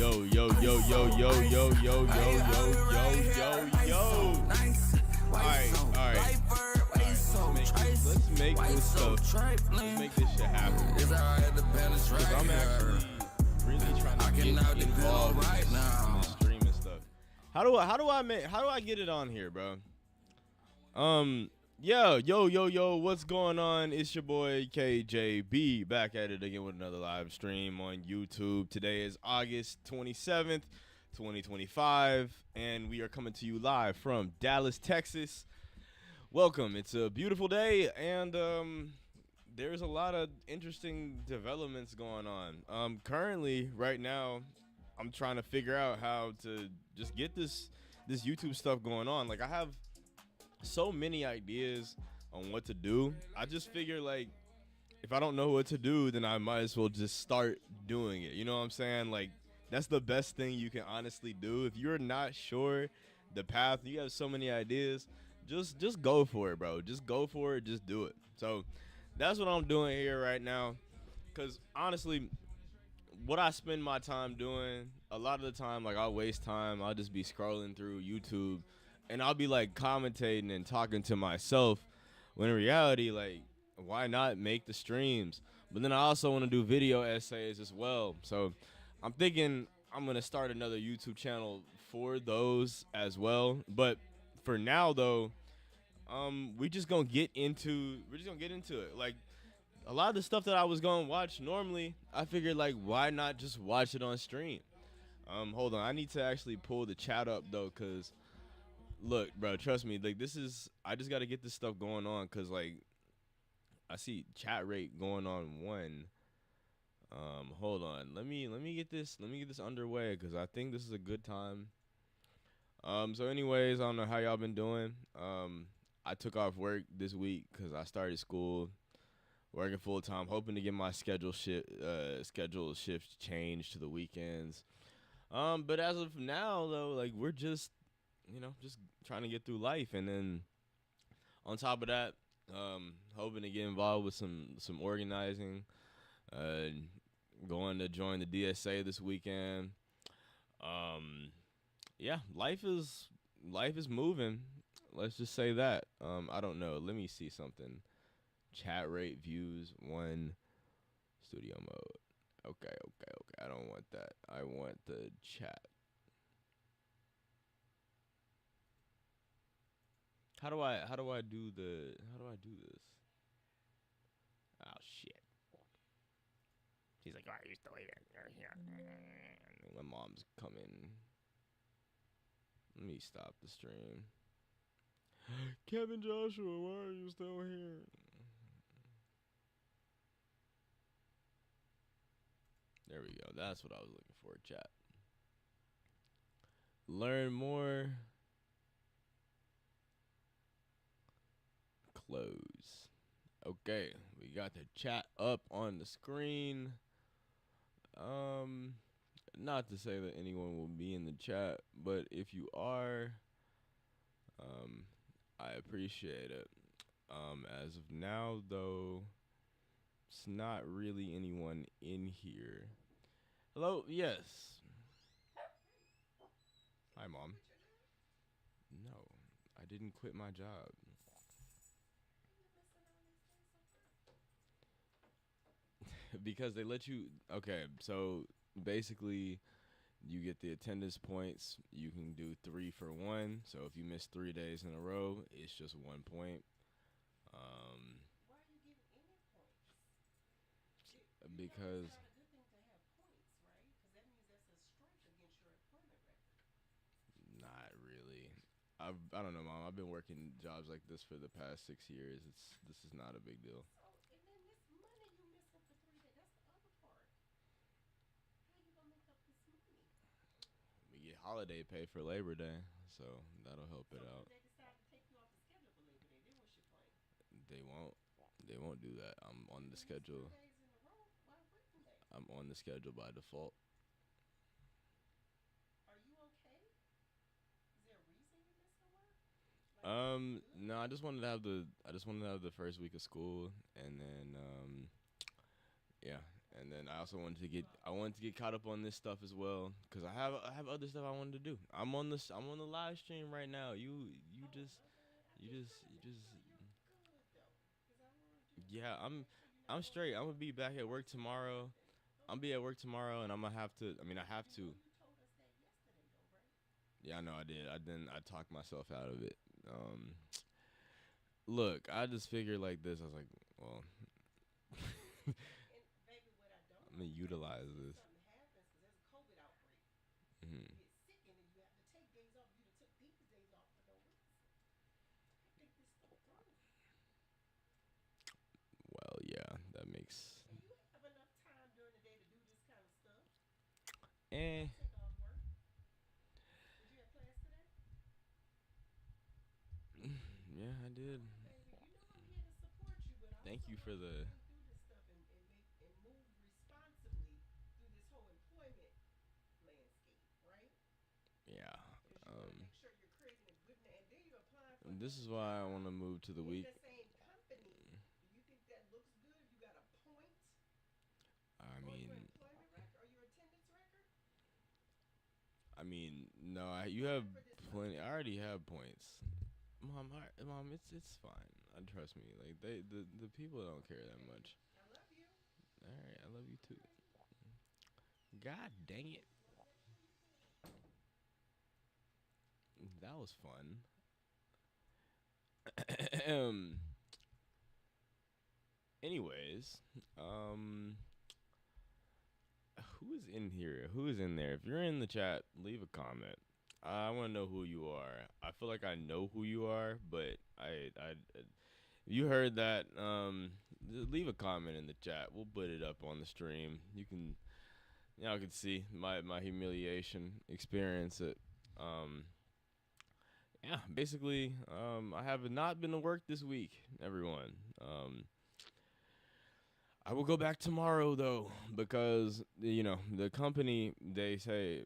Yo, yo, yo, yo, yo, yo, yo, yo, yo, yo, yo. Alright. Let's make this stuff. Let's make this shit happen. Because I'm actually really trying to get involved in this streaming stuff. How do I get it on here, bro? Yo, what's going on? It's your boy KJB back at it again with another live stream on YouTube. Today is August 27th, 2025, and we are coming to you live from Dallas, Texas. Welcome. It's a beautiful day, and there's a lot of interesting developments going on. Currently, right now, I'm trying to figure out how to just get this YouTube stuff going on. Like, I have so many ideas on what to do. I just figure, like, if I don't know what to do, then I might as well just start doing it. You know what I'm saying? Like, that's the best thing you can honestly do. If you're not sure the path, you have so many ideas, just go for it, bro. Just go for it. Just do it. So that's what I'm doing here right now. Because honestly, what I spend my time doing, a lot of the time, like, I'll waste time. I'll just be scrolling through YouTube, and I'll be, like, commentating and talking to myself, when in reality, like, why not make the streams? But then I also want to do video essays as well. So I'm thinking I'm going to start another YouTube channel for those as well. But for now, though, we're just going to get into it. Like, a lot of the stuff that I was going to watch normally, I figured, like, why not just watch it on stream? Hold on. I need to actually pull the chat up, though, because look, bro, trust me, like, I just got to get this stuff going on, because, like, I see chat rate going on 1. Hold on. Let me get this underway, because I think this is a good time. So anyways, I don't know how y'all been doing. I took off work this week because I started school, working full time, hoping to get my schedule shift changed to the weekends. But as of now, though, like, we're just trying to get through life, and then on top of that, hoping to get involved with some organizing, going to join the DSA this weekend. Yeah, life is moving. Let's just say that. I don't know. Let me see something. Chat rate, views 1, studio mode. Okay. I don't want that. I want the chat. How do I do this? Oh shit. She's like, "Why are you still here?" My mom's coming. Let me stop the stream. Kevin Joshua, why are you still here? There we go. That's what I was looking for, chat. Learn more. Close. Okay, we got the chat up on the screen. Not to say that anyone will be in the chat, but if you are, I appreciate it. As of now, though, it's not really anyone in here. Hello? Yes. Hi, Mom. No, I didn't quit my job. Because they let you. Okay, so basically, you get the attendance points. You can do 3 for 1. So if you miss 3 days in a row, it's just 1 point. Why are you getting any points? Because It's not a good thing to have points, right? Because that means that's a strike against your employment record. not really. I don't know, Mom. I've been working jobs like this for the past 6 years. This is not a big deal. So, and then this money you missing for 3 days, that's the other part. How you gonna make up this money? We get holiday pay for Labor Day, so that'll help it So what out. if they decide to take you off the schedule for Labor Day? Then what's your plan? They won't. They won't do that. I'm on the You missed schedule. 3 days in a row. Why wouldn't they? I'm on the schedule by default. Are you okay? Is there a reason you're missing work? Like, are you good? No, I just wanted to have the first week of school, and then yeah, And then I also wanted to get caught up on this stuff as well because I have other stuff I wanted to do. I'm on the live stream right now. You Oh, just my bad. I you just just trying to you make just sure you're good though, because I don't want to do yeah, make sure you're not I'm gonna straight. I'm gonna be back at work cross over tomorrow. nothing. I'll be Okay. at work tomorrow, and I'm gonna have to. I mean, I have You know to. you told us that yesterday though, right? Yeah, I know I did. I talked myself out of it. Look, I just figured like this. I was like, well, And baby, what I don't I'm gonna want you to do utilize is if this. something happens, because there's a COVID outbreak, and you Hmm. get sick, and then you have to take days off. You done took these days off for no reason. I think this stuff through. Well, yeah, that makes. And you have enough time during the day to do this kind of stuff. You Eh. don't take off work. Did you have class today? Yeah, I All did. right, baby. You know I'm here to support you, but I Thank also you for want you to the. think through this stuff and move responsibly through this whole employment landscape, right? Yeah. Because you want to Um. make sure you're creating a good and then you're applying for This another is why I want job to move to the in week. the same company. Do you think that looks good if you got a point I on your mean, employment record or your attendance record? no. You have Applying for this other plenty. I job. already have points. Mom, it's fine. Trust me. Like the people don't care that Hey, much. I love you. All right, I love you too. Okay. God dang it, Just want to make sure you're good. that was fun. um. Anyways, um, who is in here? Who is in there? If you're in the chat, leave a comment. I want to know who you are. I feel like I know who you are, but you heard that. Leave a comment in the chat. We'll put it up on the stream. Y'all can see my humiliation, experience it. Um, yeah, basically, I have not been to work this week, everyone. I will go back tomorrow though, because the company, they say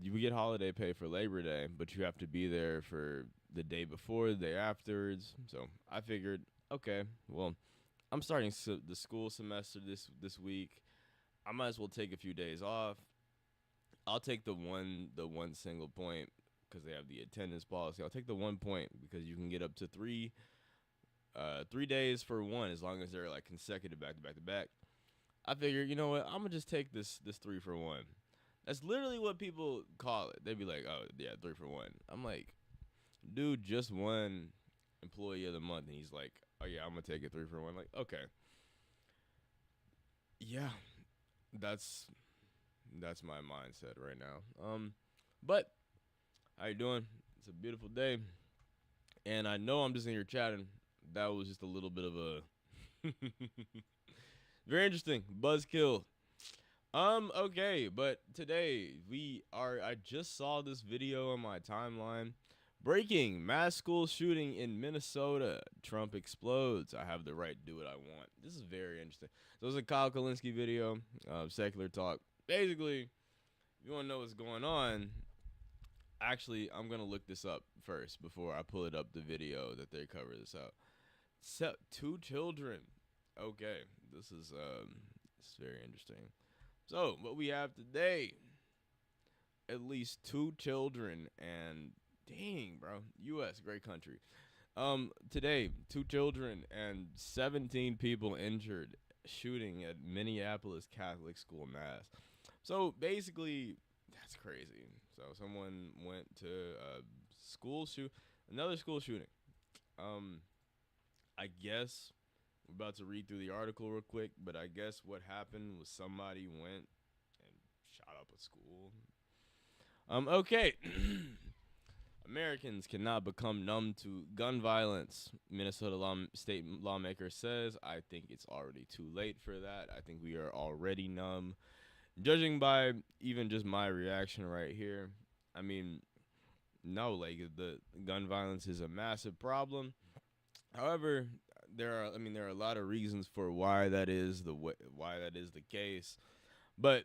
you get holiday pay for Labor Day, but you have to be there for the day before, the day afterwards. So I figured, okay, well, I'm starting the school semester this week. I might as well take a few days off. I'll take the one single point because they have the attendance policy. I'll take the 1 point because you can get up to 3 days for one as long as they're like consecutive back to back to back. I figured, you know what? I'm gonna just take this 3 for 1. That's literally what people call it. They'd be like, oh yeah, 3 for 1. I'm like, dude, just one employee of the month, and he's like, oh yeah, I'm gonna take it 3 for 1. Like, okay, yeah, that's that's my mindset right now. But how you doing? It's a beautiful day, and I know I'm just in here chatting. That was just a little bit of a very interesting buzzkill. Okay, but today I just saw this video on my timeline. Breaking mass school shooting in Minnesota. Trump explodes. I have the right to do what I want. This is very interesting. So it's a Kyle Kalinske video, secular talk. Basically, if you want to know what's going on, actually, I'm gonna look this up first before I pull it up the video that they cover this out. So, 2 children. Okay, this is very interesting. So, what we have today, at least 2 children, and dang, bro, U.S. great country. Today, 2 children and 17 people injured shooting at Minneapolis Catholic school mass. So basically, that's crazy. So someone went to a another school shooting. Um, I guess we're about to read through the article real quick, but I guess what happened was somebody went and shot up a school. Okay. Americans cannot become numb to gun violence. Minnesota state lawmaker says, I think it's already too late for that. I think we are already numb. Judging by even just my reaction right here, I mean, no, like the gun violence is a massive problem. However, there are a lot of reasons for why that is why that is the case. But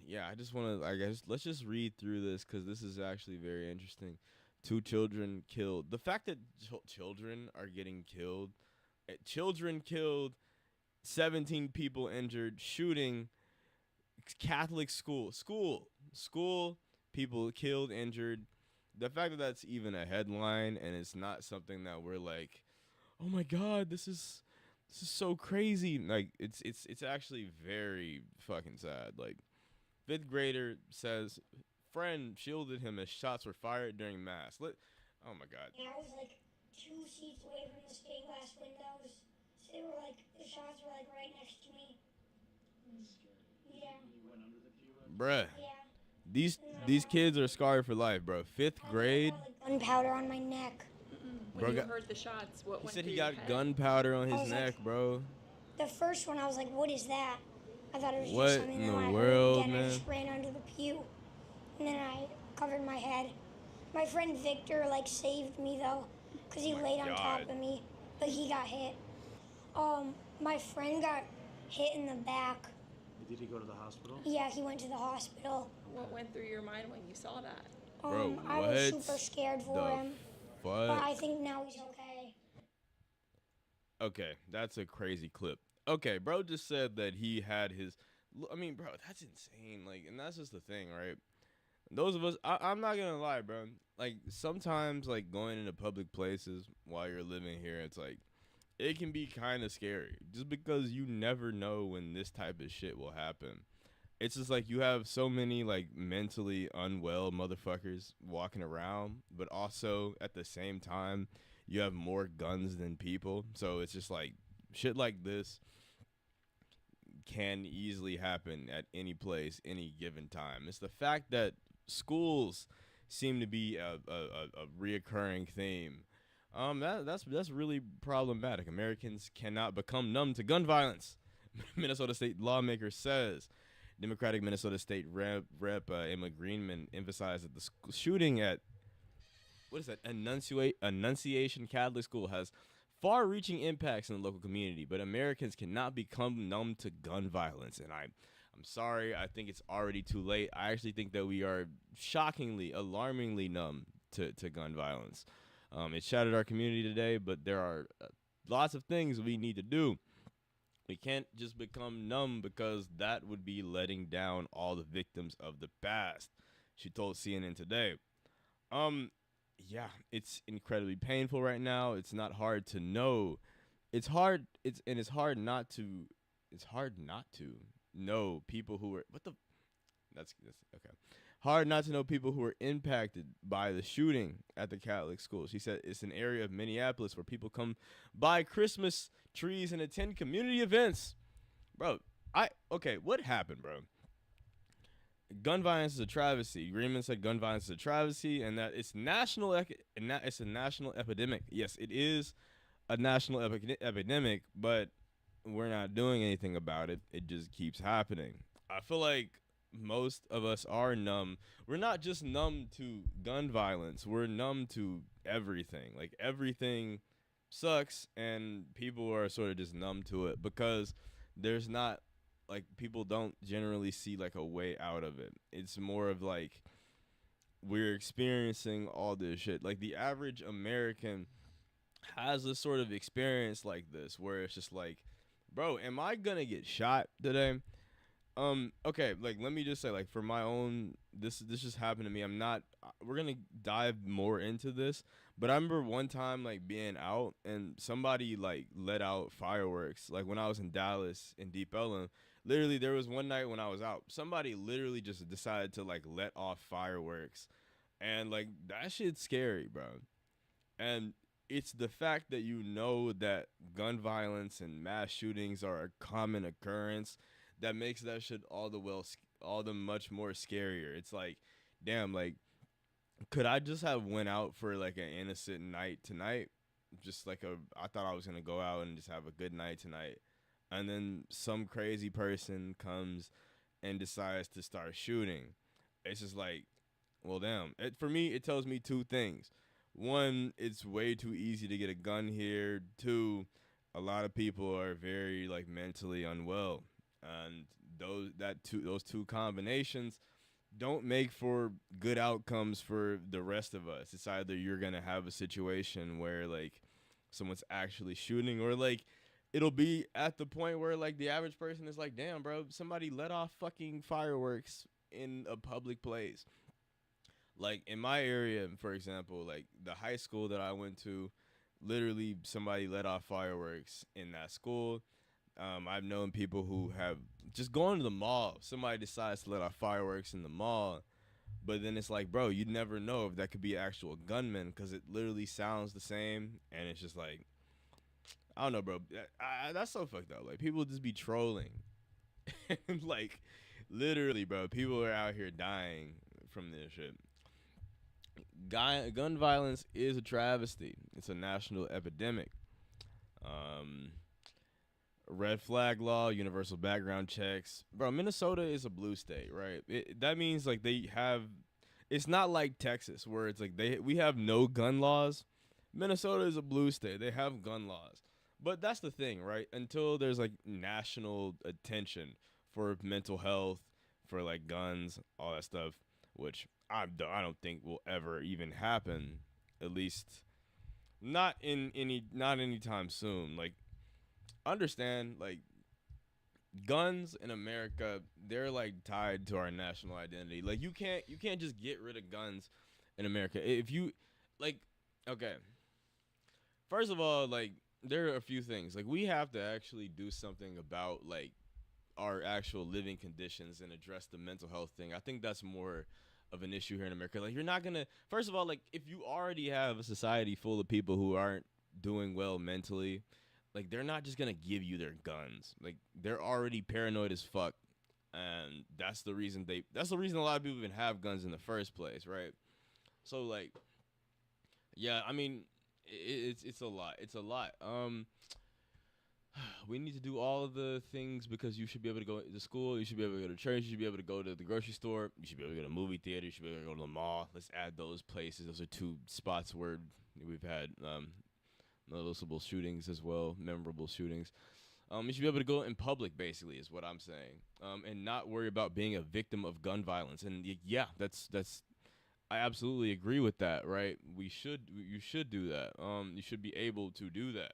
yeah, I just want to, I guess, let's just read through this because this is actually very interesting. 2 children killed. The fact that children are getting killed, children killed 17 people injured, shooting, Catholic school, people killed, injured. The fact that that's even a headline and it's not something that we're like, oh my god, this is so crazy. Like it's actually very fucking sad. Like fifth grader says friend shielded him as shots were fired during mass. Oh my god. And I was like 2 seats away from the stained glass windows. So they were like, the shots were like right next to me. Yeah. Bruh. Yeah. These these kids are scarred for life, bro. Fifth I grade. got like gunpowder on my neck. When Bro, you heard the shots, what He went said through he your got head? gunpowder on I his was neck, like- bro. The first one, I was like, what is that? I thought it was What just something in that the I world, heard. Again, man? I just ran under the pew. And then I covered my head. My friend Victor, like, saved me, though. Because he Oh my laid on top God. of me. But he got hit. My friend got hit in the back. Did he go to the hospital? Yeah, he went to the hospital. What went through your mind when you saw that? Bro, I was what super scared for the him. But fuck? I think now he's okay. Okay, that's a crazy clip. Okay, bro just said that he had his. I mean, bro, that's insane. Like, and that's just the thing, right? Those of us, I'm not gonna lie, bro. Like, sometimes, like, going into public places while you're living here, it's like, it can be kind of scary. Just because you never know when this type of shit will happen. It's just like you have so many, like, mentally unwell motherfuckers walking around, but also at the same time, you have more guns than people. So it's just like, shit like this can easily happen at any place, any given time. It's the fact that schools seem to be a reoccurring theme. That's really problematic. Americans cannot become numb to gun violence. Minnesota State lawmaker says. Democratic Minnesota State Rep Emma Greenman emphasized that the shooting at what is that Annunciation Catholic School has far-reaching impacts in the local community, but Americans cannot become numb to gun violence. And I'm sorry, I think it's already too late. I actually think that we are shockingly, alarmingly numb to gun violence. It shattered our community today, but there are lots of things we need to do. We can't just become numb because that would be letting down all the victims of the past, she told CNN today. Yeah, it's incredibly painful right now. It's not hard to know. It's hard it's hard not to know people who are that's okay. Hard not to know people who were impacted by the shooting at the Catholic school. She said it's an area of Minneapolis where people come buy Christmas trees and attend community events. Bro, what happened, bro? Gun violence is a travesty. Greenman said gun violence is a travesty and that it's it's a national epidemic. Yes, it is a national epidemic, but we're not doing anything about it. It just keeps happening. I feel like most of us are numb. We're not just numb to gun violence. We're numb to everything. Like everything sucks and people are sort of just numb to it because there's not like people don't generally see like a way out of it. It's more of like we're experiencing all this shit. Like the average American has this sort of experience like this where it's just like, bro, am I gonna get shot today? Okay, like let me just say, like for my own, this just happened to me. We're gonna dive more into this, but I remember one time like being out and somebody like let out fireworks. Like when I was in Dallas in Deep Ellum, literally there was one night when I was out, somebody literally just decided to like let off fireworks, and like that shit's scary, bro. And it's the fact that you know that gun violence and mass shootings are a common occurrence that makes that shit all the much more scarier. It's like, damn, like, could I just have went out for like an innocent night tonight? Just like I thought I was gonna go out and just have a good night tonight, and then some crazy person comes and decides to start shooting. It's just like, well, damn. For me, it tells me two things. One, it's way too easy to get a gun here. Two, a lot of people are very like mentally unwell, and those two combinations don't make for good outcomes for the rest of us. It's either you're gonna have a situation where like someone's actually shooting, or like it'll be at the point where like the average person is like, damn, bro, somebody let off fucking fireworks in a public place. Like in my area, for example, like the high school that I went to, literally somebody let off fireworks in that school. I've known people who have just gone to the mall. Somebody decides to let off fireworks in the mall, but then it's like, bro, you never know if that could be an actual gunman because it literally sounds the same, and it's just like, I don't know, bro. That's so fucked up. Like people just be trolling, like literally, bro. People are out here dying from this shit. Gun violence is a travesty. It's a national epidemic. Um, red flag law, universal background checks. Bro, Minnesota is a blue state, right? That means like they have. It's not like Texas where it's like we have no gun laws. Minnesota is a blue state. They have gun laws. But that's the thing, right? Until there's like national attention for mental health, for like guns, all that stuff, which I don't think will ever even happen. At least not anytime soon. Like understand like guns in America, they're like tied to our national identity. Like you can't just get rid of guns in America. If you like okay. First of all, like there are a few things. Like we have to actually do something about like our actual living conditions and address the mental health thing. I think that's more of an issue here in America. Like you're not gonna first of all, like if you already have a society full of people who aren't doing well mentally, like they're not just gonna give you their guns. Like they're already paranoid as fuck. And that's the reason a lot of people even have guns in the first place, right? So like yeah, I mean it's a lot. It's a lot. We need to do all of the things because you should be able to go to school, you should be able to go to church, you should be able to go to the grocery store, you should be able to go to the movie theater, you should be able to go to the mall. Let's add those places. Those are two spots where we've had noticeable shootings as well, memorable shootings. You should be able to go in public, basically, is what I'm saying, and not worry about being a victim of gun violence. And yeah, that's I absolutely agree with that. Right? You should do that. You should be able to do that.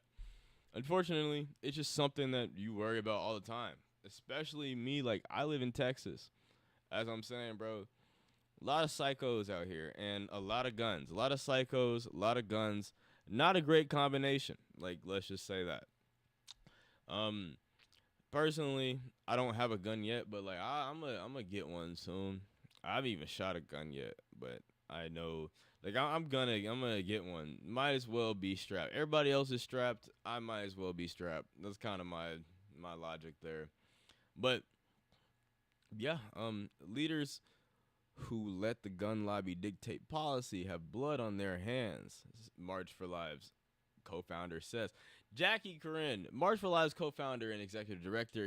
Unfortunately, it's just something that you worry about all the time. Especially me, like I live in Texas. As I'm saying, bro, a lot of psychos out here and a lot of guns. A lot of psychos, a lot of guns. Not a great combination. Like, let's just say that. Um, Personally, I don't have a gun yet, but like I'm gonna get one soon. I haven't even shot a gun yet, but I know like I'm gonna get one. Might as well be strapped. Everybody else is strapped. I might as well be strapped. That's kind of my logic there. But yeah, leaders who let the gun lobby dictate policy have blood on their hands. March for Lives co-founder says. Jackie Corinne, March for Lives co-founder and executive director,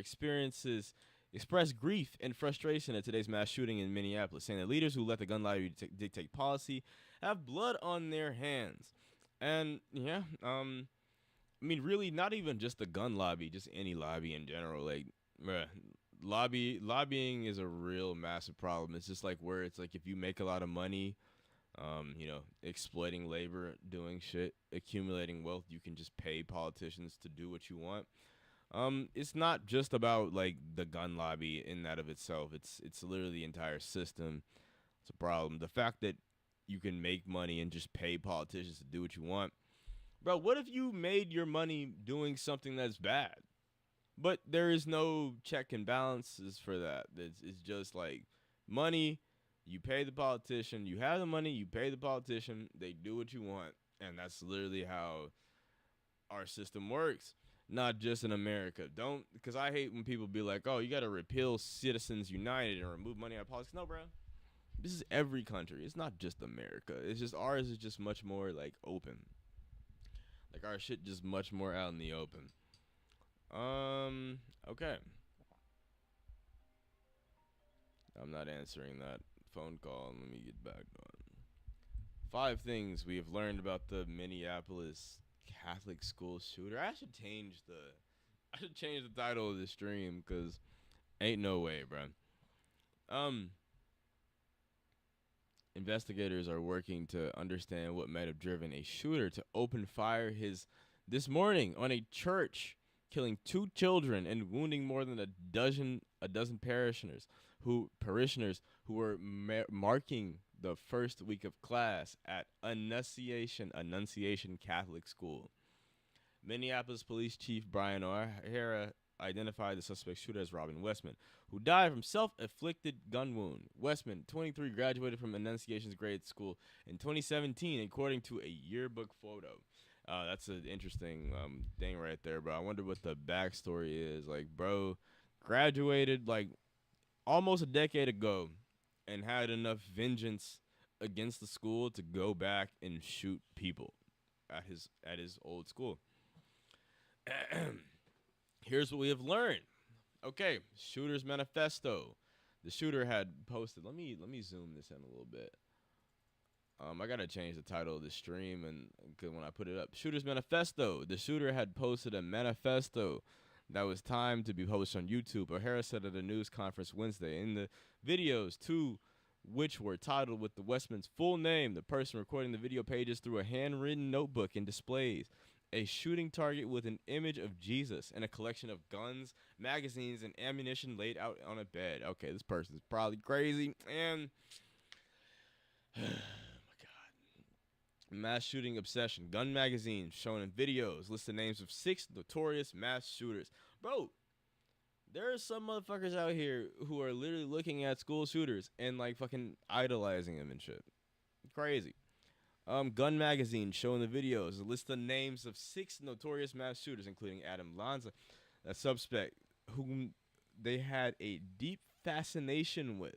expressed grief and frustration at today's mass shooting in Minneapolis, saying that leaders who let the gun lobby dictate policy have blood on their hands. And yeah, I mean, really, not even just the gun lobby, just any lobby in general. Like, bruh, lobbying is a real massive problem. It's just like where it's like if you make a lot of money, exploiting labor, doing shit, accumulating wealth, you can just pay politicians to do what you want. It's not just about like the gun lobby in that of itself. It's literally the entire system. It's a problem. The fact that you can make money and just pay politicians to do what you want. Bro, what if you made your money doing something that's bad? But there is no check and balances for that. It's just like money, you pay the politician, you have the money, you pay the politician, they do what you want. And that's literally how our system works. Not just in America. Because I hate when people be like, oh, you got to repeal Citizens United and remove money out of politics. No, bro. This is every country. It's not just America. It's just ours is just much more like open. Like our shit just much more out in the open. Okay. I'm not answering that phone call. Let me get back on. 5 things we have learned about the Minneapolis Catholic school shooter. I should change the title of the stream because ain't no way, bro. Investigators are working to understand what might have driven a shooter to open fire this morning on a church killing 2 children and wounding more than a dozen parishioners who were marking the first week of class at Annunciation Catholic School. Minneapolis Police Chief Brian O'Hara identified the suspect shooter as Robin Westman, who died from self-inflicted gun wound. Westman, 23, graduated from Annunciation's grade school in 2017, according to a yearbook photo. That's an interesting thing right there, bro. I wonder what the backstory is. Like, bro, graduated like almost a decade ago and had enough vengeance against the school to go back and shoot people at his old school. Here's what we have learned. Okay, shooter's manifesto. The shooter had posted. Let me zoom this in a little bit. I gotta change the title of the stream, and cause when I put it up, shooter's manifesto. The shooter had posted a manifesto that was timed to be published on YouTube. O'Hara said at a news conference Wednesday. In the videos, 2 which were titled with the Westman's full name, the person recording the video pages through a handwritten notebook and displays a shooting target with an image of Jesus and a collection of guns, magazines, and ammunition laid out on a bed. Okay, this person's probably crazy. And oh my God. Mass shooting obsession. Gun magazines shown in videos list the names of 6 notorious mass shooters. Bro, there are some motherfuckers out here who are literally looking at school shooters and like fucking idolizing them and shit. Crazy. Gun magazine showing the videos a list the names of 6 notorious mass shooters, including Adam Lanza, a suspect whom they had a deep fascination with.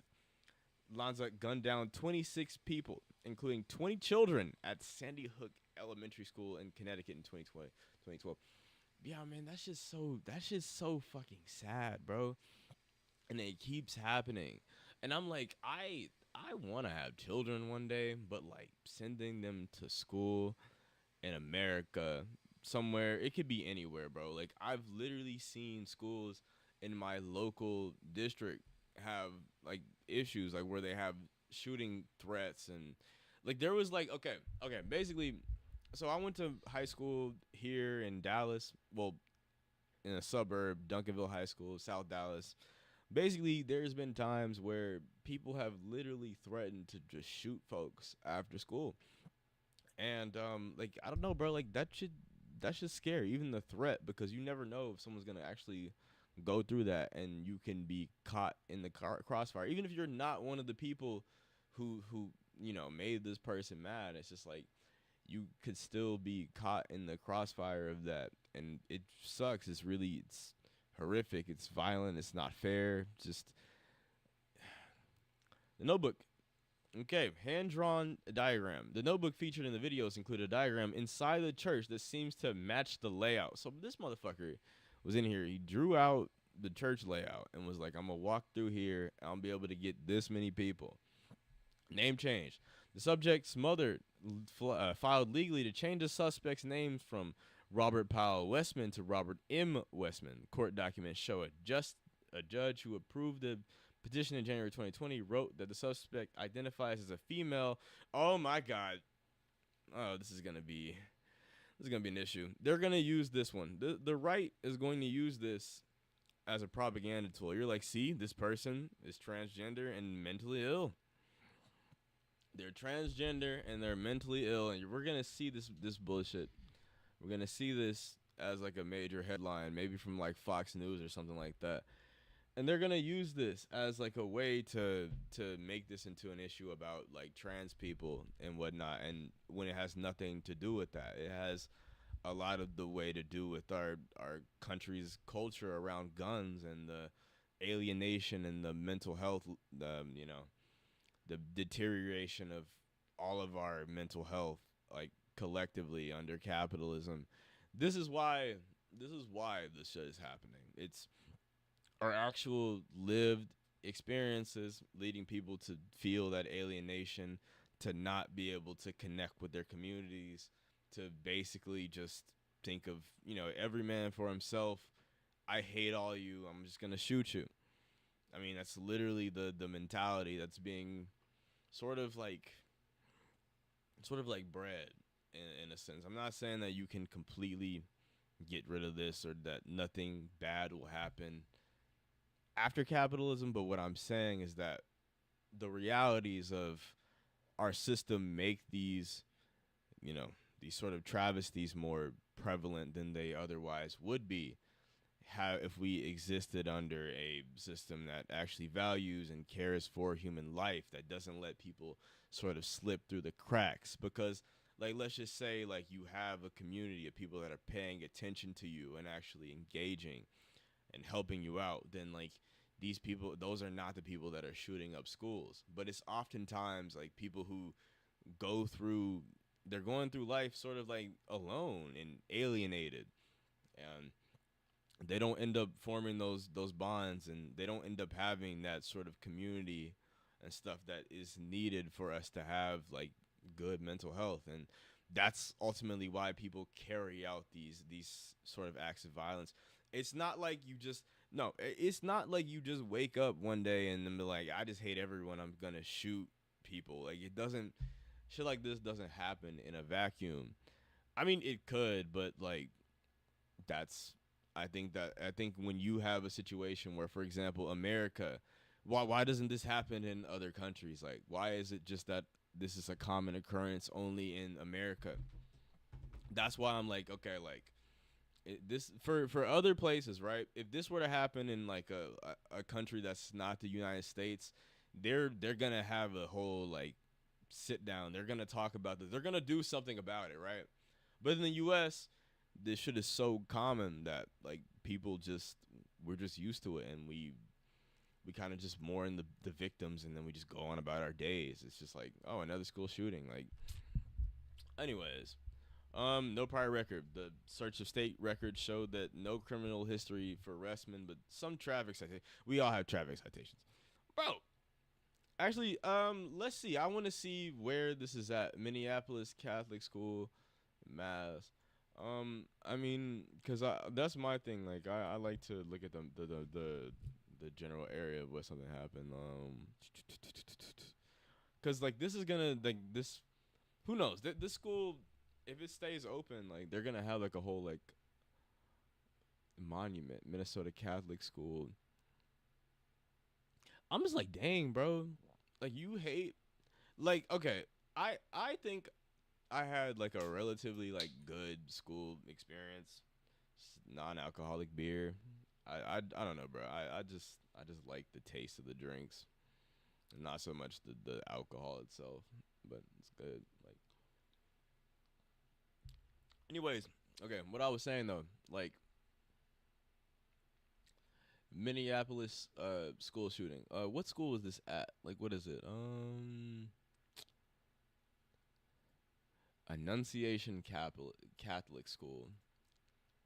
Lanza gunned down 26 people, including 20 children at Sandy Hook Elementary School in Connecticut in 2012. Yeah, man, that's just so fucking sad, bro. And it keeps happening. And I'm like, I want to have children one day, but like sending them to school in America somewhere, it could be anywhere, bro. Like I've literally seen schools in my local district have like issues like where they have shooting threats, and like there was like okay, basically, so I went to high school here in Dallas, well, in a suburb, Duncanville High School, South Dallas. Basically, there's been times where people have literally threatened to just shoot folks after school. And like I don't know, bro, like that's just scary, even the threat, because you never know if someone's going to actually go through that and you can be caught in the crossfire. Even if you're not one of the people who made this person mad, it's just like you could still be caught in the crossfire of that, and it sucks. It's horrific. It's violent. It's not fair. Just the notebook. Okay, hand-drawn diagram. The notebook featured in the videos included a diagram inside the church that seems to match the layout. So this motherfucker was in here. He drew out the church layout and was like, I'm going to walk through here. And I'll be able to get this many people. Name change. The subject's mother filed legally to change the suspect's name from Robert Powell Westman to Robert M. Westman. Court documents show a judge who approved the petition in January 2020 wrote that the suspect identifies as a female. Oh my God. Oh, this is gonna be an issue. They're gonna use this one. The right is going to use this as a propaganda tool. You're like, see, this person is transgender and mentally ill. They're transgender and they're mentally ill, and we're gonna see this bullshit. We're gonna see this as like a major headline, maybe from like Fox News or something like that. And they're gonna use this as like a way to make this into an issue about like trans people and whatnot. And when it has nothing to do with that, it has a lot of the way to do with our country's culture around guns and the alienation and the mental health, the deterioration of all of our mental health, like collectively under capitalism. This is why this shit is happening. It's our actual lived experiences leading people to feel that alienation, to not be able to connect with their communities, to basically just think of, every man for himself. I hate all you. I'm just going to shoot you. I mean, that's literally the mentality that's being sort of like bred in a sense. I'm not saying that you can completely get rid of this or that nothing bad will happen after capitalism. But what I'm saying is that the realities of our system make these, you know, these sort of travesties more prevalent than they otherwise would be. How if we existed under a system that actually values and cares for human life, that doesn't let people sort of slip through the cracks. Because, like, let's just say, like, you have a community of people that are paying attention to you and actually engaging and helping you out, then, like, these people, those are not the people that are shooting up schools. But it's oftentimes like people who go through, they're going through life sort of like alone and alienated, and they don't end up forming those bonds, and they don't end up having that sort of community and stuff that is needed for us to have like good mental health. And that's ultimately why people carry out these sort of acts of violence. It's not like you just no, it's not like you just wake up one day and then be like, I just hate everyone, I'm gonna shoot people. Like, it doesn't, shit like this doesn't happen in a vacuum. I mean, it could, but like, that's, I think when you have a situation where, for example, America, why doesn't this happen in other countries? Like, why is it just that this is a common occurrence only in America? That's why I'm like, okay, like, this for other places, right? If this were to happen in like a country that's not the United States, they're gonna have a whole like sit down. They're gonna talk about this. They're gonna do something about it, right? But in the U.S., this shit is so common that like people just, we're just used to it, and we kind of just mourn the victims, and then we just go on about our days. It's just like, oh, another school shooting. Like, anyways, no prior record. The search of state records showed that no criminal history for Restman, but some traffic citations. We all have traffic citations, bro. Actually, let's see. I want to see where this is at. Minneapolis Catholic School, Mass. I mean, cause that's my thing. Like, I like to look at the general area of what something happened. Cause like this is gonna like this. Who knows? This school, if it stays open, like they're gonna have like a whole like monument, Minnesota Catholic School. I'm just like, dang, bro. Like, you hate, like, okay. I think I had like a relatively like good school experience, non-alcoholic beer. I don't know, bro. I just like the taste of the drinks, not so much the alcohol itself, but it's good. Like, anyways, okay. What I was saying though, like Minneapolis school shooting. What school is this at? Like, what is it? Annunciation Catholic School.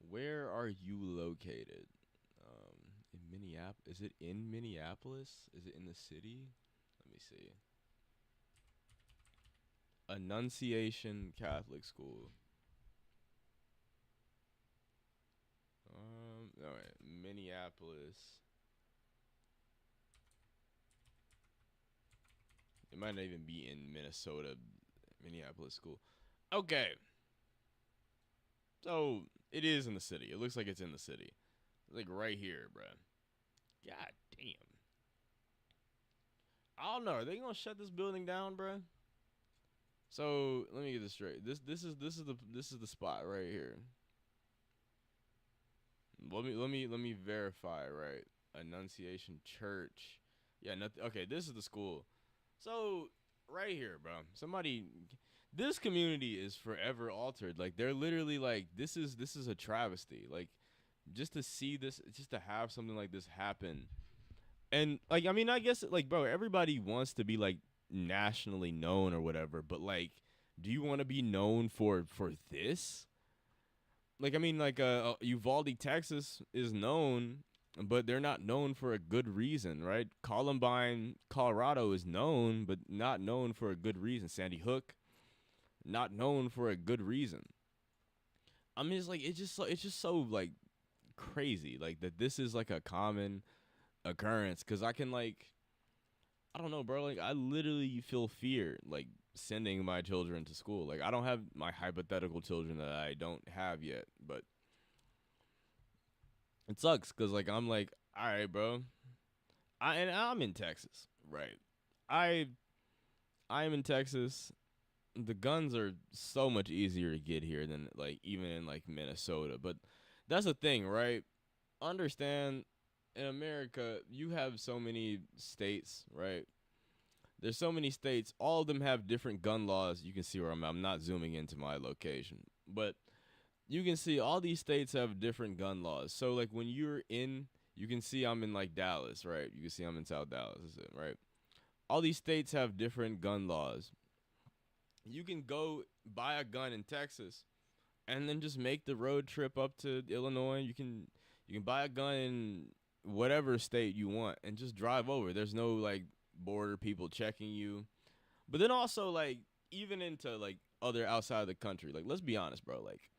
Where are you located? In Minneapolis. Is it in Minneapolis? Is it in the city? Let me see. Annunciation Catholic School. All right, Minneapolis. It might not even be in Minnesota. Minneapolis School. Okay. So it is in the city. It looks like it's in the city. Like right here, bruh. God damn. I don't know. Are they gonna shut this building down, bruh? So let me get this straight. This is the spot right here. Let me verify, right? Annunciation Church. Yeah, nothing. Okay, this is the school. So right here, bro. This community is forever altered. Like, they're literally like, this is a travesty. Like, just to see this, just to have something like this happen. And like, I mean, I guess like, bro, everybody wants to be like nationally known or whatever, but like, do you want to be known for this? Like, I mean, like, Uvalde, Texas is known, but they're not known for a good reason, right? Columbine, Colorado is known, but not known for a good reason. Sandy Hook, not known for a good reason. I mean, it's just so like crazy, like that this is like a common occurrence. Cause I can like, I don't know, bro. Like, I literally feel fear like sending my children to school. Like, I don't have my hypothetical children that I don't have yet, but It sucks because like I'm like, all right, bro. I'm in Texas, right? I I am in Texas. The guns are so much easier to get here than like even in like Minnesota. But that's the thing, right? Understand in America, you have so many states, right? There's so many states. All of them have different gun laws. You can see where I'm not zooming into my location, but you can see all these states have different gun laws. So like when you're in, you can see I'm in like Dallas, right? You can see I'm in South Dallas, right? All these states have different gun laws. You can go buy a gun in Texas and then just make the road trip up to Illinois. You can buy a gun in whatever state you want and just drive over. There's no like border people checking you. But then also like even into like other outside of the country. Like let's be honest, bro. Like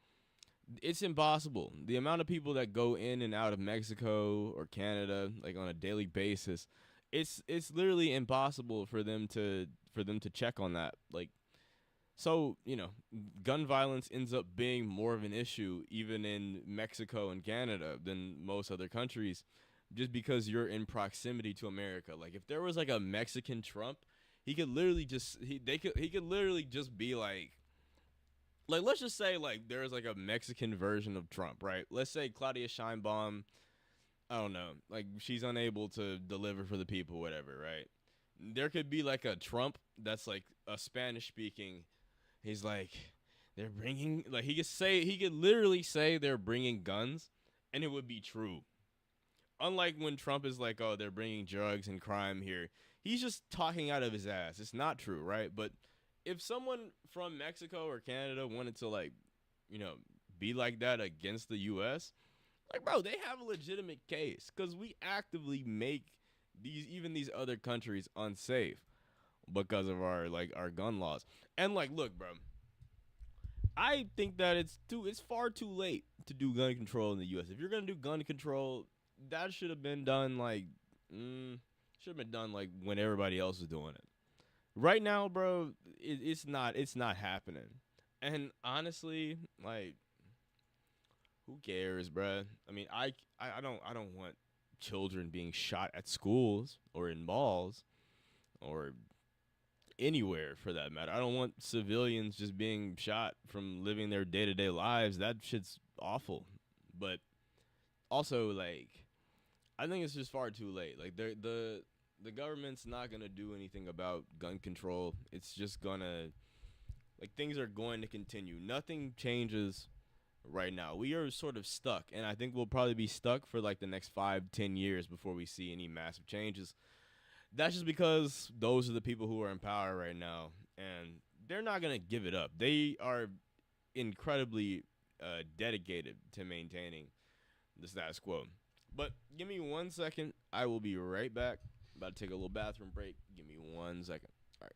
it's impossible. The amount of people that go in and out of Mexico or Canada like on a daily basis, it's literally impossible for them to check on that. Like so, gun violence ends up being more of an issue even in Mexico and Canada than most other countries just because you're in proximity to America. Like if there was like a Mexican Trump, he could literally just he could literally just be like let's just say like there's like a Mexican version of Trump, right? Let's say Claudia Scheinbaum, I don't know, like she's unable to deliver for the people, whatever, right? There could be like a Trump that's like a Spanish speaking. He's like, they're bringing like he could literally say they're bringing guns, and it would be true. Unlike when Trump is like, oh, they're bringing drugs and crime here. He's just talking out of his ass. It's not true, right? But if someone from Mexico or Canada wanted to like, you know, be like that against the U.S., like, bro, they have a legitimate case because we actively make these other countries unsafe because of our gun laws. And like, look, bro, I think that it's far too late to do gun control in the U.S. If you're gonna do gun control, that should have been done should have been done like when everybody else was doing it. Right now, bro, it's not happening. And honestly, like, who cares, bro? I mean, I don't want children being shot at schools or in malls or anywhere for that matter. I don't want civilians just being shot from living their day-to-day lives. That shit's awful. But also like I think it's just far too late. Like the government's not going to do anything about gun control. It's just going to like things are going to continue. Nothing changes right now. We are sort of stuck, and I think we'll probably be stuck for like the next 5-10 years before we see any massive changes. That's just because those are the people who are in power right now, and they're not gonna give it up. They are incredibly dedicated to maintaining the status quo. But give me 1 second. I will be right back. About to take a little bathroom break. Give me 1 second. All right.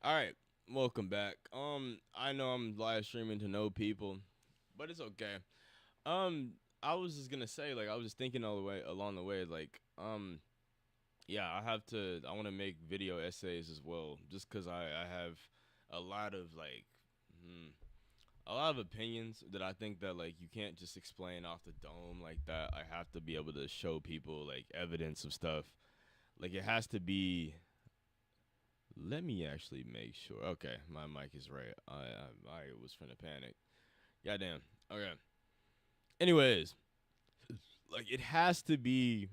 All right. Welcome back. I know I'm live streaming to no people, but it's okay. Um, I was just gonna say, like, I was just thinking all the way along the way, like, yeah, I want to make video essays as well, just because I have a lot of, like, a lot of opinions that I think that, like, you can't just explain off the dome like that. I have to be able to show people, like, evidence of stuff. Like, it has to be. Let me actually make sure. Okay, my mic is right. I was finna panic. Goddamn. Okay. Anyways, like it has to be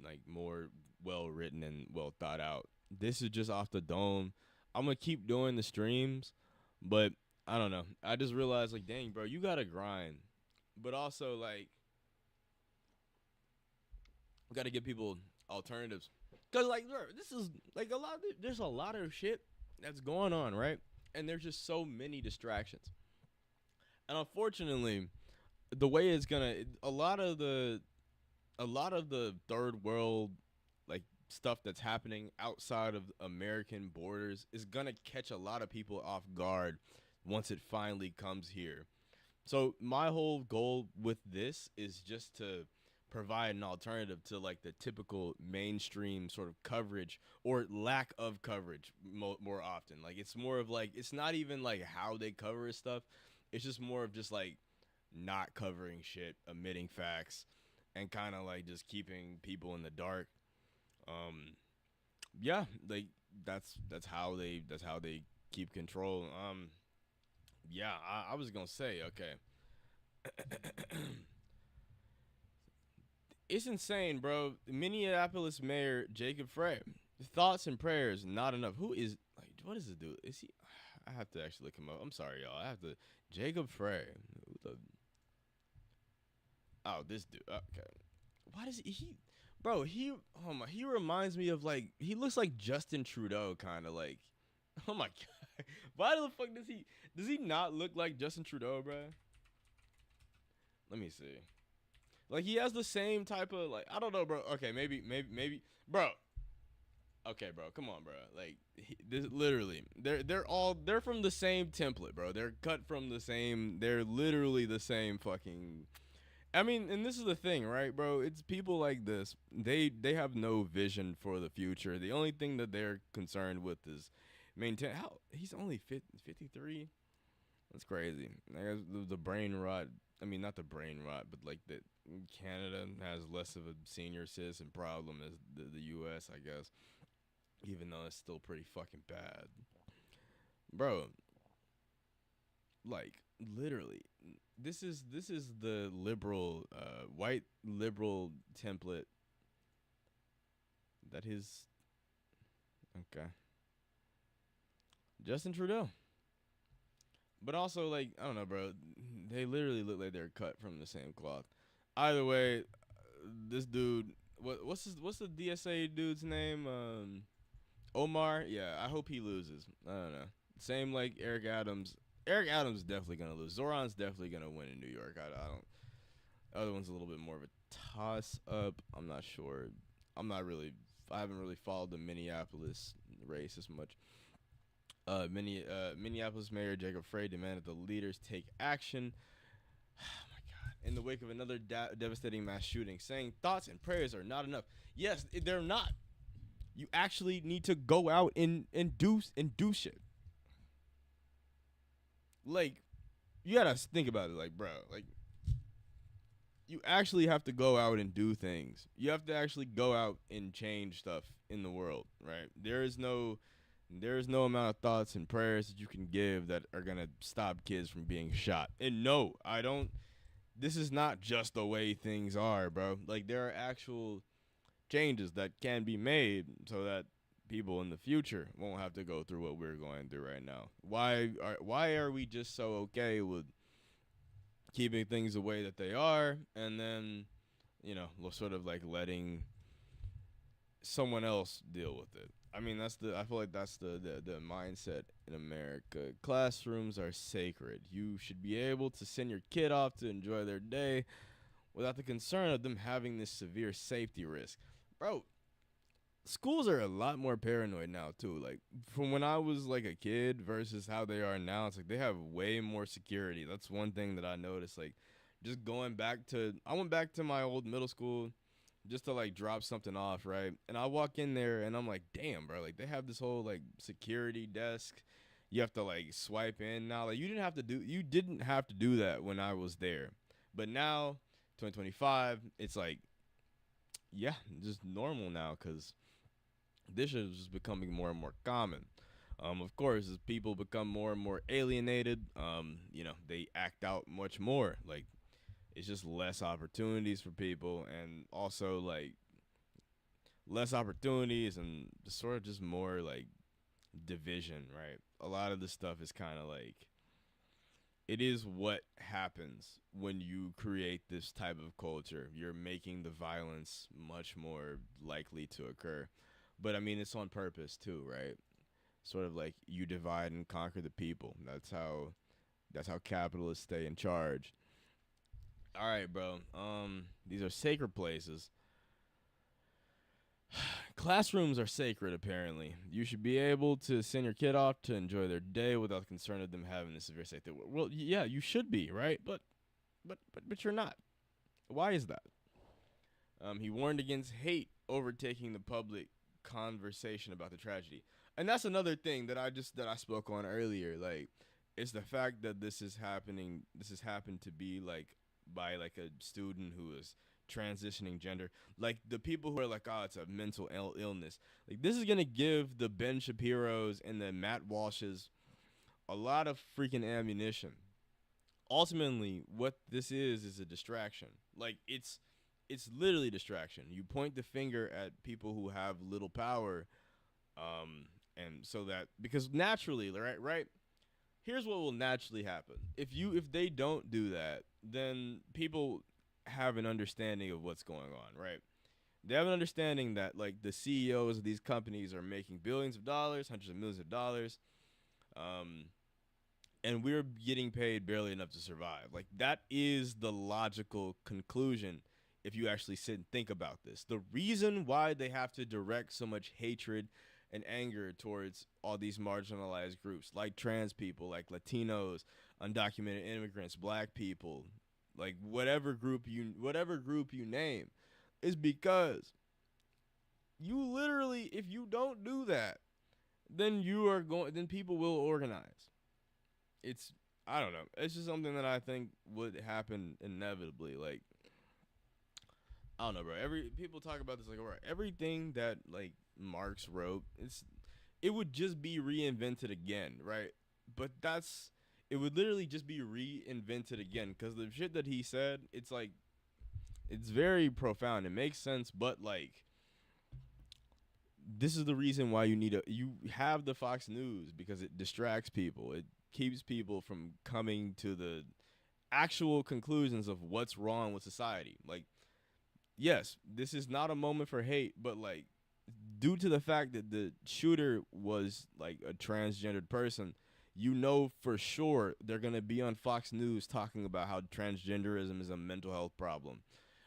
like more well written and well thought out. This is just off the dome. I'm gonna keep doing the streams, but I don't know. I just realized like, dang, bro, you gotta grind, but also like, you gotta give people alternatives. Cause like, bro, this is like a lot. There's a lot of shit that's going on, right? And there's just so many distractions. And unfortunately, the way it's gonna, a lot of the third world like stuff that's happening outside of American borders is gonna catch a lot of people off guard once it finally comes here. So my whole goal with this is just to provide an alternative to like the typical mainstream sort of coverage or lack of coverage more often. Like it's more of like it's not even like how they cover stuff. It's just more of just like not covering shit, omitting facts, and kind of like just keeping people in the dark. Um, yeah, like that's how they keep control. Yeah, I was gonna say okay. It's insane, bro. Minneapolis Mayor Jacob Frey. Thoughts and prayers, not enough. Who is like? What is this dude? Is he? I have to actually look him up. I'm sorry, y'all. I have to. Jacob Frey. Oh, this dude. Okay. Why does he? Bro, he. Oh my. He reminds me of like. He looks like Justin Trudeau, kind of like. Oh my god. Why the fuck does he? Does he not look like Justin Trudeau, bro? Let me see. Like he has the same type of like I don't know, bro. Okay, maybe, bro. Okay, bro. Come on, bro. Like this, literally, they're from the same template, bro. They're cut from the same. They're literally the same fucking. I mean, and this is the thing, right, bro? It's people like this. They have no vision for the future. The only thing that they're concerned with is maintain. How he's only 53. That's crazy. I guess the brain rot. I mean, not the brain rot, but like that Canada has less of a senior citizen problem as the U.S. I guess, even though it's still pretty fucking bad, bro. Like literally, this is the liberal, white liberal template that his okay, Justin Trudeau. But also, like, I don't know, bro. They literally look like they're cut from the same cloth. Either way, this dude, what's the DSA dude's name? Omar. Yeah, I hope he loses. I don't know. Same like Eric Adams. Eric Adams is definitely gonna lose. Zoran's definitely gonna win in New York. I don't. The other one's a little bit more of a toss up. I'm not sure. I'm not really. I haven't really followed the Minneapolis race as much. Minneapolis Mayor Jacob Frey demanded the leaders take action. Oh my God! In the wake of another devastating mass shooting, saying thoughts and prayers are not enough. Yes, they're not. You actually need to go out and do shit. Like, you gotta think about it, like, bro, like, you actually have to go out and do things. You have to actually go out and change stuff in the world, right? There is no amount of thoughts and prayers that you can give that are gonna stop kids from being shot. And no, I don't. This is not just the way things are, bro. Like there are actual changes that can be made so that people in the future won't have to go through what we're going through right now. Why are we just so okay with keeping things the way that they are, and then sort of like letting someone else deal with it? I mean, I feel like that's the mindset in America. Classrooms are sacred. You should be able to send your kid off to enjoy their day without the concern of them having this severe safety risk. Bro, schools are a lot more paranoid now too. Like from when I was like a kid versus how they are now, it's like they have way more security. That's one thing that I noticed. Like just I went back to my old middle school just to like drop something off, right? And I walk in there and I'm like, damn, bro, like they have this whole like security desk. You have to like swipe in now. Like you didn't have to do that when I was there. But now, 2025, it's like, yeah, just normal now because this is just becoming more and more common. Of course, as people become more and more alienated, they act out much more. Like it's just less opportunities for people, and also like less opportunities and sort of just more like division, right? A lot of the stuff is kind of like it is what happens when you create this type of culture. You're making the violence much more likely to occur. But I mean, it's on purpose too, right? Sort of like you divide and conquer the people. That's how capitalists stay in charge. All right, bro. These are sacred places. Classrooms are sacred, apparently. You should be able to send your kid off to enjoy their day without concern of them having a severe safety. Well, yeah, you should be, right? But you're not. Why is that? He warned against hate overtaking the public conversation about the tragedy, and that's another thing that I spoke on earlier. Like, it's the fact that this is happening. This has happened to be like by like a student who is transitioning gender. Like the people who are like, oh, it's a mental illness. Like this is gonna give the Ben Shapiro's and the Matt Walsh's a lot of freaking ammunition. Ultimately, what this is a distraction. Like it's literally distraction. You point the finger at people who have little power, and so that because naturally, right. Here's what will naturally happen. If they don't do that, then people have an understanding of what's going on, right? They have an understanding that like the CEOs of these companies are making billions of dollars, hundreds of millions of dollars, and we're getting paid barely enough to survive. Like that is the logical conclusion if you actually sit and think about this. The reason why they have to direct so much hatred and anger towards all these marginalized groups like trans people, like Latinos, undocumented immigrants, black people, like whatever group you name, is because you literally, if you don't do that, then then people will organize. It's I don't know. It's just something that I think would happen inevitably. Like I don't know, bro. People talk about this like, all right, everything that like Marx wrote, it would just be reinvented again, right? But it would literally just be reinvented again because the shit that he said, it's like, it's very profound. It makes sense, but like, this is the reason why you have the Fox News because it distracts people. It keeps people from coming to the actual conclusions of what's wrong with society. Like, yes, this is not a moment for hate, but like, due to the fact that the shooter was like a transgendered person, you know for sure they're gonna be on Fox News talking about how transgenderism is a mental health problem,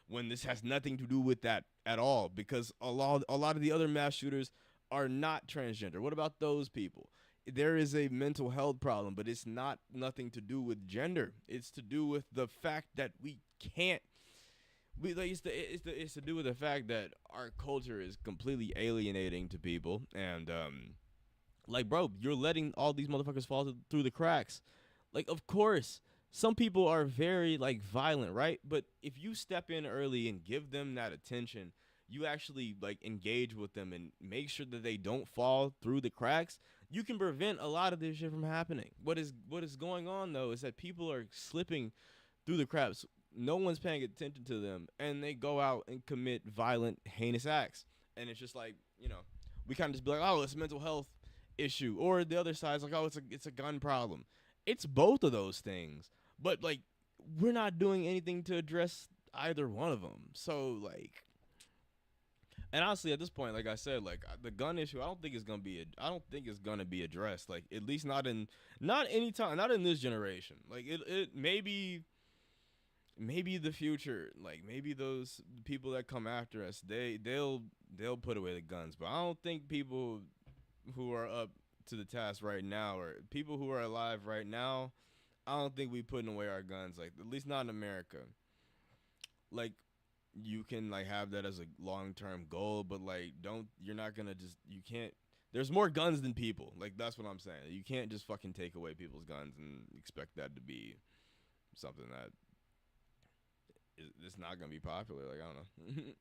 when this has nothing to do with that at all. Because a lot of the other mass shooters are not transgender. What about those people? There is a mental health problem, but it's nothing to do with gender. It's to do with the fact that we can't. It's to do with the fact that our culture is completely alienating to people, and like, bro, you're letting all these motherfuckers fall through the cracks. Like, of course, some people are very like violent, right? But if you step in early and give them that attention, you actually like engage with them and make sure that they don't fall through the cracks, you can prevent a lot of this shit from happening. What is going on though is that people are slipping through the cracks. No one's paying attention to them, and they go out and commit violent, heinous acts. And it's just like, we kind of just be like, oh, it's a mental health issue, or the other side's like, oh, it's a gun problem. It's both of those things, but like, we're not doing anything to address either one of them. So like, and honestly, at this point, like I said, like the gun issue, I don't think it's gonna be addressed. Like, at least not anytime, not in this generation. Like it maybe the future, like maybe those people that come after us, they'll put away the guns. But I don't think people who are up to the task right now, or people who are alive right now, I don't think we putting away our guns. Like, at least not in America. Like, you can like have that as a long-term goal, but like, you can't. There's more guns than people. Like, that's what I'm saying. You can't just fucking take away people's guns and expect that to be something that it's not gonna be popular. Like, I don't know.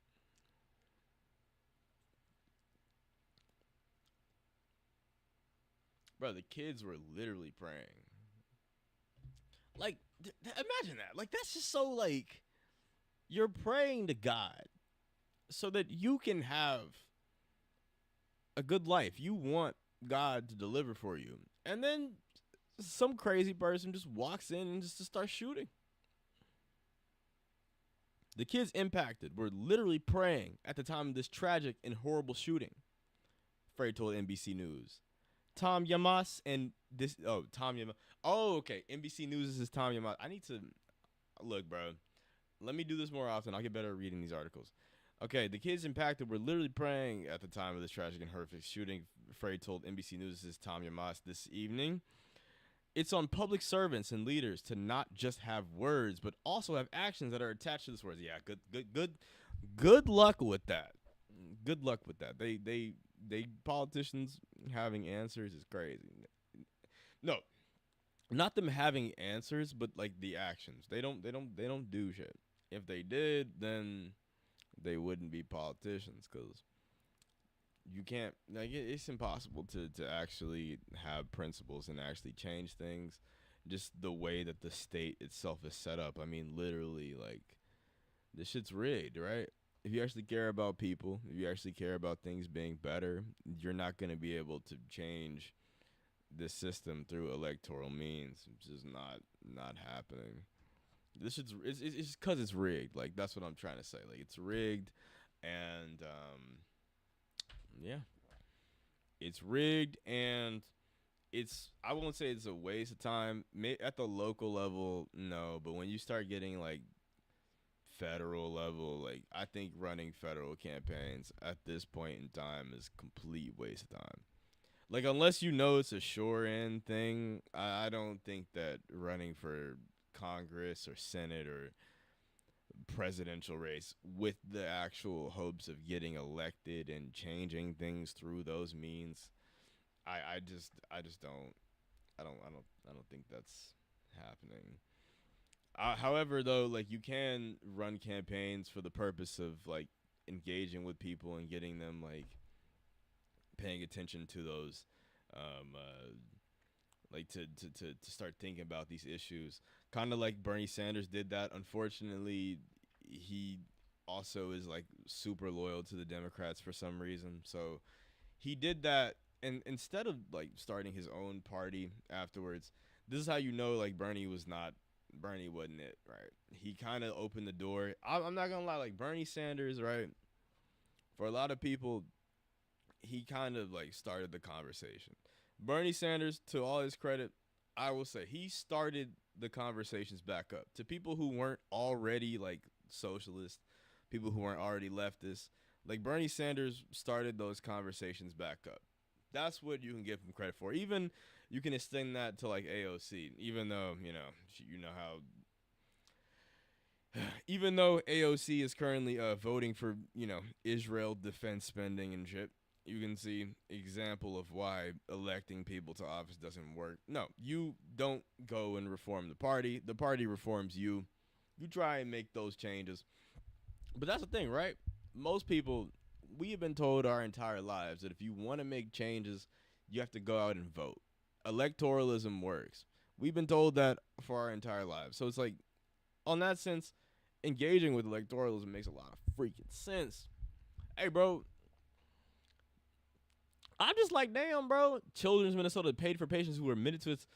Bro, the kids were literally praying. Like, imagine that. Like, that's just so like, you're praying to God so that you can have a good life. You want God to deliver for you, and then some crazy person just walks in and just starts shooting. The kids impacted were literally praying at the time of this tragic and horrible shooting, Frey told NBC News. Tom Yamas and this. Oh, Tom Yamas. Oh, okay. NBC News is Tom Yamas. I need to look, bro. Let me do this more often. I'll get better at reading these articles. Okay, the kids impacted were literally praying at the time of this tragic and horrific shooting, Frey told NBC News' Tom Yamas this evening. It's on public servants and leaders to not just have words, but also have actions that are attached to those words. Yeah, good luck with that. Good luck with that. They politicians having answers is crazy. No, not them having answers, but like the actions. They don't do shit. If they did, then they wouldn't be politicians, because you can't, like, it's impossible to actually have principles and actually change things, just the way that the state itself is set up. I mean, literally, like, this shit's rigged, right? If you actually care about people, if you actually care about things being better, you're not going to be able to change this system through electoral means. It's just not happening. This shit's it's because it's rigged. Like, that's what I'm trying to say. Like, it's rigged, and yeah, it's rigged, and I won't say it's a waste of time. At the local level, no, but when you start getting like federal level, like, I think running federal campaigns at this point in time is complete waste of time. Like, unless you know it's a sure end thing, I don't think that running for Congress or Senate or presidential race with the actual hopes of getting elected and changing things through those means, I just don't think that's happening. However, though, like, you can run campaigns for the purpose of like engaging with people and getting them like paying attention to those, like to start thinking about these issues. Kind of like Bernie Sanders did that. Unfortunately, he also is like super loyal to the Democrats for some reason. So he did that, and instead of like starting his own party afterwards, this is how you know like Bernie wasn't it, right? He kind of opened the door. I'm not gonna lie, like Bernie Sanders, right? For a lot of people, he kind of like started the conversation. Bernie Sanders, to all his credit, I will say he started the conversations back up to people who weren't already like socialist, people who weren't already leftist. Like, Bernie Sanders started those conversations back up. That's what you can give him credit for. Even you can extend that to like AOC, even though even though AOC is currently voting for Israel defense spending and shit. You can see example of why electing people to office doesn't work. No, you don't go and reform the party. The party reforms you. You try and make those changes. But that's the thing, right? Most people, we have been told our entire lives that if you want to make changes, you have to go out and vote. Electoralism works. We've been told that for our entire lives. So it's like, on that sense, engaging with electoralism makes a lot of freaking sense. Hey, bro, I'm just like, damn, bro. Children's Minnesota paid for patients who were admitted to its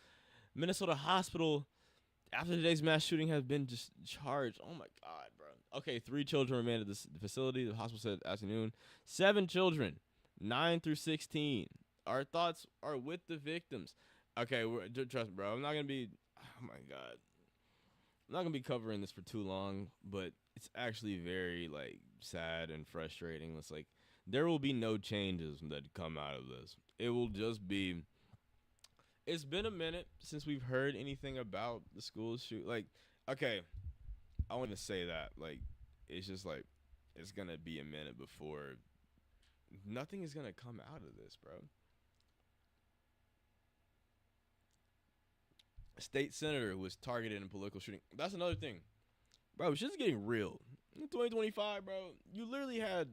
Minnesota hospital after today's mass shooting has been just charged. Oh, my God, bro. Okay, 3 children remained at the facility. The hospital said afternoon. 7 children, 9 through 16. Our thoughts are with the victims. Okay, trust me, bro. I'm not going to be, oh, my God. I'm not going to be covering this for too long, but it's actually very, like, sad and frustrating. It's like, there will be no changes that come out of this. It will just be, it's been a minute since we've heard anything about the school shoot. Like, okay, I want to say that. Like, it's just like, it's going to be a minute before nothing is going to come out of this, bro. A state senator who was targeted in a political shooting. That's another thing. Bro, shit's getting real. In 2025, bro, you literally had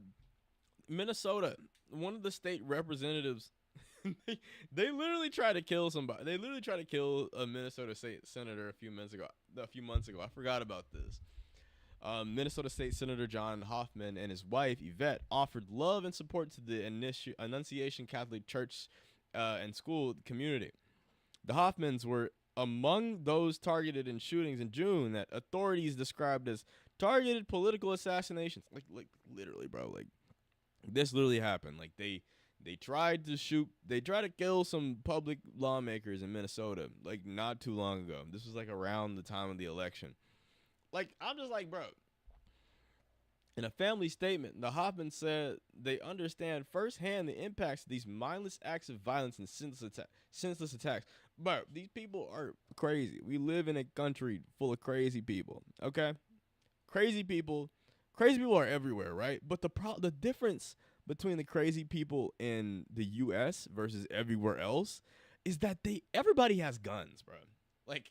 Minnesota, one of the state representatives, they literally tried to kill somebody. They literally tried to kill a Minnesota state senator a few months ago. I forgot about this. Minnesota State Senator John Hoffman and his wife, Yvette, offered love and support to the Annunciation Catholic Church and school community. The Hoffmans were among those targeted in shootings in June that authorities described as targeted political assassinations. Like literally, bro. Like this literally happened. Like they tried to shoot, they tried to kill some public lawmakers in Minnesota like not too long ago. This was like around the time of the election. Like I'm just like, bro. In a family statement, the Hoffman said they understand firsthand the impacts of these mindless acts of violence and senseless attacks. But these people are crazy. We live in a country full of crazy people. Okay, crazy people. Crazy people are everywhere, right? But the difference between the crazy people in the U.S. versus everywhere else is that everybody has guns, bro. Like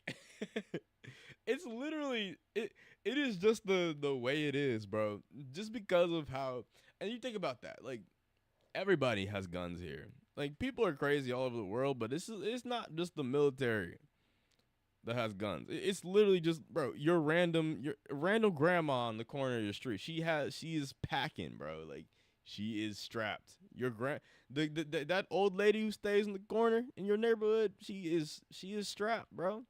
it's literally it is just the way it is, bro. Just because of how, and you think about that, like everybody has guns here. Like people are crazy all over the world, but it's not just the military that has guns. It's literally just, bro, your random grandma on the corner of the street. She is packing, bro. Like she is strapped. Your that old lady who stays in the corner in your neighborhood, she is strapped, bro.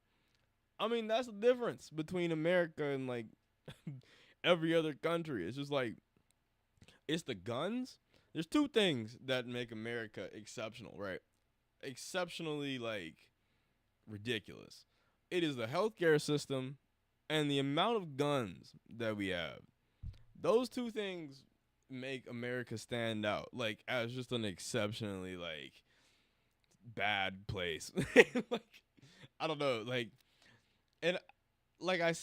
I mean, that's the difference between America and like every other country. It's just like it's the guns. There's two things that make America exceptional, right? Exceptionally like ridiculous. It is the healthcare system and the amount of guns that we have. Those two things make America stand out like as just an exceptionally like bad place. Like I don't know, like and I've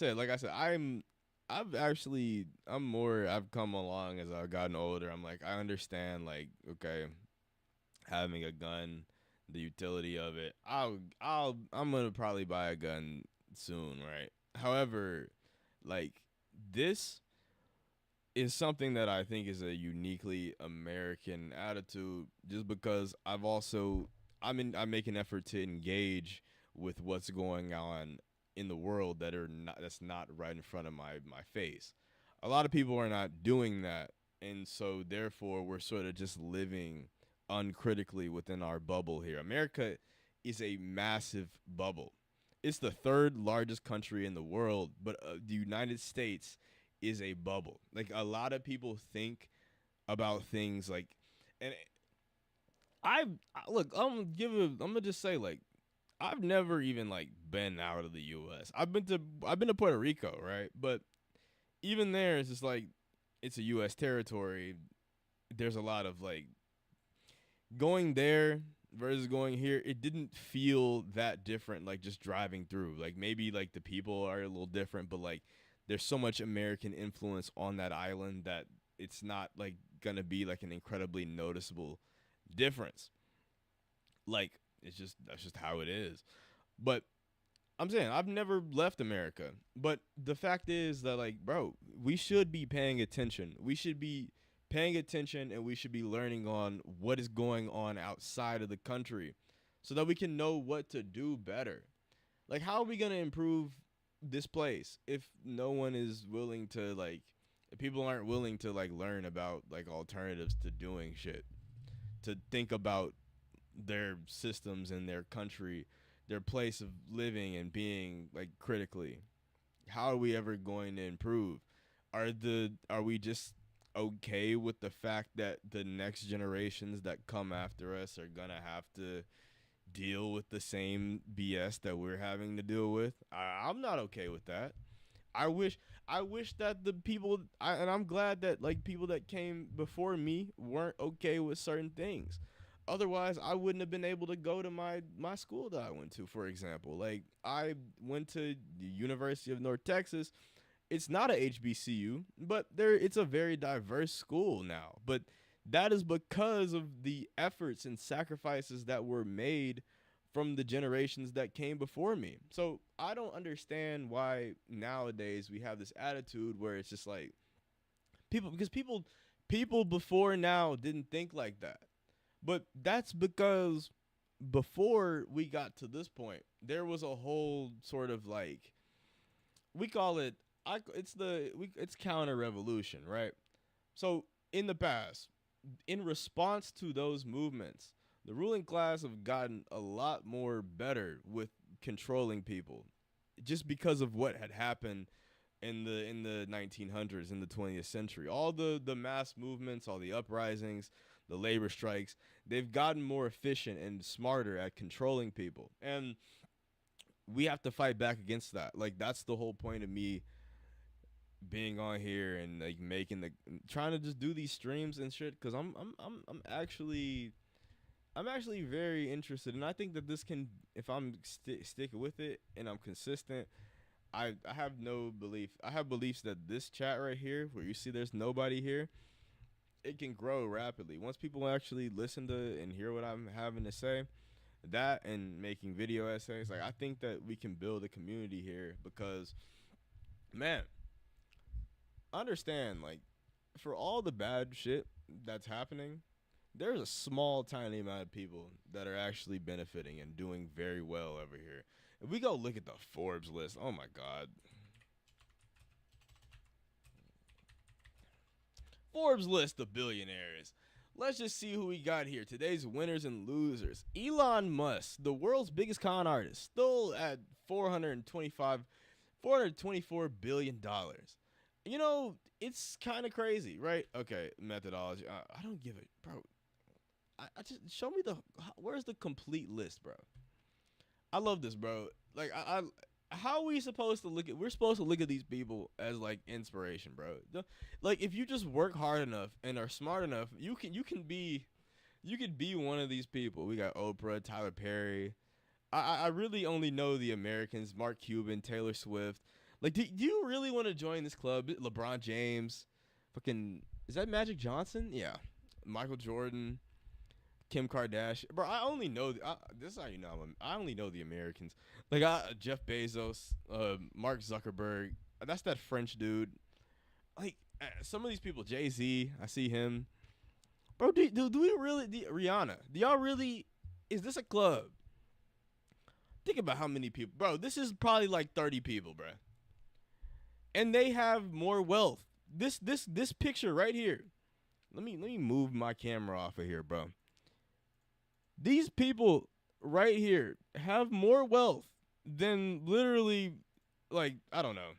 come along as I've gotten older. I'm like I understand like okay, having a gun, the utility of it. I'm gonna probably buy a gun soon, right? However, like this is something that I think is a uniquely American attitude just because I make an effort to engage with what's going on in the world that's not right in front of my face. A lot of people are not doing that, and so therefore we're sort of just living uncritically within our bubble here. America is a massive bubble. It's the third largest country in the world, but the United States is a bubble. Like a lot of people think about things like, and look. I'm gonna just say like I've never even like been out of the U.S. I've been to Puerto Rico, right? But even there, it's just like it's a U.S. territory. There's a lot of like going there versus going here. It didn't feel that different. Like just driving through. Like maybe like the people are a little different, but like there's so much American influence on that island that it's not like gonna be like an incredibly noticeable difference. Like that's just how it is. But I'm saying I've never left America. But the fact is that like, bro, we should be paying attention. We should be paying attention and we should be learning on what is going on outside of the country so that we can know what to do better. Like how are we going to improve this place if no one is willing to like if people aren't willing to like learn about like alternatives to doing shit, to think about their systems in their country, their place of living and being like critically. How are we ever going to improve? Are we just okay with the fact that the next generations that come after us are gonna have to deal with the same BS that we're having to deal with? I'm not okay with that. I wish that the people and I'm glad that like people that came before me weren't okay with certain things. Otherwise, I wouldn't have been able to go to my school that I went to, for example. Like I went to the University of North Texas. It's not a HBCU, but it's a very diverse school now. But that is because of the efforts and sacrifices that were made from the generations that came before me. So I don't understand why nowadays we have this attitude where it's just like people before now didn't think like that. But that's because before we got to this point, there was a whole sort of like we call it it's counter revolution, right? So in the past, in response to those movements, The ruling class have gotten a lot more better with controlling people, just because of what had happened in the 1900s, in the 20th century. All the mass movements, all the uprisings, the labor strikes, they've gotten more efficient and smarter at controlling people. And we have to fight back against that. Like that's the whole point of me being on here and like making the trying to just do these streams and shit cuz I'm actually very interested, and I think that this can, if I'm sticking with it and I'm consistent, I have no belief. I have beliefs that this chat right here, where you see there's nobody here, it can grow rapidly. Once people actually listen to and hear what I'm having to say, that and making video essays, like I think that we can build a community here because, man, understand like for all the bad shit that's happening, there's a small tiny amount of people that are actually benefiting and doing very well over here. If we go look at the Forbes list, oh my god. Forbes list of billionaires. Let's just see who we got here. Today's winners and losers. Elon Musk, the world's biggest con artist, still at 424 billion dollars. You know, it's kind of crazy, right? Okay, methodology. I don't give it, bro. I just show me where's the complete list, bro. I love this, bro. Like how are we supposed to look at? We're supposed to look at these people as like inspiration, bro. Like if you just work hard enough and are smart enough, you can be one of these people. We got Oprah, Tyler Perry. I really only know the Americans: Mark Cuban, Taylor Swift. Like, do you really want to join this club? LeBron James, fucking is that Magic Johnson? Yeah, Michael Jordan. Kim Kardashian, bro. I only know this is how you know I only know the Americans. Like Jeff Bezos, Mark Zuckerberg. That's that French dude. Like some of these people, Jay-Z. I see him, bro. Do we really? Rihanna? Do y'all really? Is this a club? Think about how many people, bro. This is probably like 30 people, bro. And they have more wealth. This picture right here. Let me move my camera off of here, bro. These people right here have more wealth than literally, like, I don't know.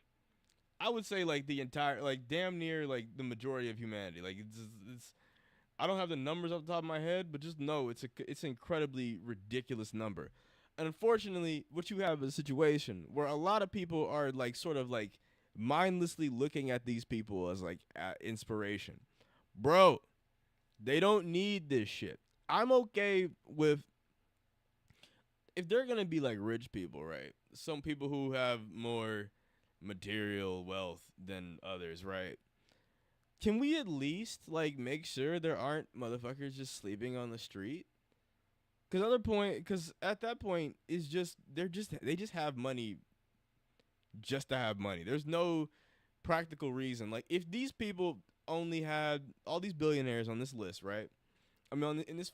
I would say like the entire, like damn near like the majority of humanity. Like it's I don't have the numbers off the top of my head, but just know it's an incredibly ridiculous number. And unfortunately, what you have is a situation where a lot of people are like sort of like mindlessly looking at these people as like inspiration. Bro, they don't need this shit. I'm okay with if they're gonna be like rich people, right? Some people who have more material wealth than others, right? Can we at least like make sure there aren't motherfuckers just sleeping on the street? Cause at that point is just they just have money just to have money. There's no practical reason. Like if these people only had all these billionaires on this list, right? I mean, in this,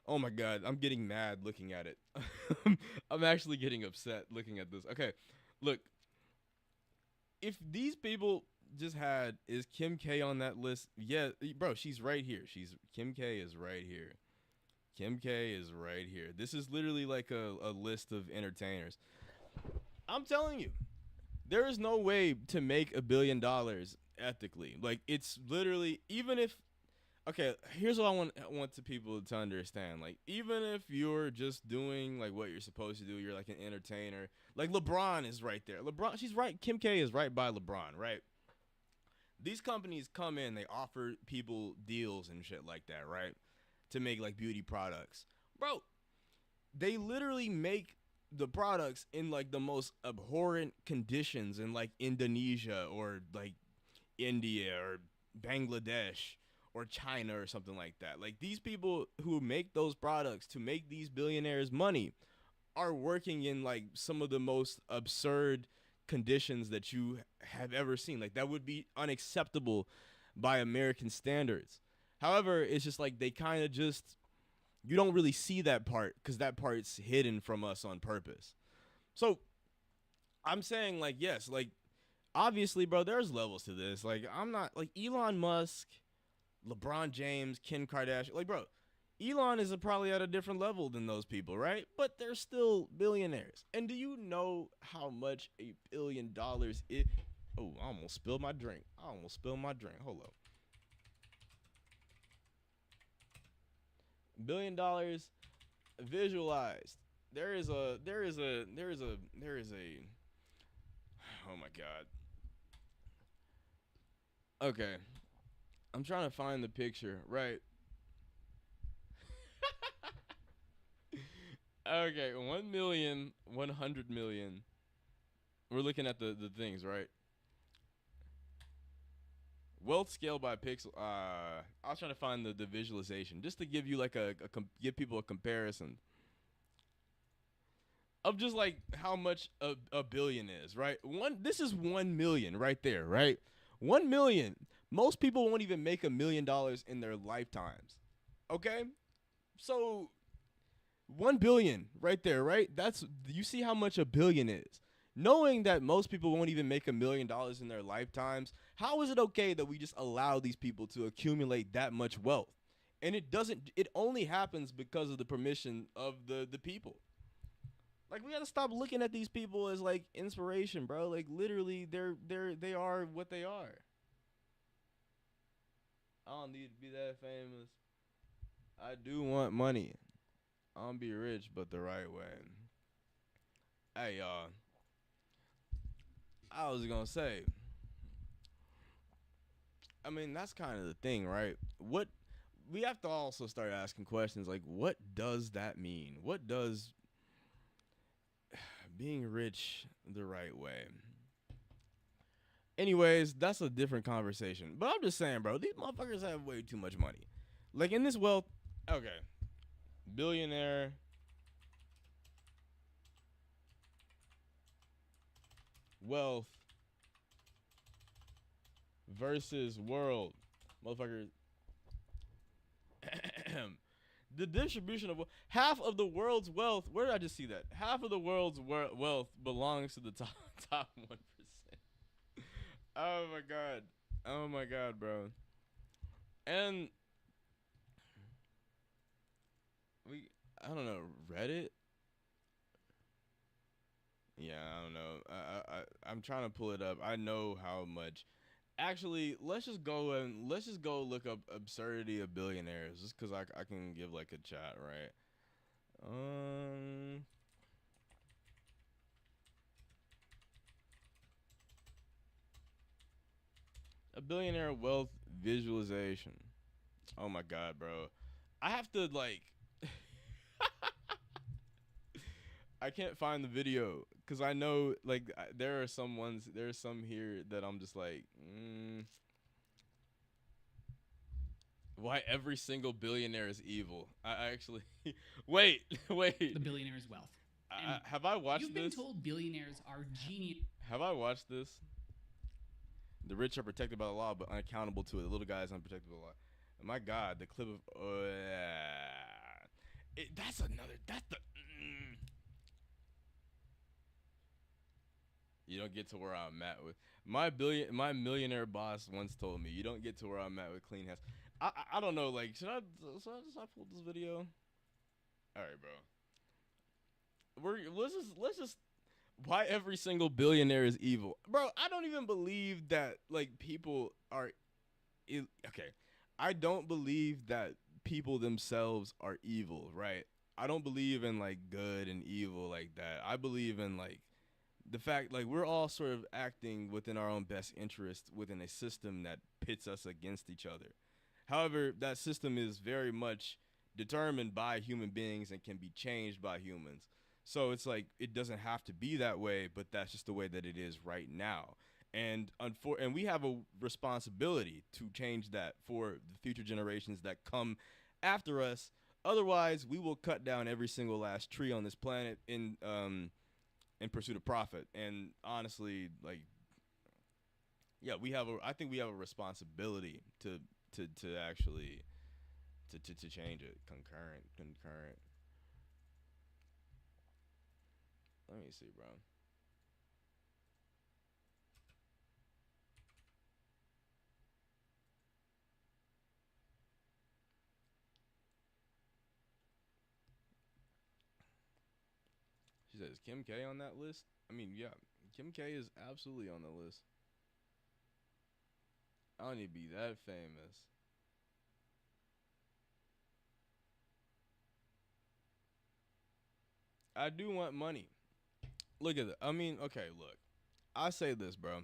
oh my god, I'm getting mad looking at it. I'm actually getting upset looking at this. Okay, look, if these people just had, is Kim K on that list? Yeah, bro, she's right here. Kim K is right here. Kim K is right here. This is literally like a list of entertainers. I'm telling you, there is no way to make $1 billion ethically. Like, it's literally, even if, okay, here's what I want to people to understand. Like, even if you're just doing like what you're supposed to do, you're like an entertainer. Like LeBron is right there. LeBron, she's right. Kim K is right by LeBron, right? These companies come in, they offer people deals and shit like that, right? To make like beauty products. Bro, they literally make the products in like the most abhorrent conditions in like Indonesia or like India or Bangladesh or China or something like that. Like these people who make those products to make these billionaires money are working in like some of the most absurd conditions that you have ever seen. Like that would be unacceptable by American standards. However, it's just like they kind of just, you don't really see that part because that part's hidden from us on purpose. So I'm saying like, yes, like obviously, bro, there's levels to this. Like I'm not like Elon Musk, LeBron James, Kim Kardashian. Like, bro, Elon is probably at a different level than those people, right? But they're still billionaires. And do you know how much $1 billion is? Oh, I almost spilled my drink. Hold up. $1 billion visualized. There is a. Oh my God. Okay, I'm trying to find the picture. Right. Okay, 1,000,000, 100,000,000. We're looking at the things, right? Wealth scale by pixel. I was trying to find the visualization just to give you like give people a comparison of just like how much a billion is, right? This is 1,000,000 right there, right? 1,000,000. Most people won't even make $1,000,000 in their lifetimes. Okay, so 1 billion right there, right? You see how much a billion is. Knowing that most people won't even make $1,000,000 in their lifetimes, how is it okay that we just allow these people to accumulate that much wealth? And it only happens because of the permission of the people. Like, we gotta stop looking at these people as like inspiration, bro. Like, literally, they are what they are. I don't need to be that famous. I do want money. I don't be rich, but the right way. Hey, y'all. I was gonna say, I mean, that's kind of the thing, right? What we have to also start asking questions like, what does that mean? What does being rich the right way? Anyways, that's a different conversation. But I'm just saying, bro, these motherfuckers have way too much money. Like, in this wealth, okay, billionaire wealth versus world, motherfucker. The distribution of half of the world's wealth. Where did I just see that? Half of the world's wealth belongs to the top 1%. Oh my God. Oh my God, bro. And I don't know, Reddit. Yeah, I don't know. I'm trying to pull it up. I know how much. Actually, let's just go look up absurdity of billionaires, just because I can give like a chat, right? A billionaire wealth visualization. Oh my God, bro. I have to like. I can't find the video because I know like there are some here that I'm just like. Why every single billionaire is evil? I actually wait. The billionaire's wealth. Have I watched You've this? been told billionaires are genius. Have I watched this? The rich are protected by the law, but unaccountable to it. The little guy is unprotected by the law. My God, the clip of that's another. That's the. You don't get to where I'm at with my millionaire boss once told me you don't get to where I'm at with clean hands. I don't know, like should I pull this video? All right, bro. Let's just why every single billionaire is evil, bro. I don't even believe that like people are okay. I don't believe that people themselves are evil, right? I don't believe in like good and evil like that. I believe in like the fact like we're all sort of acting within our own best interest within a system that pits us against each other. However, that system is very much determined by human beings and can be changed by humans. So it's like it doesn't have to be that way, but that's just the way that it is right now. And and we have a responsibility to change that for the future generations that come after us. Otherwise, we will cut down every single last tree on this planet in pursuit of profit. And honestly, like, yeah, I think we have a responsibility to actually to change it. Concurrent. Let me see, bro. Is Kim K on that list? I mean, yeah, Kim K is absolutely on the list. I don't need to be that famous. I do want money. Look at that. I mean, okay, look. I say this, bro.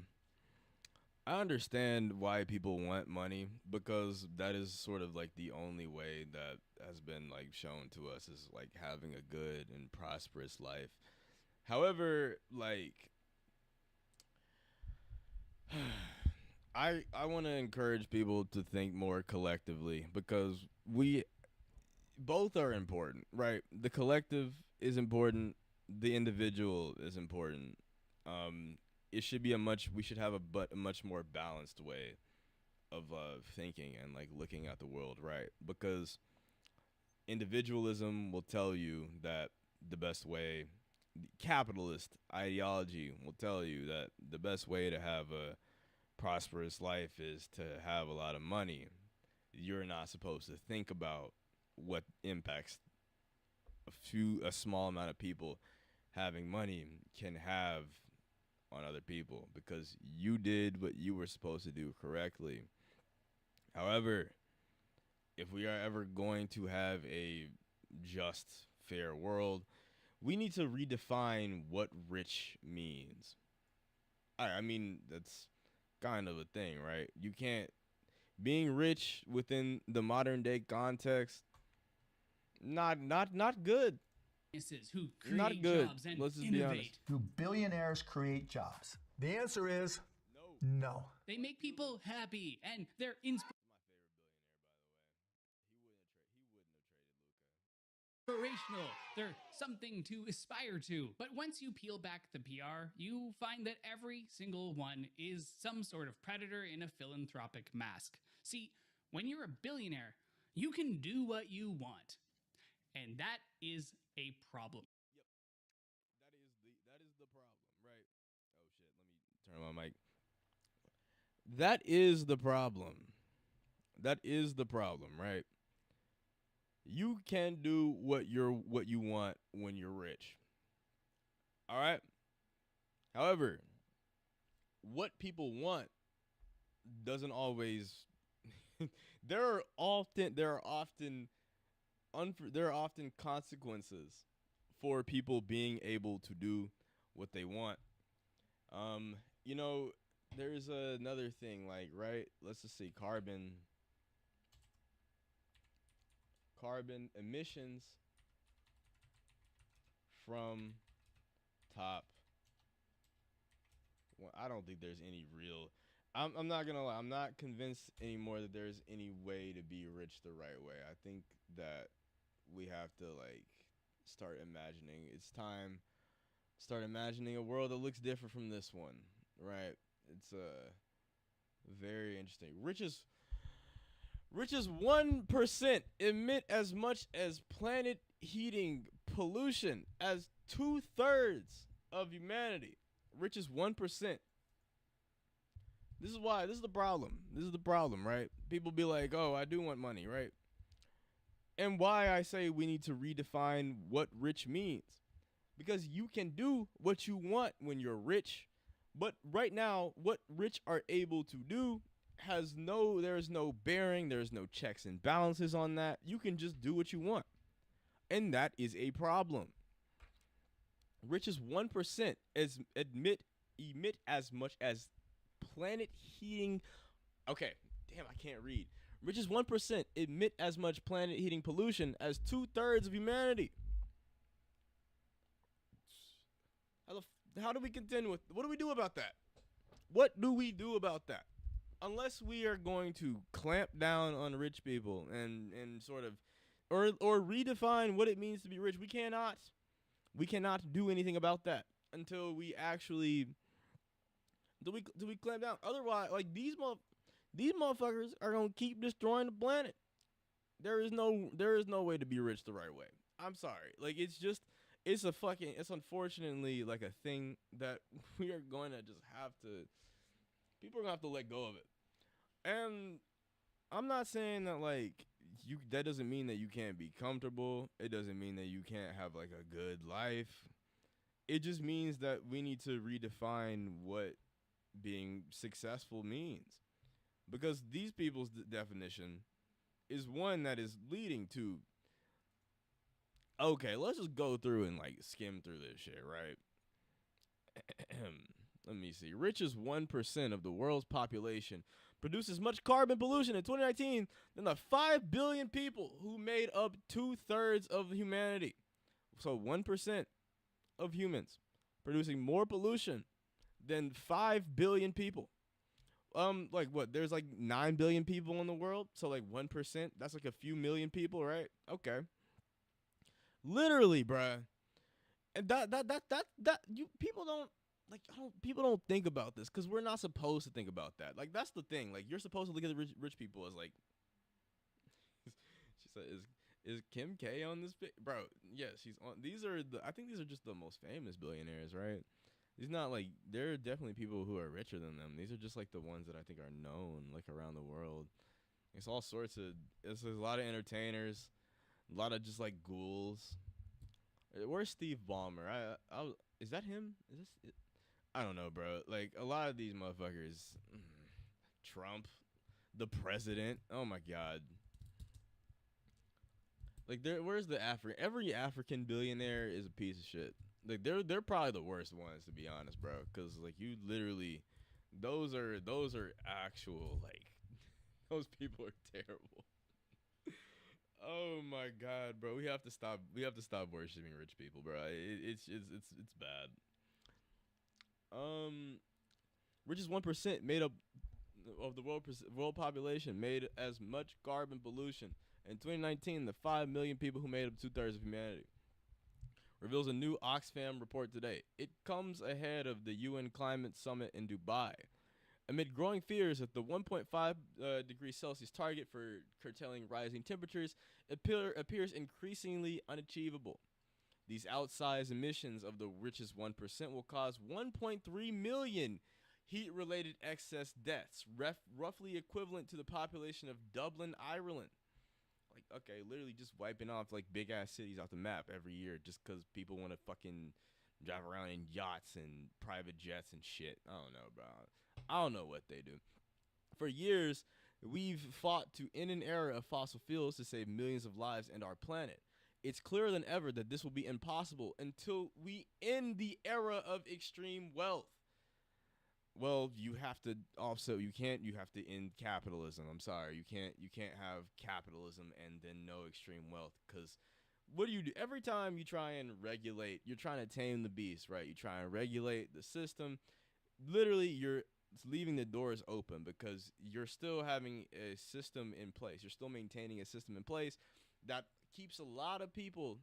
I understand why people want money because that is sort of like the only way that has been like shown to us is like having a good and prosperous life. However, like I want to encourage people to think more collectively because we both are important, right? The collective is important, the individual is important. Um it should be we should have a much more balanced way of thinking and like looking at the world, right? Because individualism will tell you that the best way, the capitalist ideology will tell you that the best way to have a prosperous life is to have a lot of money. You're not supposed to think about what impacts a small amount of people having money can have on other people because you did what you were supposed to do correctly. However, if we are ever going to have a just, fair world, we need to redefine what rich means. I mean, that's kind of a thing, right? You can't being rich within the modern day context, not good. Businesses who Not create good. jobs and Let's just be honest. innovate. Do billionaires create jobs? The answer is No. no. They make people happy and they're inspirational. They're something to aspire to. But once you peel back the PR, you find that every single one is some sort of predator in a philanthropic mask. See, when you're a billionaire, you can do what you want. And that is a problem. That is the problem, right? Oh shit, let me turn my mic. That is the problem. That is the problem, right? You can do what you want when you're rich. All right? However, what people want doesn't always there are often consequences for people being able to do what they want. You know, there's another thing like, right? Let's just say carbon emissions from top. Well, I don't think there's any real. I'm not gonna lie. I'm not convinced anymore that there's any way to be rich the right way. I think that we have to like start imagining. It's time. Start imagining a world that looks different from this one. Right? It's very interesting. Richest 1% emit as much as planet heating pollution as 2/3 of humanity. Richest 1%. This is why. This is the problem. This is the problem, right? People be like, "Oh, I do want money," right? And why I say we need to redefine what rich means. Because you can do what you want when you're rich, but right now, what rich are able to do there is no bearing, there's no checks and balances on that. You can just do what you want. And that is a problem. Richest 1% emit as much as planet heating. Okay, damn, I can't read. Richest 1% emit as much planet heating pollution as 2/3 of humanity. How do we contend with? What do we do about that? What do we do about that? Unless we are going to clamp down on rich people and sort of, or redefine what it means to be rich, we cannot do anything about that until we actually do we clamp down. Otherwise, like these motherfuckers are gonna keep destroying the planet. There is no way to be rich the right way. I'm sorry. Like it's unfortunately like a thing that we are going to just have to. People are gonna have to let go of it. And I'm not saying that like that doesn't mean that you can't be comfortable. It doesn't mean that you can't have like a good life. it just means that we need to redefine what being successful means, because these people's definition is one that is leading to. Okay, let's just go through and like skim through this shit, right? Let me see. Richest 1% of the world's population produced as much carbon pollution in 2019 than the 5 billion people who made up 2/3 of humanity. So 1% of humans producing more pollution than 5 billion people. Like what? There's like 9 billion people in the world, so like 1%. That's like a few million people, right? Okay. Literally, bruh. And that you people don't like. People don't think about this because we're not supposed to think about that. Like that's the thing. Like you're supposed to look at the rich people as like. She said, "Is Kim K on this? Bro, yes, she's on. These are the. I think these are just the most famous billionaires, right? These not like there are definitely people who are richer than them. These are just like the ones that I think are known like around the world. It's all sorts of. It's a lot of entertainers, a lot of just like ghouls. Where's Steve Ballmer? Is that him? Is this? I don't know, bro. Like a lot of these motherfuckers, Trump, the president. Oh my god. Like where's the African? Every African billionaire is a piece of shit. Like they're probably the worst ones to be honest, bro. Cause like you literally, those are actual like, those people are terrible. Oh my god, bro. We have to stop worshiping rich people, bro. It's bad. Richest 1% made up of the world population made as much carbon pollution. In 2019, the 5 million people who made up 2/3 of humanity. Reveals a new Oxfam report today. It comes ahead of the UN Climate Summit in Dubai. Amid growing fears that the 1.5 degrees Celsius target for curtailing rising temperatures appears increasingly unachievable. These outsized emissions of the richest 1% will cause 1.3 million heat-related excess deaths, roughly equivalent to the population of Dublin, Ireland. Like, okay, literally just wiping off like big-ass cities off the map every year just because people want to fucking drive around in yachts and private jets and shit. I don't know, bro. I don't know what they do. For years, we've fought to end an era of fossil fuels to save millions of lives and our planet. It's clearer than ever that this will be impossible until we end the era of extreme wealth. Well, you have to end capitalism. I'm sorry. You can't have capitalism and then no extreme wealth, cuz what do? Every time you try and regulate, you're trying to tame the beast, right? You try and regulate the system. Literally, you're leaving the doors open because you're still having a system in place. You're still maintaining a system in place that keeps a lot of people,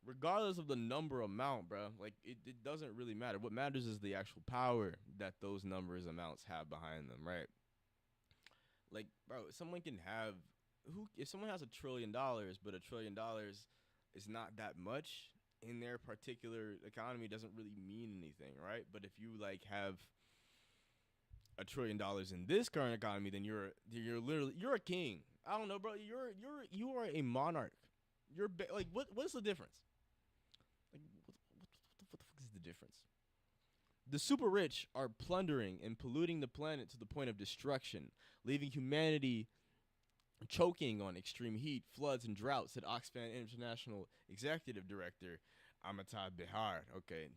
regardless of the number amount, bro. Like it doesn't really matter. What matters is the actual power that those numbers amounts have behind them, right? Like, bro, someone can have if someone has $1 trillion, but $1 trillion is not that much in their particular economy, doesn't really mean anything, right? But if you like have $1 trillion in this current economy, then you're a king. I don't know, bro. You are a monarch. Like what's the difference? Like what the fuck is the difference? The super rich are plundering and polluting the planet to the point of destruction, leaving humanity choking on extreme heat, floods, and droughts, said Oxfam International Executive Director Amitabh Bihar. Okay,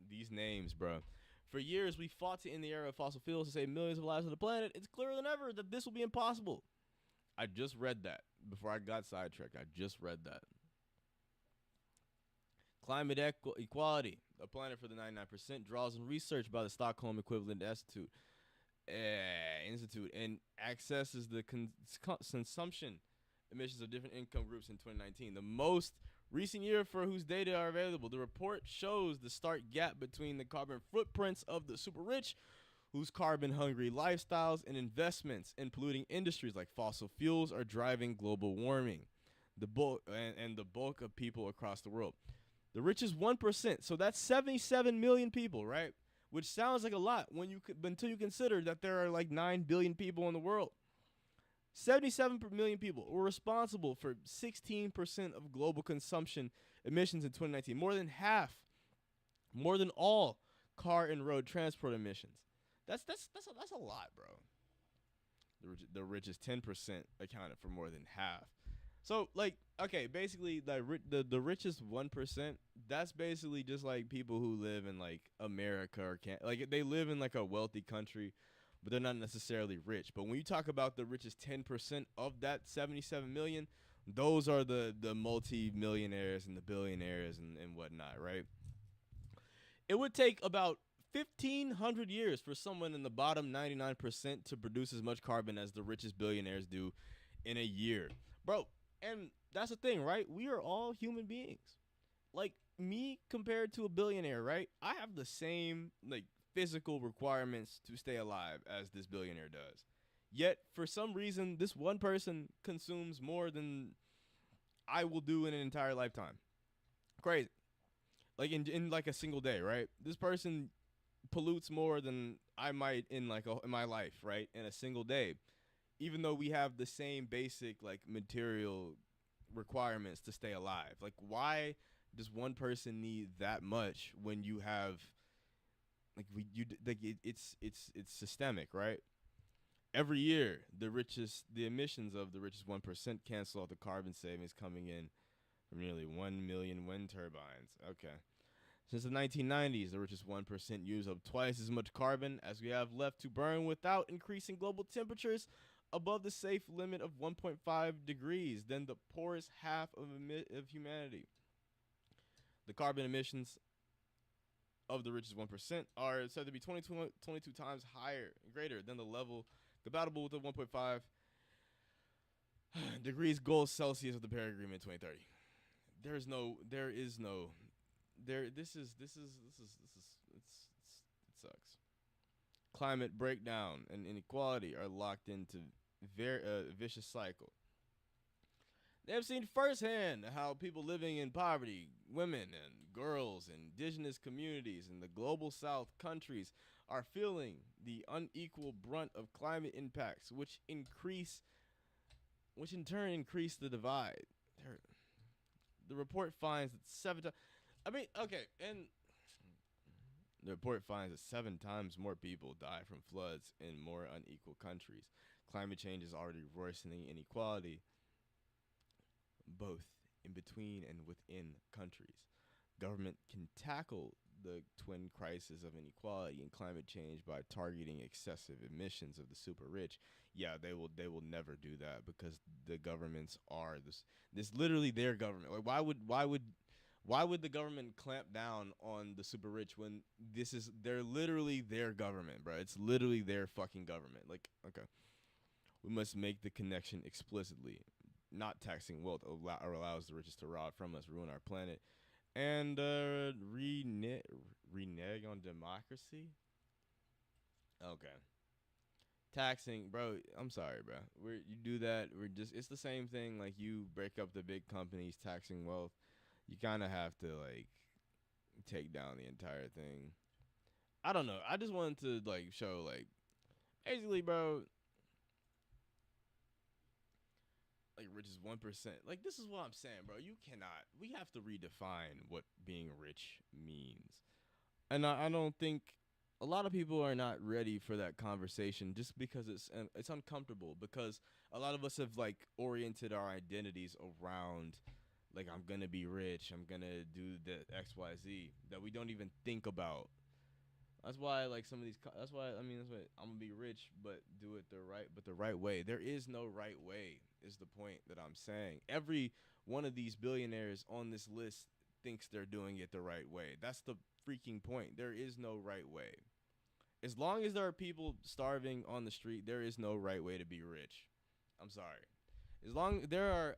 these names, bro. For years, we fought to end the era of fossil fuels to save millions of lives on the planet. It's clearer than ever that this will be impossible. I just read that before I got sidetracked. I just read that. Climate equality, a planet for the 99%, draws on research by the Stockholm Equivalent Institute and accesses the consumption emissions of different income groups in 2019, the most recent year for whose data are available. The report shows the stark gap between the carbon footprints of the super rich, whose carbon-hungry lifestyles and investments in polluting industries like fossil fuels are driving global warming. The bulk of people across the world. The richest 1%, so that's 77 million people, right? Which sounds like a lot until you consider that there are like 9 billion people in the world. 77 million people were responsible for 16% of global consumption emissions in 2019, more than half more than all car and road transport emissions. That's a lot, bro. The richest 10% accounted for more than half. So like, okay, basically the richest 1%, that's basically just like people who live in like America or can't, like they live in like a wealthy country, but they're not necessarily rich. But when you talk about the richest 10% of that 77 million, those are the multi-millionaires and the billionaires and whatnot, right? It would take about 1,500 years for someone in the bottom 99% to produce as much carbon as the richest billionaires do in a year. Bro, and that's the thing, right? We are all human beings. Like me compared to a billionaire, right? I have the same like physical requirements to stay alive as this billionaire does. Yet, for some reason, this one person consumes more than I will do in an entire lifetime. Crazy. Like in like a single day, right? This person pollutes more than I might in like in my life, right? In a single day. Even though we have the same basic like material requirements to stay alive. Like why does one person need that much when you have like it's systemic, right? Every year, the emissions of the richest 1% cancel out the carbon savings coming in from nearly 1 million wind turbines. Okay. Since the 1990s, the richest 1% use up twice as much carbon as we have left to burn without increasing global temperatures above the safe limit of 1.5 degrees than the poorest half of humanity. The carbon emissions of the richest 1% are said to be 22 times higher, greater than the level compatible with the 1.5 degrees goal Celsius of the Paris Agreement 2030. It sucks. Climate breakdown and inequality are locked into vicious cycle. They have seen firsthand how people living in poverty, women and girls, indigenous communities in the global south countries are feeling the unequal brunt of climate impacts, which in turn increase the divide. The report finds that the report finds that 7 times more people die from floods in more unequal countries. Climate change is already worsening inequality, both in between and within countries. Government can tackle the twin crisis of inequality and climate change by targeting excessive emissions of the super rich. Yeah, they will never do that because the governments are this literally their government. Like why would the government clamp down on the super rich when they're literally their government, bro? It's literally their fucking government. Like, okay. We must make the connection explicitly. Not taxing wealth allows the richest to rob from us, ruin our planet, and renege on democracy. Okay, taxing, bro. I'm sorry, bro. You do that. It's the same thing. Like you break up the big companies, taxing wealth. You kind of have to like take down the entire thing. I don't know. I just wanted to like show like basically, bro. Like richest 1%. Like this is what I'm saying, bro. We have to redefine what being rich means. And I don't think a lot of people are not ready for that conversation just because it's uncomfortable because a lot of us have like oriented our identities around like I'm going to be rich, I'm going to do the XYZ that we don't even think about. That's why like some of these that's why I'm gonna be rich but do it the right way. There is no right way is the point that I'm saying. Every one of these billionaires on this list thinks they're doing it the right way. That's the freaking point. There is no right way. As long as there are people starving on the street, there is no right way to be rich. I'm sorry. As long there are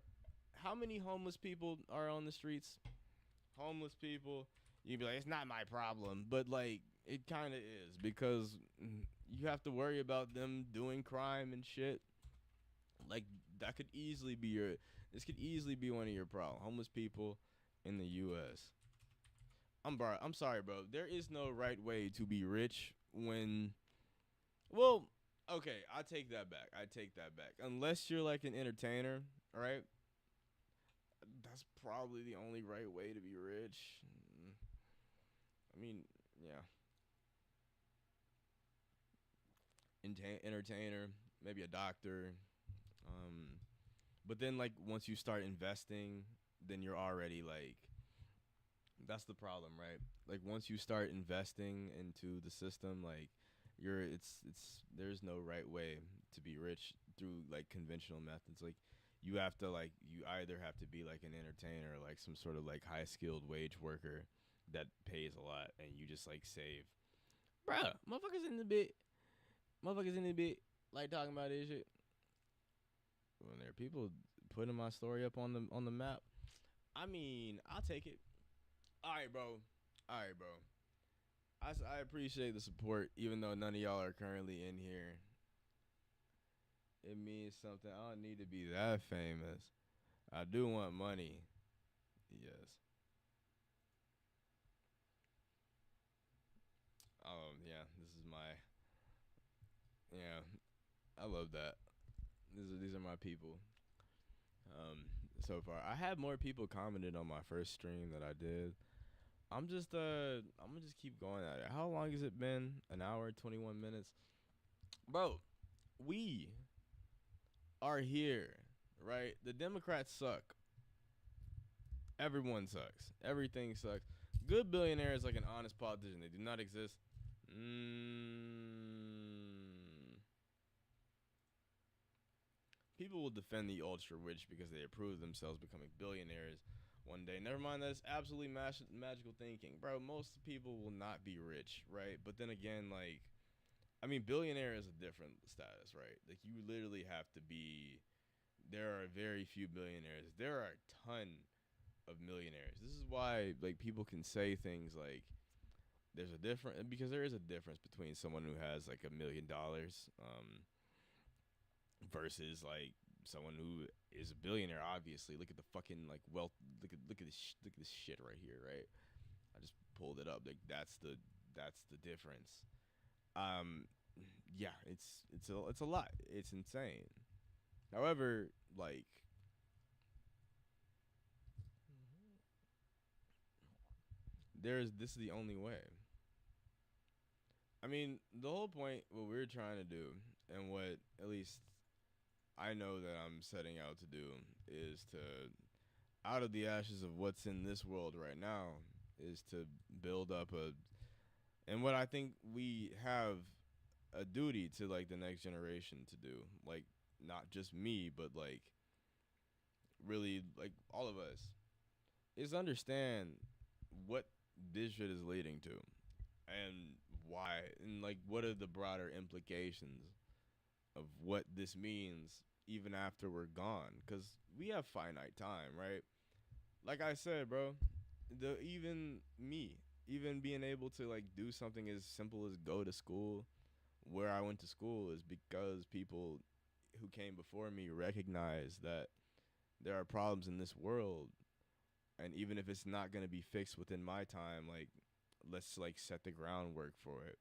how many homeless people are on the streets? Homeless people, you'd be like, it's not my problem, but like it kind of is because you have to worry about them doing crime and shit. Like this could easily be one of your problems. Homeless people in the U.S. I'm sorry, bro. There is no right way to be rich when, well, okay, I take that back. Unless you're like an entertainer, right? That's probably the only right way to be rich. I mean, yeah, entertainer, maybe a doctor. Um, but then like once you start investing, then you're already like that's the problem, right? Like once you start investing into the system, like it's there's no right way to be rich through like conventional methods. Like you have to like you either have to be like an entertainer or like some sort of like high skilled wage worker that pays a lot and you just like save. Bruh, motherfuckers in the bit like talking about this shit. When there are people putting my story up on the map, I mean, I'll take it. All right, bro. All right, bro. I appreciate the support, even though none of y'all are currently in here. It means something. I don't need to be that famous. I do want money. Yes. Yeah. This is my. Yeah. I love that. These are my people. So far, I had more people commented on my first stream that I did. I'm gonna just keep going at it. How long has it been? An hour, 21 minutes, bro. We are here, right? The Democrats suck. Everyone sucks. Everything sucks. Good billionaires like an honest politician. They do not exist. People will defend the ultra rich because they approve themselves becoming billionaires one day. Never mind, that's absolutely magical thinking, bro. Most people will not be rich, right? But then again, like, I mean, billionaire is a different status, right? Like, you literally have to be. There are very few billionaires. There are a ton of millionaires. This is why, like, people can say things like, "There's a difference," because there is a difference between someone who has like $1 million, versus like someone who is a billionaire. Obviously, look at the fucking like wealth. Look at this shit right here, right? I just pulled it up. Like that's the difference. Um, yeah, it's a lot. It's insane. However, like there's this is the only way. I mean, the whole point, what we're trying to do, and what at least I know that I'm setting out to do, is to, out of the ashes of what's in this world right now, is to build up a, and what I think we have a duty to like the next generation to do, like not just me, but like really like all of us, is understand what this shit is leading to and why, and like what are the broader implications of what this means even after we're gone, because we have finite time, right? Like I said, bro, the even me, even being able to like do something as simple as go to school where I went to school is because people who came before me recognize that there are problems in this world, and even if it's not going to be fixed within my time, like let's like set the groundwork for it.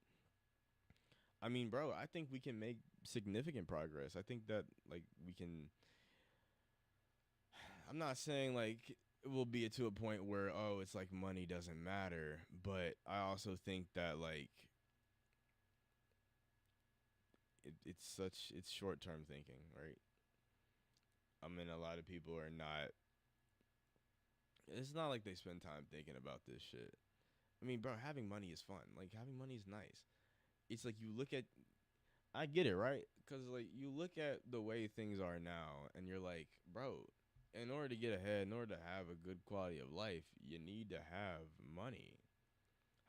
I mean, bro, I think we can make significant progress. I think that like we can. I'm not saying like it will be to a point where oh it's like money doesn't matter, but I also think that like it's short term thinking, right? I mean, a lot of people are not. It's not like they spend time thinking about this shit. I mean, bro, having money is fun. Like having money is nice. It's like you look at. I get it, right? Because like you look at the way things are now, and you're like, bro, in order to get ahead, in order to have a good quality of life, you need to have money.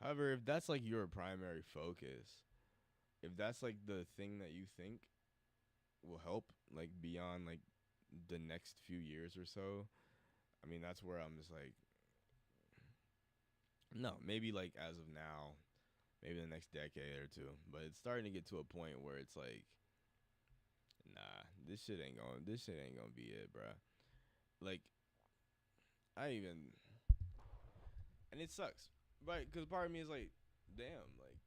However, if that's like your primary focus, if that's like the thing that you think will help, like beyond like the next few years or so, I mean, that's where I'm just like, no, maybe like as of now, maybe the next decade or two, but it's starting to get to a point where it's like, nah, this shit ain't gonna be it, bruh. Like, I even, and it sucks, right? Because part of me is like, damn, like,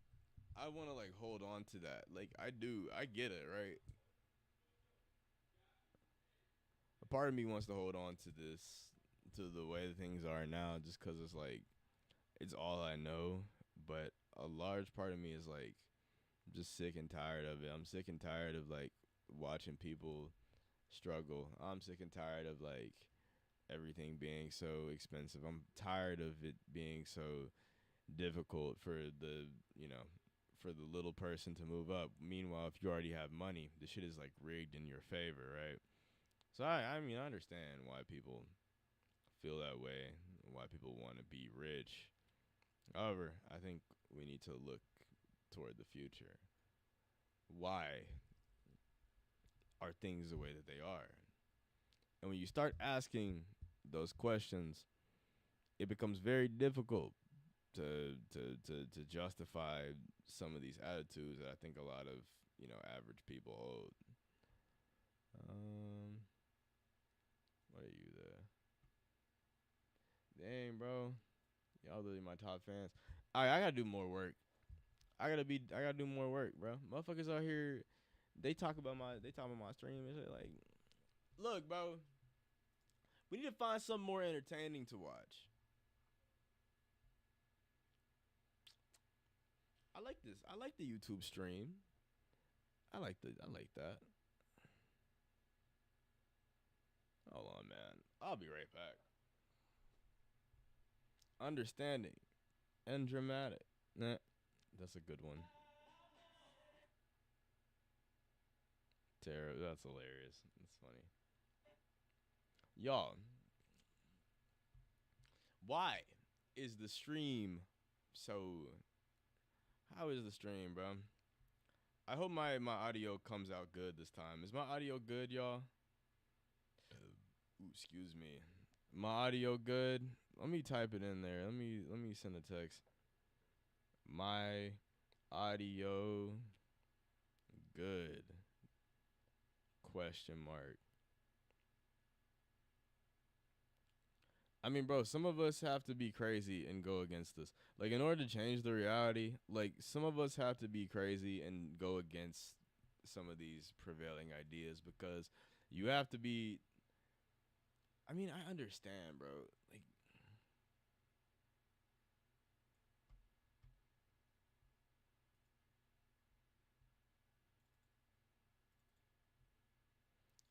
I want to like hold on to that. Like, I do, I get it, right? A part of me wants to hold on to this, to the way things are now, just because it's like, it's all I know. But a large part of me is like, I'm just sick and tired of it. I'm sick and tired of like watching people struggle. I'm sick and tired of like everything being so expensive. I'm tired of it being so difficult for the, you know, for the little person to move up. Meanwhile, if you already have money, the shit is like rigged in your favor, right? So I mean, I understand why people feel that way, why people want to be rich. However, I think we need to look toward the future. Why are things the way that they are? And when you start asking those questions, it becomes very difficult to justify some of these attitudes that I think a lot of, you know, average people hold. What are you the dang, bro? Y'all really my top fans. I gotta do more work. I gotta do more work, bro. Motherfuckers out here, they talk about my stream and shit. Like, look, bro, we need to find something more entertaining to watch. I like this. I like the YouTube stream. I like that. Hold on, man. I'll be right back. Understanding and dramatic. Nah, that's a good one. Tara, that's hilarious. That's funny. Y'all, why is the stream so... How is the stream, bro? I hope my audio comes out good this time. Is my audio good, y'all? Ooh, excuse me. My audio good? Let me type it in there. Let me send a text. My audio good? Question mark. I mean, bro, some of us have to be crazy and go against this. Like, in order to change the reality, like, some of us have to be crazy and go against some of these prevailing ideas because you have to be. I mean, I understand, bro. Like,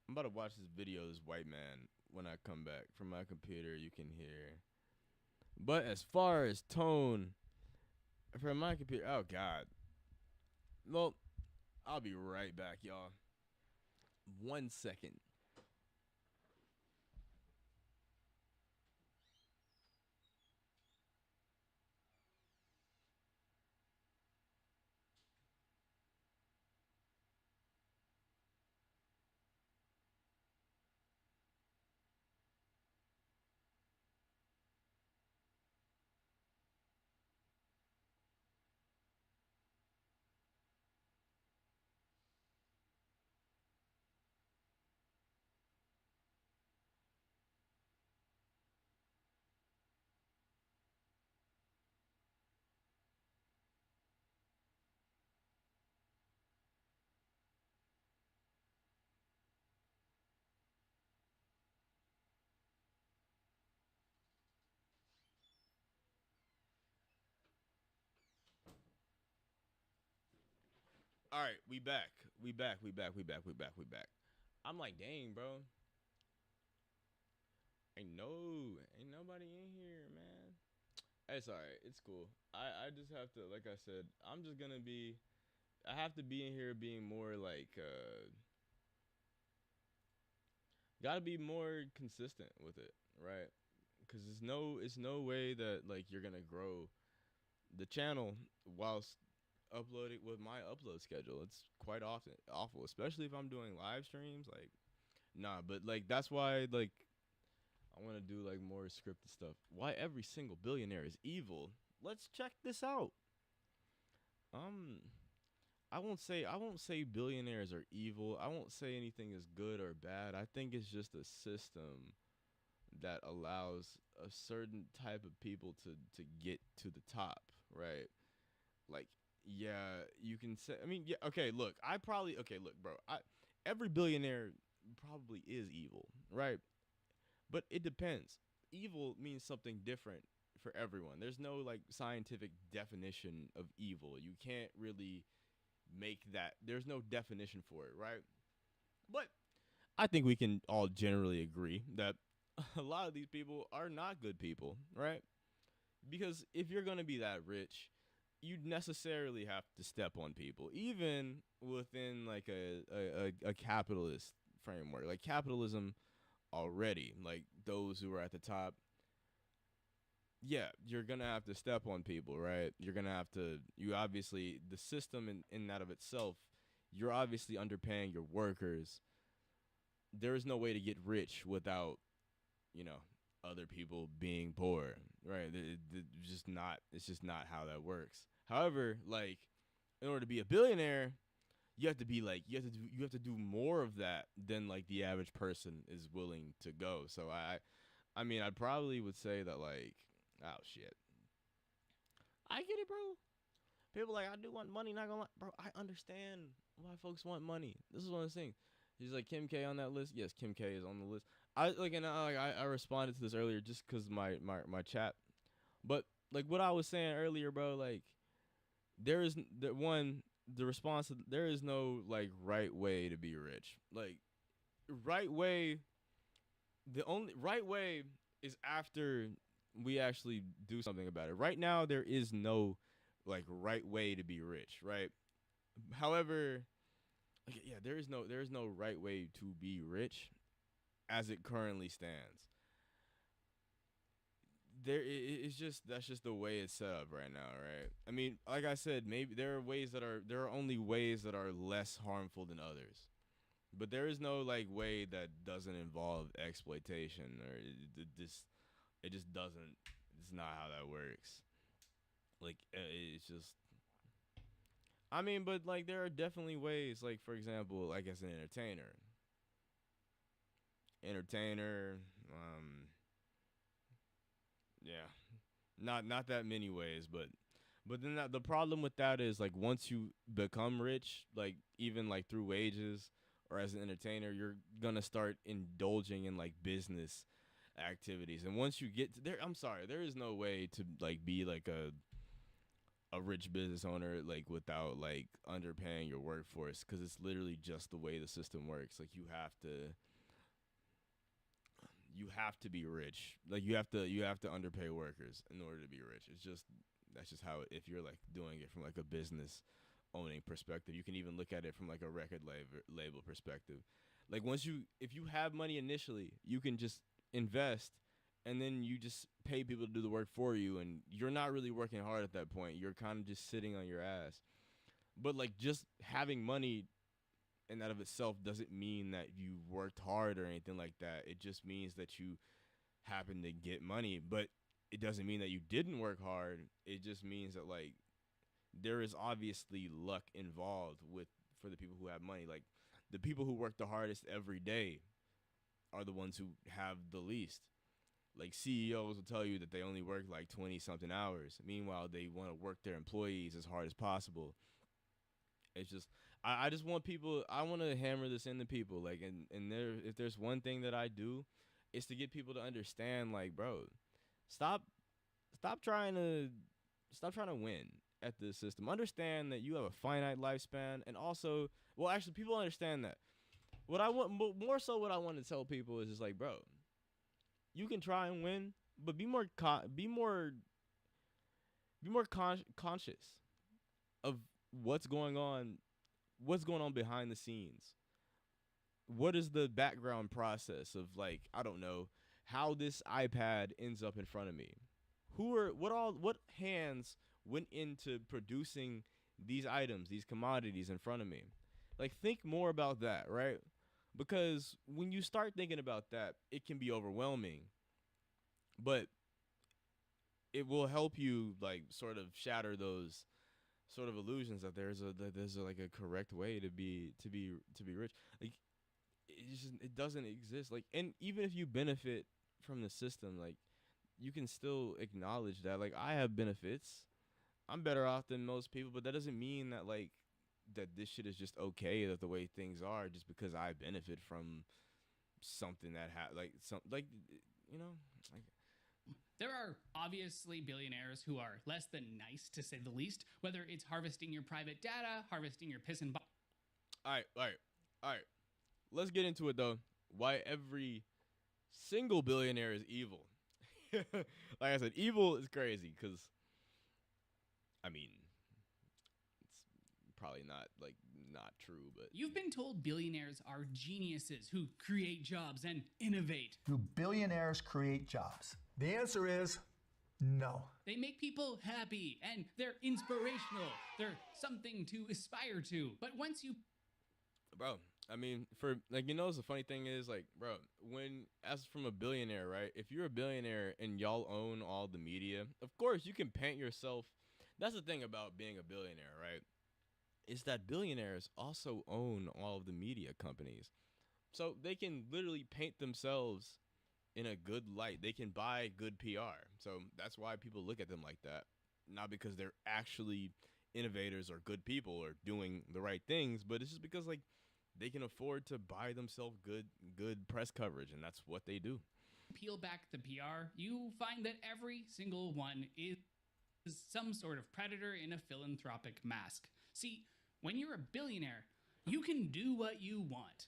I'm about to watch this video of this white man when I come back from my computer. You can hear. But as far as tone from my computer, oh, God. Well, I'll be right back, y'all. 1 second. All right, we back. We back. I'm like, dang, bro. Ain't nobody in here, man. It's all right. It's cool. I just have to, like I said, I have to be in here being more like, gotta be more consistent with it, right? Because it's no way that like you're gonna grow the channel whilst uploading with my upload schedule. It's quite often awful, especially if I'm doing live streams. Like, nah, but like that's why like I want to do like more scripted stuff. Why every single billionaire is evil? Let's check this out. Um, I won't say billionaires are evil. I won't say anything is good or bad. I think it's just a system that allows a certain type of people to get to the top, right? Like, yeah, you can say. I mean, yeah, okay. Look, look, bro. Every billionaire probably is evil, right? But it depends. Evil means something different for everyone. There's no like scientific definition of evil. You can't really make that. There's no definition for it, right? But I think we can all generally agree that a lot of these people are not good people, right? Because if you're going to be that rich, you necessarily have to step on people, even within like a capitalist framework. Like capitalism already, like those who are at the top, yeah, you're gonna have to step on people, right? You're gonna have to. You obviously the system in that of itself, you're obviously underpaying your workers. There is no way to get rich without, you know, other people being poor, right? It's just not. It's just not how that works. However, like, in order to be a billionaire, you have to be like you have to do more of that than like the average person is willing to go. So I mean, I probably would say that like, oh shit, I get it, bro. People like I do want money, not gonna lie, bro. I understand why folks want money. This is one of the things. He's like Kim K on that list. Yes, Kim K is on the list. I like and I responded to this earlier just because my chat, but like what I was saying earlier, bro. Like there is the response. There is no like right way to be rich. Like right way. The only right way is after we actually do something about it. Right now, there is no like right way to be rich, right? However, like, yeah, there is no right way to be rich as it currently stands. It's just that's just the way it's set up right now, right? I mean, like I said, maybe there are only ways that are less harmful than others. But there is no like way that doesn't involve exploitation or it just doesn't. It's not how that works. Like it's just. I mean, but like there are definitely ways. Like for example, like as an entertainer. Yeah, not that many ways, but then the problem with that is like once you become rich, like even like through wages or as an entertainer, you're gonna start indulging in like business activities, and once you get to there, I'm sorry, there is no way to like be like a rich business owner like without like underpaying your workforce because it's literally just the way the system works. Like you have to be rich. Like you have to underpay workers in order to be rich. It's just that's just how if you're like doing it from like a business owning perspective. You can even look at it from like a record label perspective. Like if you have money initially, you can just invest and then you just pay people to do the work for you and you're not really working hard at that point. You're kind of just sitting on your ass. But like just having money in that of itself doesn't mean that you worked hard or anything like that. It just means that you happen to get money, but it doesn't mean that you didn't work hard. It just means that like there is obviously luck involved with for the people who have money. Like the people who work the hardest every day are the ones who have the least. Like CEOs will tell you that they only work like 20 something hours. Meanwhile, they want to work their employees as hard as possible. It's just I just want people. I want to hammer this into people. Like and there if there's one thing that I do, it's to get people to understand. Like, bro, stop trying to win at this system. Understand that you have a finite lifespan, and also, well, actually, people understand that. What I want more so, what I want to tell people is just like, bro, you can try and win, but be more conscious of what's going on behind the scenes. What is the background process of like I don't know how this iPad ends up in front of me? What hands went into producing these items, these commodities in front of me? Like think more about that, right? Because when you start thinking about that, it can be overwhelming. But it will help you like sort of shatter those sort of illusions that there's like a correct way to be rich. Like it doesn't exist. Like and even if you benefit from the system, like you can still acknowledge that like I have benefits. I'm better off than most people, but that doesn't mean that like that this shit is just okay that the way things are just because I benefit from something that like some like you know like There are obviously billionaires who are less than nice, to say the least, whether it's harvesting your private data, harvesting your piss and All right. Let's get into it though. Why every single billionaire is evil? Like I said, evil is crazy because, I mean, it's probably not true, but You've been told billionaires are geniuses who create jobs and innovate. Do billionaires create jobs? The answer is no. They make people happy and they're inspirational. They're something to aspire to. But once you bro, I mean, for like, the funny thing is, like, bro, when as from a billionaire, right? If you're a billionaire and y'all own all the media, of course you can paint yourself. That's the thing about being a billionaire, right? Is that billionaires also own all of the media companies, so they can literally paint themselves in a good light. They can buy good PR, so that's why people look at them like that, not because they're actually innovators or good people or doing the right things, but it's just because like they can afford to buy themselves good press coverage, and that's what they do. peel back the PR, you find that every single one is some sort of predator in a philanthropic mask. See, when you're a billionaire, you can do what you want.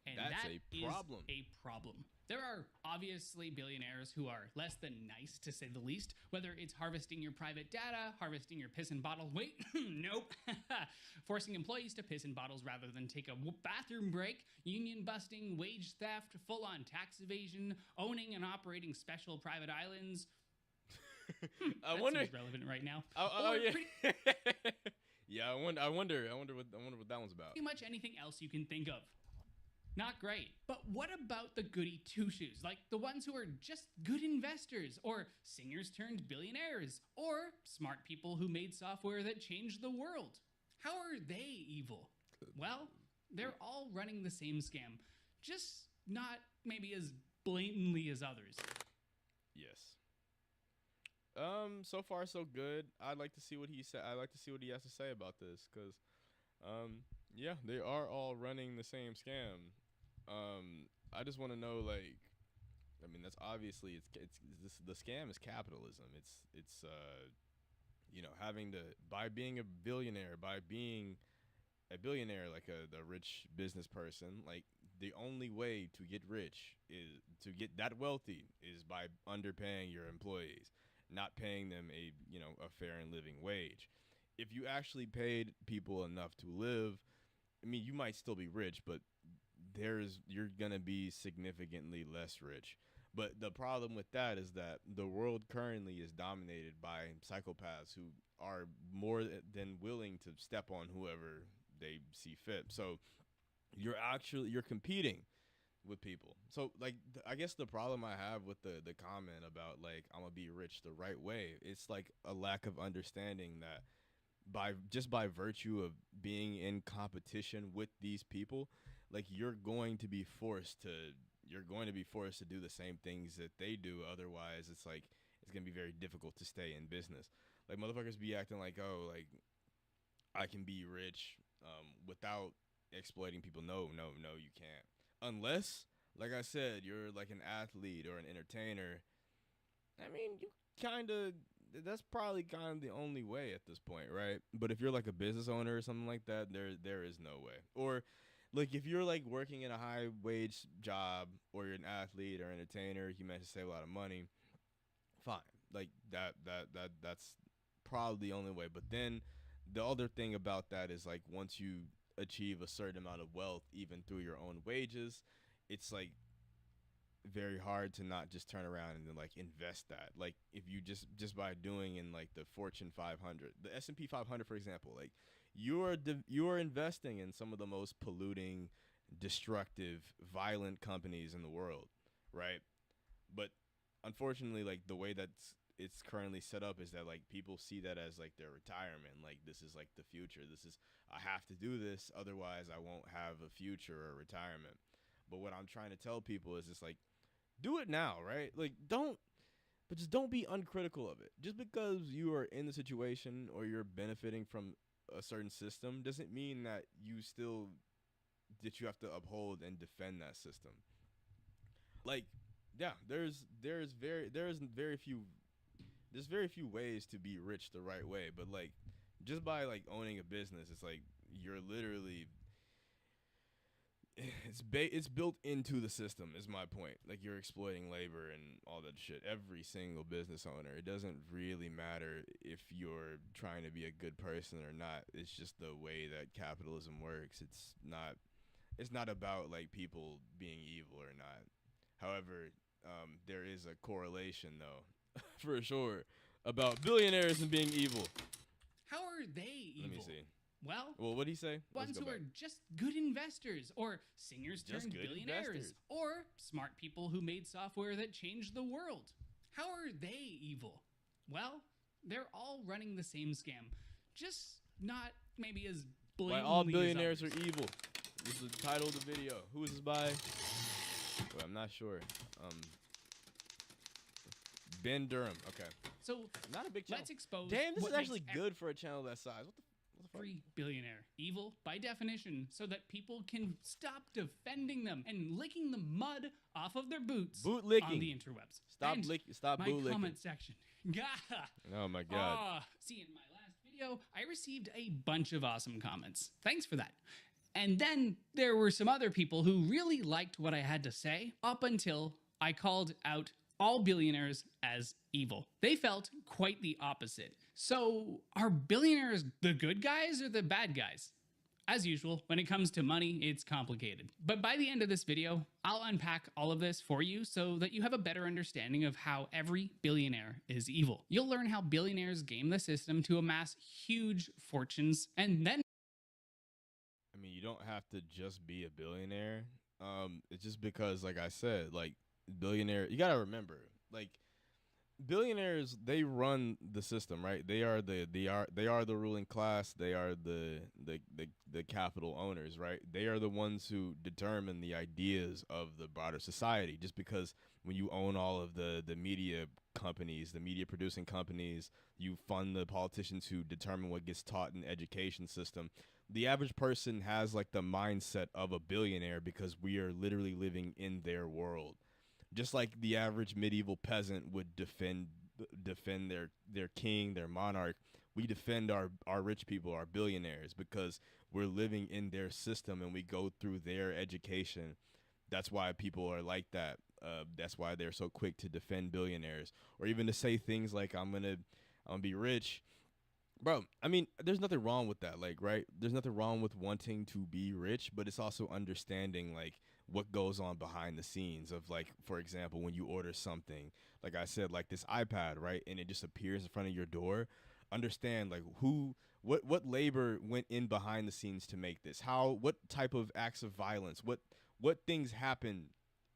And That's that a is problem. a problem. There are obviously billionaires who are less than nice, to say the least, whether it's harvesting your private data, harvesting your piss in bottles. Wait, nope. Forcing employees to piss in bottles rather than take a bathroom break, union busting, wage theft, full-on tax evasion, owning and operating special private islands. I That wonder. seems relevant right now. Oh Or yeah. pretty Yeah, I wonder what that one's about. much anything else you can think of. Not great. But what about the goody two-shoes? Like the ones who are just good investors, or singers turned billionaires, or smart people who made software that changed the world. How are they evil? Well, they're all running the same scam, just not maybe as blatantly as others. Yes. So far so good. I'd like to see what he said. I'd like to see what he has to say about this, cause, yeah, they are all running the same scam. I just want to know, like, I mean, that's obviously it's this the scam is capitalism. It's having to by being a billionaire, by being a billionaire, like the rich business person, like the only way to get rich is to get that wealthy is by underpaying your employees, not paying them a fair and living wage. If you actually paid people enough to live, I mean, you might still be rich, but you're gonna be significantly less rich. But the problem with that is that the world currently is dominated by psychopaths who are more than willing to step on whoever they see fit. So you're competing with people. So like I guess the problem I have with the comment about like I'm gonna be rich the right way, it's like a lack of understanding that by virtue of being in competition with these people, like you're going to be forced to do the same things that they do. Otherwise, it's gonna be very difficult to stay in business. Like motherfuckers be acting like, oh, like I can be rich without exploiting people. No, you can't. Unless, like I said, you're like an athlete or an entertainer. I mean, that's probably kind of the only way at this point, right? But if you're like a business owner or something like that, there is no way. Or like if you're like working in a high wage job or you're an athlete or entertainer, you manage to save a lot of money, fine. Like that's probably the only way. But then the other thing about that is like once you achieve a certain amount of wealth, even through your own wages, it's like very hard to not just turn around and then like invest that. Like if you just by doing in like the Fortune 500, the S&P 500, for example, like you're investing in some of the most polluting, destructive, violent companies in the world, right? But unfortunately, like the way it's currently set up is that like people see that as like their retirement. Like this is like the future. I have to do this, otherwise I won't have a future or retirement. But what I'm trying to tell people is just like, do it now, right? Like just don't be uncritical of it. Just because you are in the situation or you're benefiting from a certain system doesn't mean that you have to uphold and defend that system. Like Yeah, there's very few ways to be rich the right way, but like just by like owning a business, it's like you're literally it's built into the system is my point. Like you're exploiting labor and all that shit. Every single business owner. It doesn't really matter if you're trying to be a good person or not. It's just the way that capitalism works. It's not about like people being evil or not. However, there is a correlation though, for sure, about billionaires and being evil. How are they evil? Let me see. Well, What'd he say? Let's ones go who back. are just good investors, or singers Just turned good billionaires, investors. or smart people who made software that changed the world. How are they evil? Well, they're all running the same scam, just not maybe as Why blatantly all billionaires as are others. evil. This is the title of the video. Who is this by? Well, I'm not sure. Ben Durham. Okay. So Not a big channel. let's expose. Damn, this what is actually makes good for a channel that size. What the fuck? every billionaire evil by definition, so that people can stop defending them and licking the mud off of their boots Boot licking. on the interwebs. Stop And licking. Stop my boot licking. comment section. Gah! Oh my god. See, in my last video, I received a bunch of awesome comments. Thanks for that. And then there were some other people who really liked what I had to say up until I called out all billionaires as evil. They felt quite the opposite. So, are billionaires the good guys or the bad guys? As usual, when it comes to money, it's complicated. But by the end of this video, I'll unpack all of this for you so that you have a better understanding of how every billionaire is evil. You'll learn how billionaires game the system to amass huge fortunes, and then I mean, you don't have to just be a billionaire. It's just because, like I said, like billionaire. You gotta remember, like billionaires, they run the system, right? They are the ruling class. They are the capital owners, right? They are the ones who determine the ideas of the broader society. Just because when you own all of the media companies, the media producing companies, you fund the politicians who determine what gets taught in the education system. The average person has like the mindset of a billionaire because we are literally living in their world. Just like the average medieval peasant would defend their king, their monarch, we defend our rich people, our billionaires, because we're living in their system and we go through their education. That's why people are like that. That's why they're so quick to defend billionaires, or even to say things like I'm gonna be rich. Bro, I mean, there's nothing wrong with that, like, right? There's nothing wrong with wanting to be rich, but it's also understanding, like, what goes on behind the scenes of, like, for example, when you order something, like I said, like this iPad, right? And it just appears in front of your door. Understand, like, what labor went in behind the scenes to make this? What type of acts of violence? What things happen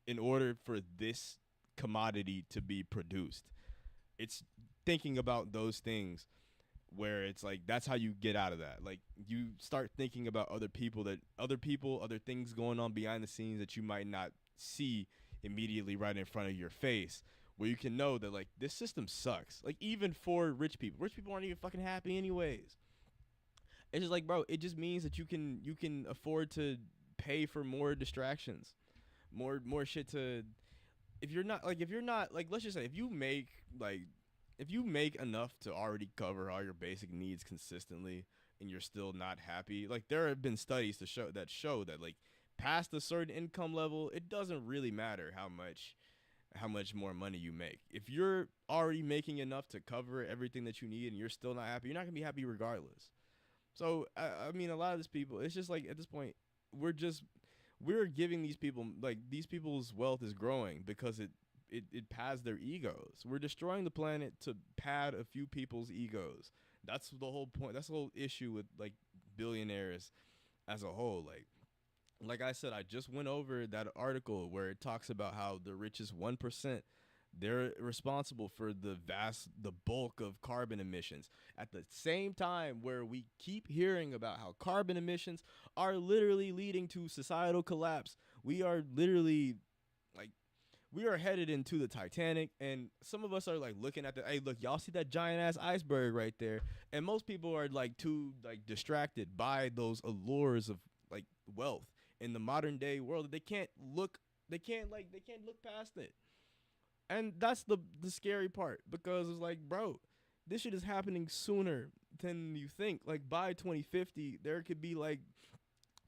in order for this commodity to be produced? It's thinking about those things where it's like that's how you get out of that. Like you start thinking about other people, other things going on behind the scenes that you might not see immediately right in front of your face, where you can know that like this system sucks. Like even for rich people aren't even fucking happy anyways. It's just like, bro, it just means that you can afford to pay for more distractions, more shit to. If you're not like, let's just say if you make enough to already cover all your basic needs consistently and you're still not happy, like there have been studies to show that like past a certain income level, it doesn't really matter how much more money you make. If you're already making enough to cover everything that you need and you're still not happy, you're not gonna be happy regardless. So I mean, a lot of these people, it's just like at this point, we're giving these people, like these people's wealth is growing because it pads their egos. We're destroying the planet to pad a few people's egos. That's the whole point. That's the whole issue with like billionaires as a whole. Like I said, I just went over that article where it talks about how the richest 1%, they're responsible for the bulk of carbon emissions. At the same time where we keep hearing about how carbon emissions are literally leading to societal collapse. We are literally like, we are headed into the Titanic, and some of us are like looking at hey, look, y'all see that giant ass iceberg right there? And most people are like too like distracted by those allures of like wealth in the modern day world that they can't look past it. And that's the scary part, because it's like, bro, this shit is happening sooner than you think. Like by 2050, there could be like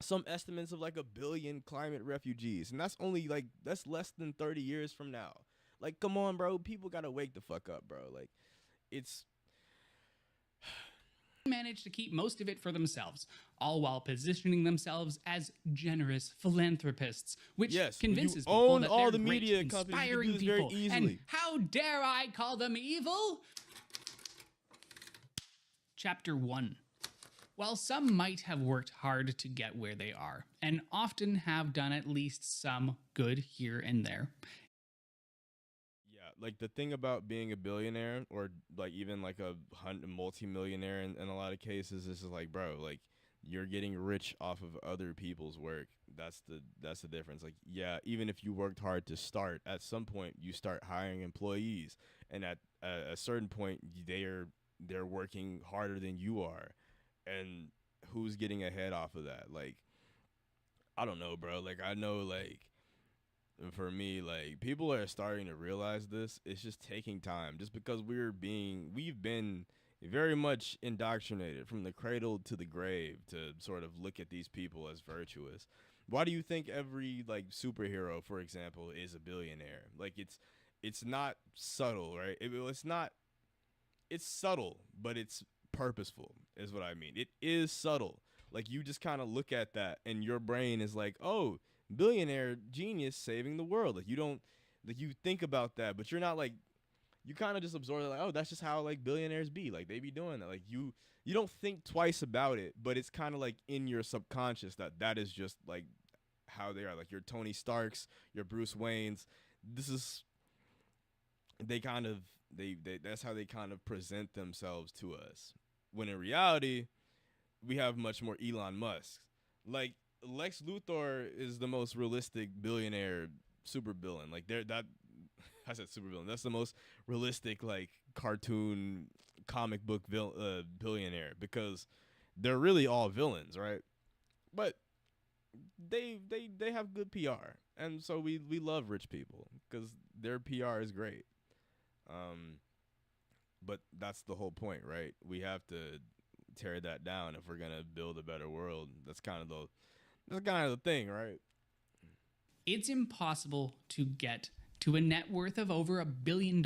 some estimates of like 1 billion climate refugees, and that's only like that's less than 30 years from now. Like, come on, bro, people gotta wake the fuck up, bro. Like, it's manage to keep most of it for themselves, all while positioning themselves as generous philanthropists, which Yes, convinces you people own that all they're the great, media companies. You can inspiring do this very people. easily. And how dare I call them evil? Chapter 1. While some might have worked hard to get where they are, and often have done at least some good here and there, yeah, like the thing about being a billionaire, or like even like a multi-millionaire in a lot of cases, is just like, bro, like you're getting rich off of other people's work. That's the difference. Like, yeah, even if you worked hard to start, at some point you start hiring employees, and at a certain point they're working harder than you are, and who's getting ahead off of that? Like, I don't know, bro. Like, I know, like, for me, like, people are starting to realize this. It's just taking time, just because we've been very much indoctrinated from the cradle to the grave to sort of look at these people as virtuous. Why do you think every like superhero, for example, is a billionaire? Like, it's not subtle, right? It's not. It's subtle, but it's purposeful, is what I mean. It is subtle. Like, you just kind of look at that, and your brain is like, oh, billionaire genius saving the world. Like, you don't, like, you think about that, but you're not like, you kind of just absorb it, like, oh, that's just how like billionaires be. Like, they be doing that. Like, you don't think twice about it, but it's kind of like in your subconscious that is just like how they are. Like, your Tony Starks, your Bruce Waynes. This is, they kind of, they that's how they kind of present themselves to us. When in reality, we have much more Elon Musk. Like, Lex Luthor is the most realistic billionaire supervillain. Like, I said supervillain. That's the most realistic like cartoon comic book billionaire, because they're really all villains, right? But they have good PR, and so we love rich people because their PR is great. But that's the whole point, right? We have to tear that down if we're gonna build a better world. That's kind of the thing, right? it's impossible to get to a net worth of over $1 billion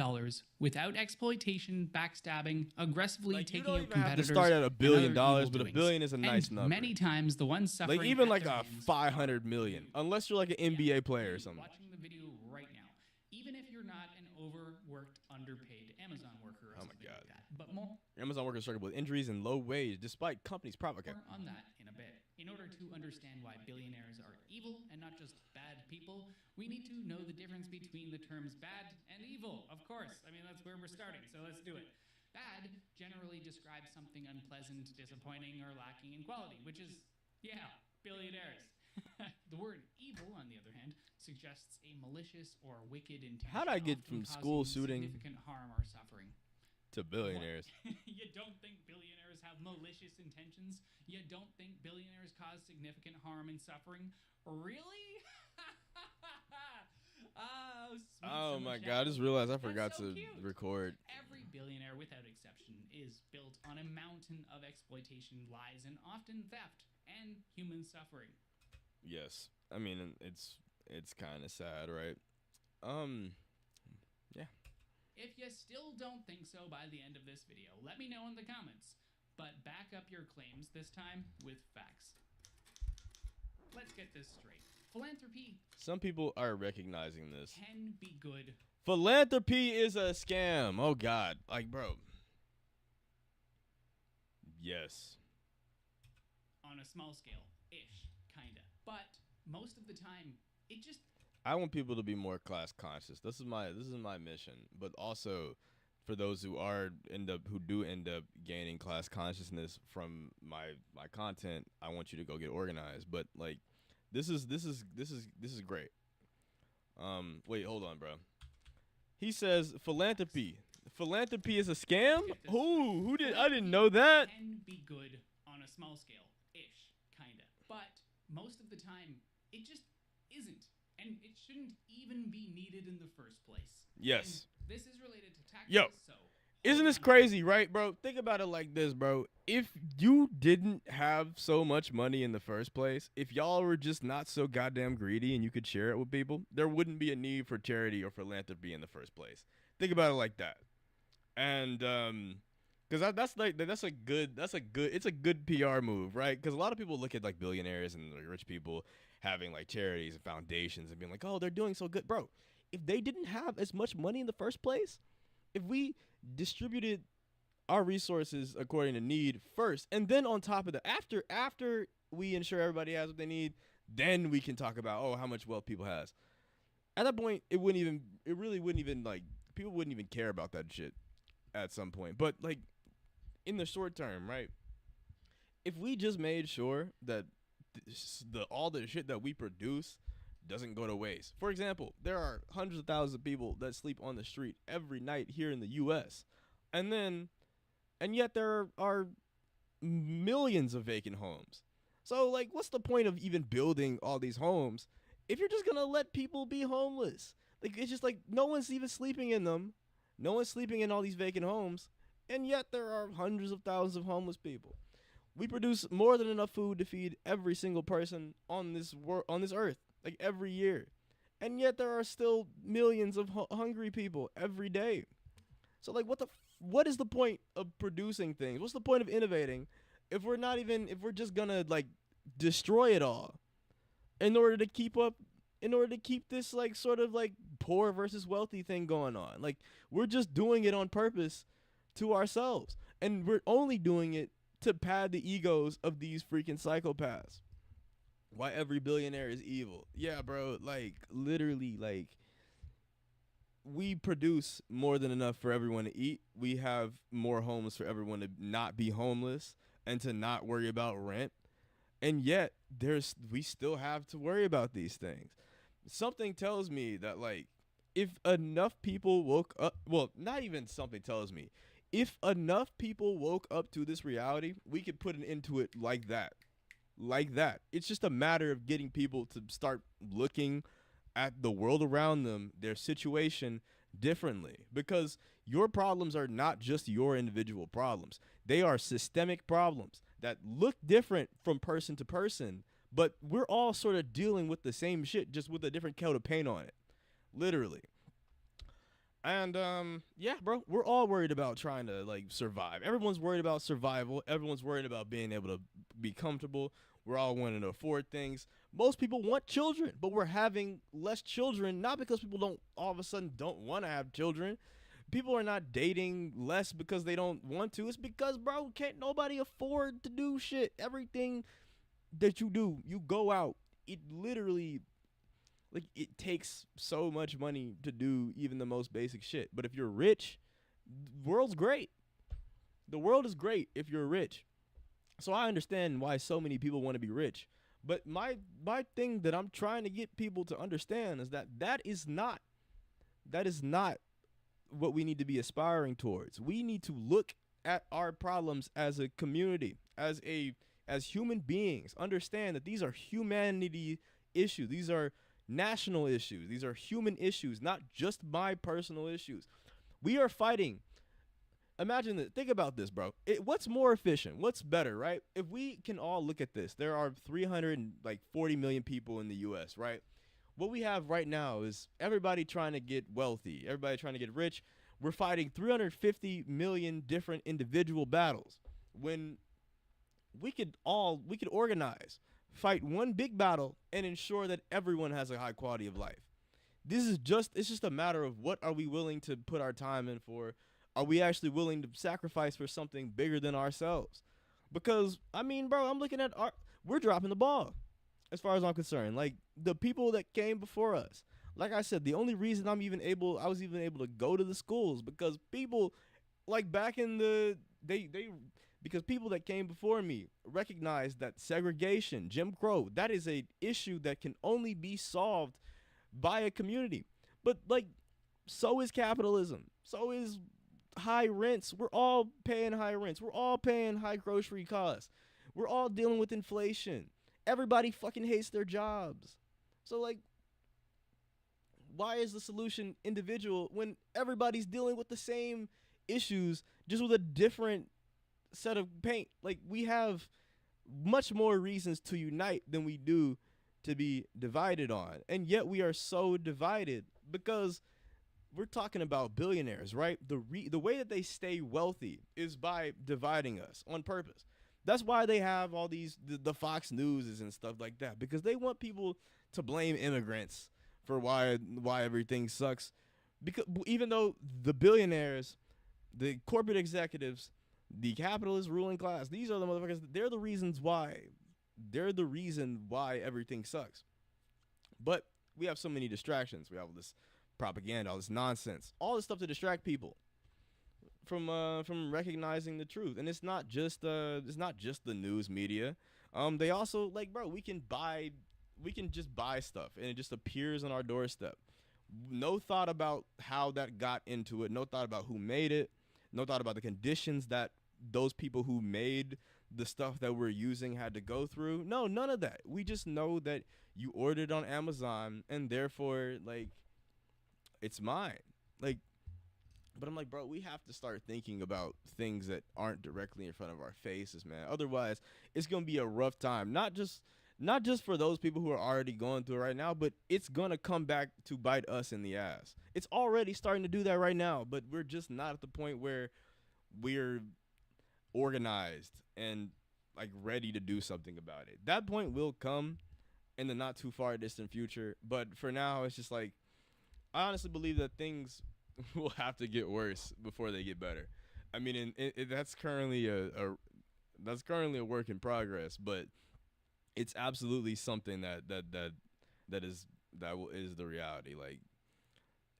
without exploitation, backstabbing, aggressively Like, you taking don't out even have to competitors, start at $1 billion, and other evil but $1 doings. billion is a nice And number. many times the ones suffering Like, even at like their a hands 500 million, unless you're like an NBA player or something. Watching the video right now, even if you're not an overworked, underpaid Amazon worker or Oh my something God. like that. But more Amazon workers struggle with injuries and low wage despite companies' profit. Okay. on that in a bit. In order to understand why billionaires are evil and not just bad people, we need to know the difference between the terms bad and evil. Of course, I mean, that's where we're starting, so let's do it. Bad generally describes something unpleasant, disappointing, or lacking in quality, which is, yeah, billionaires. The word evil, on the other hand, suggests a malicious or wicked intent. How'd I get often from school causing shooting significant harm or suffering. to billionaires? You don't think billionaires have malicious intentions? You don't think billionaires cause significant harm and suffering? Really? Oh my God, I just realized I forgot so to cute. record. Every billionaire, without exception, is built on a mountain of exploitation, lies, and often theft and human suffering. Yes. I mean, it's kind of sad, right? Yeah. If you still don't think so by the end of this video, let me know in the comments. But back up your claims this time with facts. Let's get this straight. Philanthropy Some people are recognizing this. can be good Philanthropy is a scam. Oh God. Like, bro. Yes. on a small scale-ish, kinda. But most of the time, it just I want people to be more class conscious. This is my mission. But also, for those who do end up gaining class consciousness from my content, I want you to go get organized. But like, this is great. Wait, hold on, bro. He says philanthropy. Philanthropy is a scam? Who did? I didn't know that. can be good on a small scale-ish, kinda. But most of the time, it just isn't. And it shouldn't even even be needed in the first place. Yes. And this is related to taxes, Yo. so... Isn't this crazy, right, bro? Think about it like this, bro. If you didn't have so much money in the first place, if y'all were just not so goddamn greedy and you could share it with people, there wouldn't be a need for charity or philanthropy in the first place. Think about it like that. And because that's a good PR move, right? Because a lot of people look at like billionaires and like, rich people having like charities and foundations and being like, oh, they're doing so good, bro. If they didn't have as much money in the first place, if we distributed our resources according to need first, and then on top of that, after we ensure everybody has what they need, then we can talk about, oh, how much wealth people has. At that point, it really wouldn't even like, people wouldn't even care about that shit at some point. But like in the short term, right? If we just made sure that all the shit that we produce doesn't go to waste. For example, there are hundreds of thousands of people that sleep on the street every night here in the U.S. And yet there are millions of vacant homes. So, like, what's the point of even building all these homes if you're just going to let people be homeless? Like, it's just like no one's even sleeping in them. No one's sleeping in all these vacant homes. And yet there are hundreds of thousands of homeless people. We produce more than enough food to feed every single person on this earth. Like every year. And yet there are still millions of hungry people every day. So like what is the point of producing things? What's the point of innovating if we're just gonna like destroy it all in order to keep this like sort of like poor versus wealthy thing going on? Like we're just doing it on purpose to ourselves. And we're only doing it to pad the egos of these freaking psychopaths. Why every billionaire is evil. Yeah, bro, like, literally, like, we produce more than enough for everyone to eat. We have more homes for everyone to not be homeless and to not worry about rent. And yet, we still have to worry about these things. Something tells me that, like, if enough people woke up, well, not even something tells me. If enough people woke up to this reality, we could put an end to it like that. Like that. It's just a matter of getting people to start looking at the world around them, their situation, differently. Because your problems are not just your individual problems. They are systemic problems that look different from person to person, but we're all sort of dealing with the same shit, just with a different coat of paint on it. Literally. And, yeah, bro, we're all worried about trying to, like, survive. Everyone's worried about survival. Everyone's worried about being able to be comfortable. We're all wanting to afford things. Most people want children, but we're having less children, not because people don't all of a sudden don't want to have children. People are not dating less because they don't want to. It's because, bro, can't nobody afford to do shit. Everything that you do, you go out. It literally... like, it takes so much money to do even the most basic shit. But if you're rich, the world's great. The world is great if you're rich. So I understand why so many people want to be rich. But my thing that I'm trying to get people to understand is that is not what we need to be aspiring towards. We need to look at our problems as a community, as human beings. Understand that these are humanity issues. These are national issues. These are human issues, not just my personal issues. We are fighting. Imagine this. Think about this, bro. What's more efficient? What's better, right? If we can all look at this, there are 340 million people in the U.S., right? What we have right now is everybody trying to get wealthy, everybody trying to get rich. We're fighting 350 million different individual battles when we could organize, fight one big battle, and ensure that everyone has a high quality of life. It's just a matter of what are we willing to put our time in for? Are we actually willing to sacrifice for something bigger than ourselves? Because, I mean, bro, I'm looking at we're dropping the ball as far as I'm concerned. Like, the people that came before us, like I said, the only reason I was even able to go to the schools because people, like back in because people that came before me recognized that segregation, Jim Crow, that is a issue that can only be solved by a community. But, like, so is capitalism. So is high rents. We're all paying high rents. We're all paying high grocery costs. We're all dealing with inflation. Everybody fucking hates their jobs. So, like, why is the solution individual when everybody's dealing with the same issues, just with a different set of paint? Like, we have much more reasons to unite than we do to be divided on. And yet we are so divided because we're talking about billionaires, right? The way that they stay wealthy is by dividing us on purpose. That's why they have all these the Fox Newses and stuff like that, because they want people to blame immigrants for why everything sucks. Because even though the billionaires, the corporate executives, the capitalist ruling class, these are the motherfuckers. They're the reasons why. They're the reason why everything sucks. But we have so many distractions. We have all this propaganda, all this nonsense, all this stuff to distract people from recognizing the truth. And it's not just the news media. They also, like, bro, we can just buy stuff and it just appears on our doorstep. No thought about how that got into it. No thought about who made it. No thought about the conditions that those people who made the stuff that we're using had to go through. No, none of that. We just know that you ordered on Amazon and therefore, like, it's mine. Like, but I'm like, bro, we have to start thinking about things that aren't directly in front of our faces, man. Otherwise, it's going to be a rough time. Not just for those people who are already going through it right now, but it's going to come back to bite us in the ass. It's already starting to do that right now, but we're just not at the point where we're organized and, like, ready to do something about it. That point will come in the not too far distant future, but for now, it's just like, I honestly believe that things will have to get worse before they get better. I mean, that's currently a work in progress, but it's absolutely something that is the reality. Like,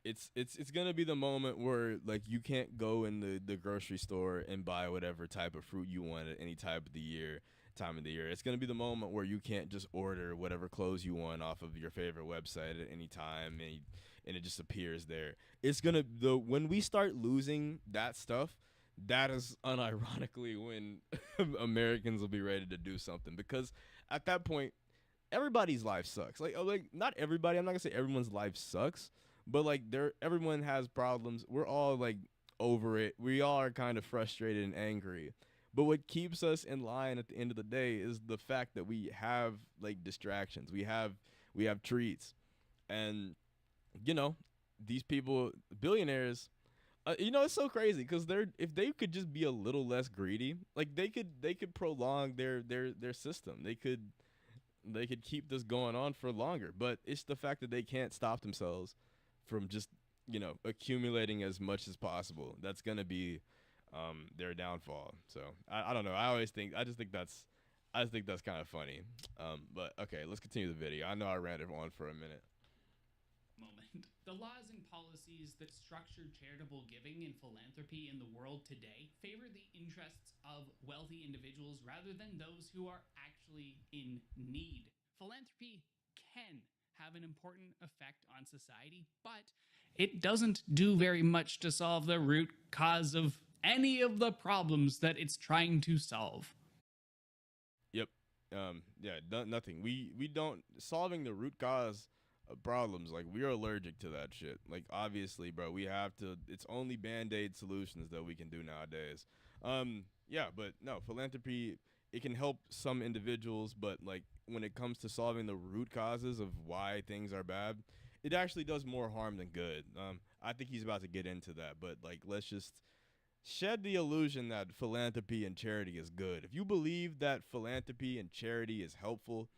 it's gonna be the moment where, like, you can't go in the grocery store and buy whatever type of fruit you want at any time of the year. It's gonna be the moment where you can't just order whatever clothes you want off of your favorite website at any time and it just appears there. It's gonna when we start losing that stuff, that is unironically when Americans will be ready to do something, because at that point, everybody's life sucks. Like not everybody. I'm not gonna say everyone's life sucks, but like everyone has problems. We're all like over it. We all are kind of frustrated and angry. But what keeps us in line at the end of the day is the fact that we have like distractions. We have treats, and these people, billionaires. It's so crazy because if they could just be a little less greedy, like they could prolong their system. They could keep this going on for longer. But it's the fact that they can't stop themselves from just accumulating as much as possible. That's gonna be their downfall. So I don't know. I just think that's kind of funny. But okay, let's continue the video. I know I ran it on for a minute. Moment. The laws and policies that structure charitable giving and philanthropy in the world today favor the interests of wealthy individuals rather than those who are actually in need. Philanthropy can have an important effect on society, but it doesn't do very much to solve the root cause of any of the problems that it's trying to solve. Yep. Nothing. We don't solving the root cause problems. Like, we are allergic to that shit. Like, obviously, bro, we have to. It's only band-aid solutions that we can do nowadays. But no, philanthropy, it can help some individuals, but like when it comes to solving the root causes of why things are bad, it actually does more harm than good. I think he's about to get into that, but like, let's just shed the illusion that philanthropy and charity is good. If you believe that philanthropy and charity is helpful,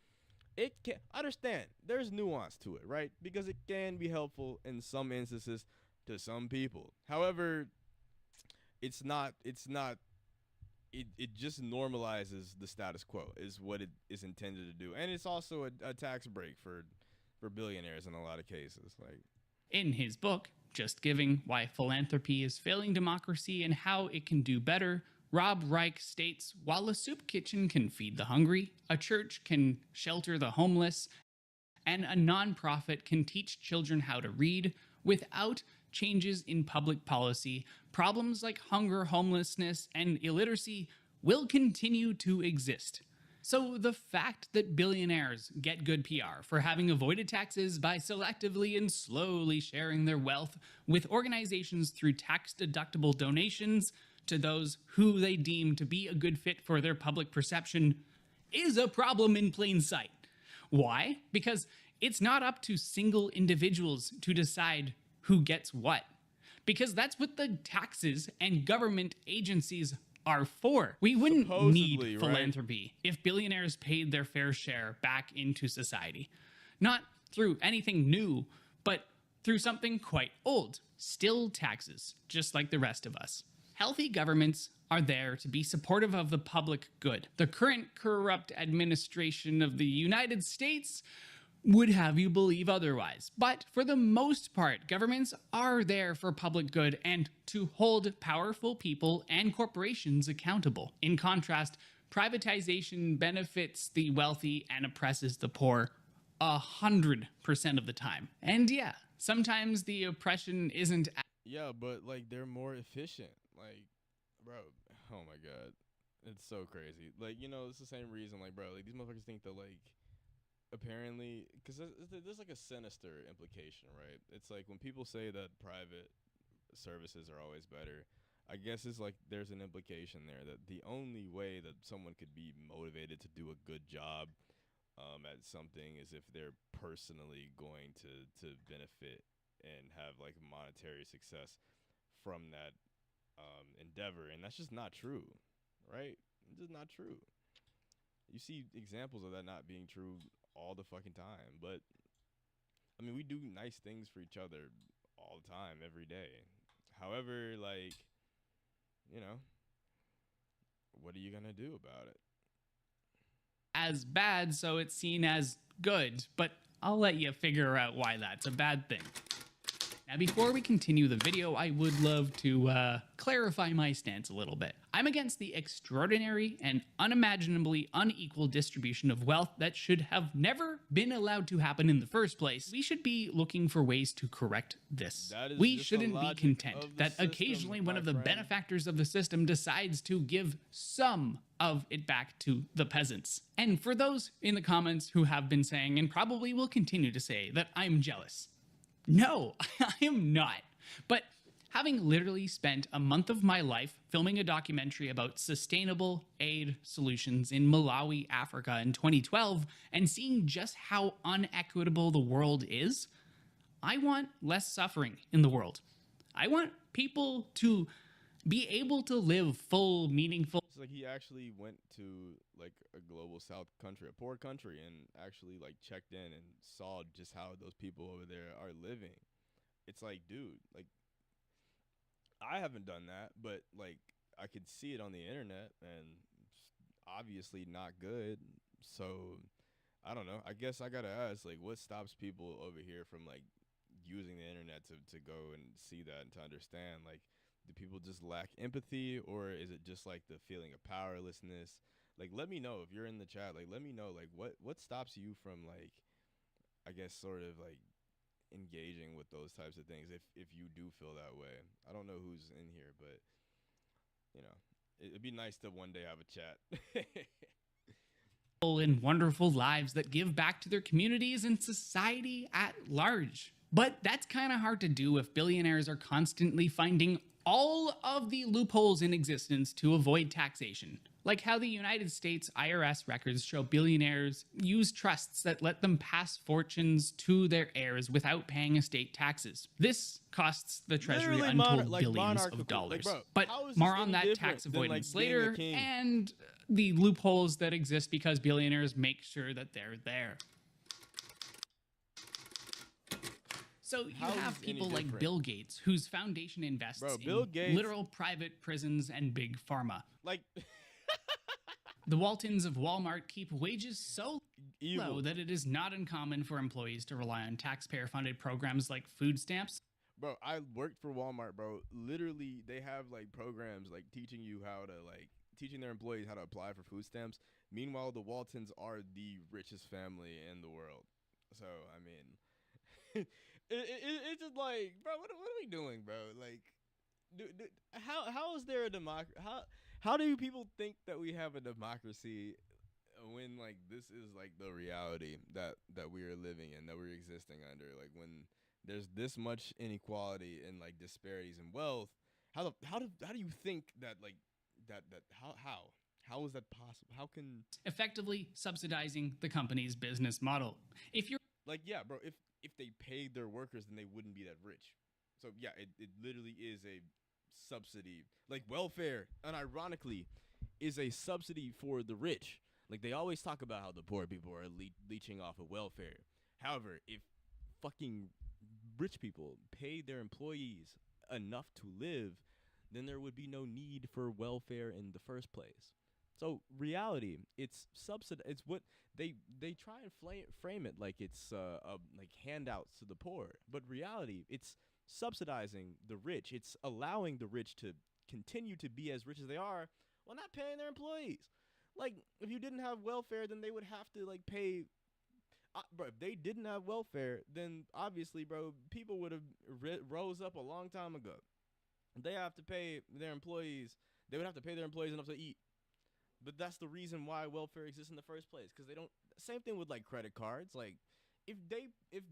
it can understand there's nuance to it, right? Because it can be helpful in some instances to some people. However, it just normalizes the status quo is what it is intended to do. And it's also a tax break for billionaires in a lot of cases. Like, in his book, Just Giving, Why Philanthropy is Failing Democracy and How It Can Do Better, Rob Reich states, while a soup kitchen can feed the hungry, a church can shelter the homeless, and a nonprofit can teach children how to read, without changes in public policy, problems like hunger, homelessness, and illiteracy will continue to exist. So the fact that billionaires get good PR for having avoided taxes by selectively and slowly sharing their wealth with organizations through tax-deductible donations to those who they deem to be a good fit for their public perception is a problem in plain sight. Why? Because it's not up to single individuals to decide who gets what. Because that's what the taxes and government agencies are for. We wouldn't Supposedly, need right? philanthropy if billionaires paid their fair share back into society. Not through anything new, but through something quite old. Still taxes, just like the rest of us. Healthy governments are there to be supportive of the public good. The current corrupt administration of the United States would have you believe otherwise. But for the most part, governments are there for public good and to hold powerful people and corporations accountable. In contrast, privatization benefits the wealthy and oppresses the poor 100% of the time. And yeah, sometimes the oppression isn't Yeah, but like they're more efficient. Like, bro, oh my god, it's so crazy. Like, you know, it's the same reason. Like, bro, like these motherfuckers think that like apparently, because there's like a sinister implication, right? It's like when people say that private services are always better. I guess it's like there's an implication there that the only way that someone could be motivated to do a good job at something is if they're personally going to benefit and have like monetary success from that endeavor, and that's just not true, right? It's just not true. You see examples of that not being true all the fucking time, but I mean, we do nice things for each other all the time, every day. However, like, you know, what are you gonna do about it? as bad, so it's seen as good, but I'll let you figure out why that's a bad thing. Now, before we continue the video, I would love to clarify my stance a little bit. I'm against the extraordinary and unimaginably unequal distribution of wealth that should have never been allowed to happen in the first place. We should be looking for ways to correct this. We just the shouldn't be logic content of the that system, occasionally one my of the friend. benefactors of the system decides to give some of it back to the peasants. And for those in the comments who have been saying, and probably will continue to say, that I'm jealous, no, I am not. But having literally spent a month of my life filming a documentary about sustainable aid solutions in Malawi, Africa in 2012, and seeing just how unequitable the world is, I want less suffering in the world. I want people to be able to live full, meaningful. It's like he actually went to like a global south country, a poor country, and actually like checked in and saw just how those people over there are living. It's like, dude, like I haven't done that, but like I could see it on the internet and it's obviously not good. So I don't know. I guess I gotta ask, like, what stops people over here from like using the internet to go and see that and to understand, like, do people just lack empathy, or is it just like the feeling of powerlessness? Like, let me know if you're in the chat. Like, let me know, like, what stops you from, like, I guess, sort of like engaging with those types of things. If you do feel that way, I don't know who's in here, but you know, it'd be nice to one day have a chat. And wonderful lives that give back to their communities and society at large. But that's kind of hard to do if billionaires are constantly finding all of the loopholes in existence to avoid taxation. Like how the United States IRS records show billionaires use trusts that let them pass fortunes to their heirs without paying estate taxes. This costs the treasury Literally untold like billions monarchical, of dollars. like, bro, but how is this more any on that different tax than, like, avoidance being a later, king? and the loopholes that exist because billionaires make sure that they're there. So you How is have any people like different? Bill Gates, whose foundation invests Bro, Bill in Gates- literal private prisons and big pharma. Like The Waltons of Walmart keep wages so evil. low that it is not uncommon for employees to rely on taxpayer-funded programs like food stamps. Bro, I worked for Walmart, bro. Literally, they have like programs like teaching you how to like teaching their employees how to apply for food stamps. Meanwhile, the Waltons are the richest family in the world. So, I mean, it's just like, bro, what are we doing, bro? Like, how is there a how do people think that we have a democracy when like this is like the reality that we are living in, that we're existing under, like when there's this much inequality and like disparities in wealth, how do you think that like that how is that possible? How can effectively subsidizing the company's business model. If you're like yeah, bro, if they paid their workers, then they wouldn't be that rich. So yeah, it literally is a subsidy. Like welfare, and ironically, is a subsidy for the rich. Like they always talk about how the poor people are leeching off of welfare. However, if fucking rich people paid their employees enough to live, then there would be no need for welfare in the first place. So reality, it's subsid. It's what they try and frame it like it's like handouts to the poor, but reality, it's subsidizing the rich. It's allowing the rich to continue to be as rich as they are while not paying their employees. Like if you didn't have welfare, then they would have to like pay. Bro, if they didn't have welfare, then obviously, bro, people would have rose up a long time ago. They have to pay their employees. They would have to pay their employees enough to eat. But that's the reason why welfare exists in the first place, because they don't. Same thing with like credit cards. Like if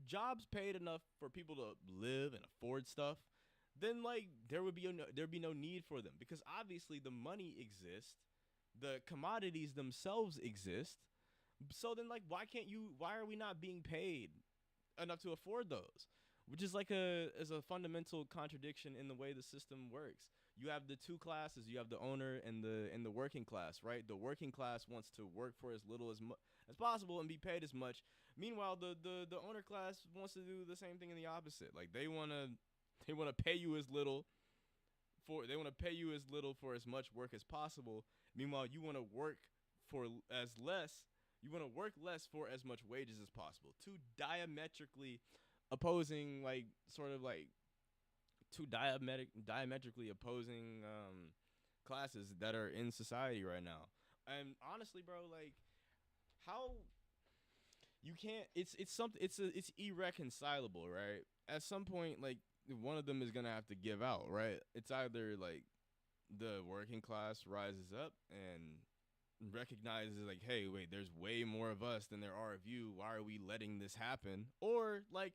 jobs paid enough for people to live and afford stuff, then like there'd be no need for them, because obviously the money exists, the commodities themselves exist. So then like why are we not being paid enough to afford those? Which is like a fundamental contradiction in the way the system works. You have the two classes. You have the owner and the working class, right? The working class wants to work for as little as possible and be paid as much. Meanwhile, the owner class wants to do the same thing in the opposite. Like they wanna pay you as little for as much work as possible. Meanwhile, you want to work for as less. You want to work less for as much wages as possible. Two diametrically opposing, like sort of like two diametrically opposing classes that are in society right now. And honestly, bro, like how you can't it's something it's irreconcilable, right? At some point, like one of them is gonna have to give out, right? It's either like the working class rises up and recognizes like, hey, wait, there's way more of us than there are of you. Why are we letting this happen? Or like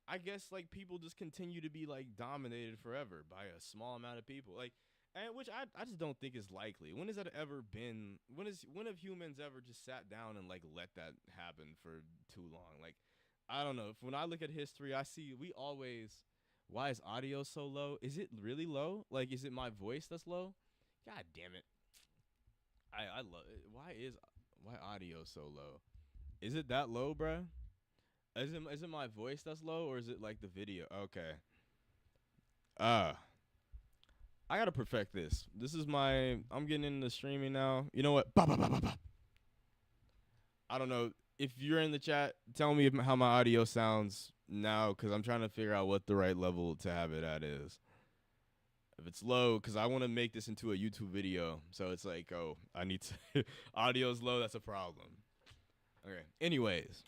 I guess like people just continue to be like dominated forever by a small amount of people, like, and which I just don't think is likely. When has that ever been? When have humans ever just sat down and like let that happen for too long? Like, I don't know. When I look at history, I see we always. Why is audio so low? Is it really low? Like, is it my voice that's low? God damn it! I love it. Why audio so low? Is it that low, bruh? Is it my voice that's low, or is it like the video? Okay. I gotta perfect this. I'm getting into streaming now. You know what? Bop, bop, bop, bop, bop. I don't know. If you're in the chat, tell me how my audio sounds now, because I'm trying to figure out what the right level to have it at is. If it's low, because I want to make this into a YouTube video. So it's like, oh, I need to. Audio's low, that's a problem. Okay. Anyways.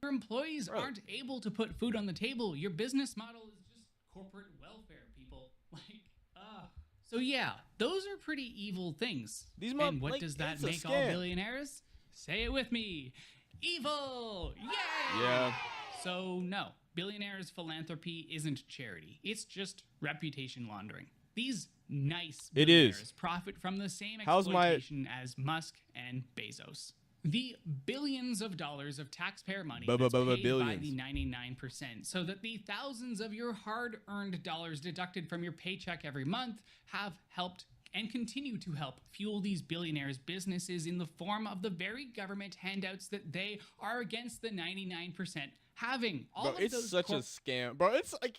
your employees aren't able to put food on the table, your business model is just corporate welfare, people. Like, so yeah, those are pretty evil things. And what does that make all billionaires? Say it with me. Evil! Yay! Yeah. So no, billionaires' philanthropy isn't charity. It's just reputation laundering. These nice billionaires profit from the same exploitation as Musk and Bezos. The billions of dollars of taxpayer money that's paid by the 99%, so that the thousands of your hard-earned dollars deducted from your paycheck every month have helped and continue to help fuel these billionaires' businesses in the form of the very government handouts that they are against the 99% having. Bro, it's such a scam. Bro, it's like,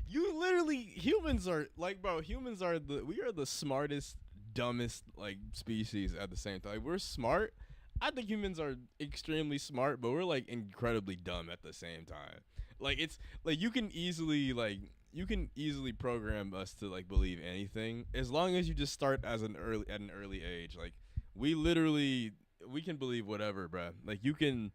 you literally, humans are we are the smartest, dumbest, like, species at the same time. Like, we're smart. I think humans are extremely smart, but we're like incredibly dumb at the same time. Like, it's like you can easily program us to like believe anything, as long as you just start at an early age. Like, we can believe whatever, bruh. Like, you can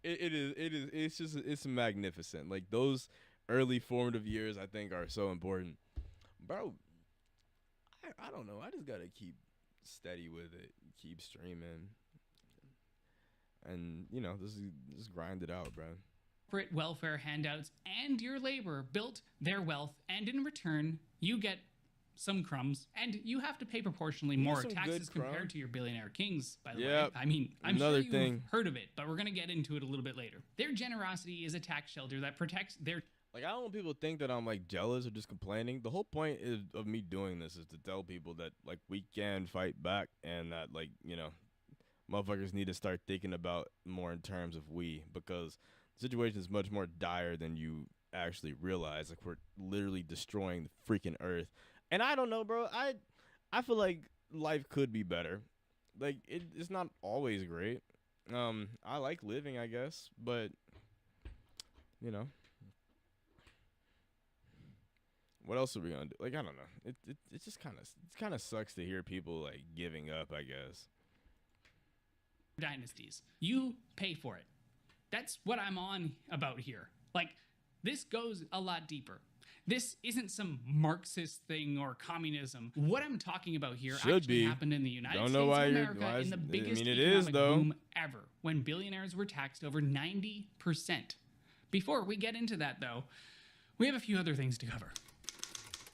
it's magnificent. Like, those early formative years, I think, are so important. Bro, I don't know. I just gotta keep steady with it. Keep streaming. And, you know, just grind it out, bro. Corporate welfare handouts and your labor built their wealth, and in return, you get some crumbs, and you have to pay proportionally more some taxes good compared to your billionaire kings, by the Yep. way. I mean, I'm Another sure you've thing. heard of it, but we're going to get into it a little bit later. Their generosity is a tax shelter that protects their Like, I don't want people to think that I'm, like, jealous or just complaining. The whole point of me doing this is to tell people that, like, we can fight back and that, like, you know, motherfuckers need to start thinking about more in terms of we, because the situation is much more dire than you actually realize. Like, we're literally destroying the freaking earth. And I don't know, bro. I feel like life could be better. Like, it's not always great. I like living, I guess, but, you know. What else are we gonna do? Like, I don't know. It just kind of sucks to hear people like giving up, I guess. dynasties. You pay for it. That's what I'm on about here. Like, this goes a lot deeper. This isn't some Marxist thing or communism. What I'm talking about here Should actually be. happened in the United Don't States know why of you're- America why is- in the I biggest mean, it economic is, though. boom ever, when billionaires were taxed over 90%. Before we get into that, though, we have a few other things to cover.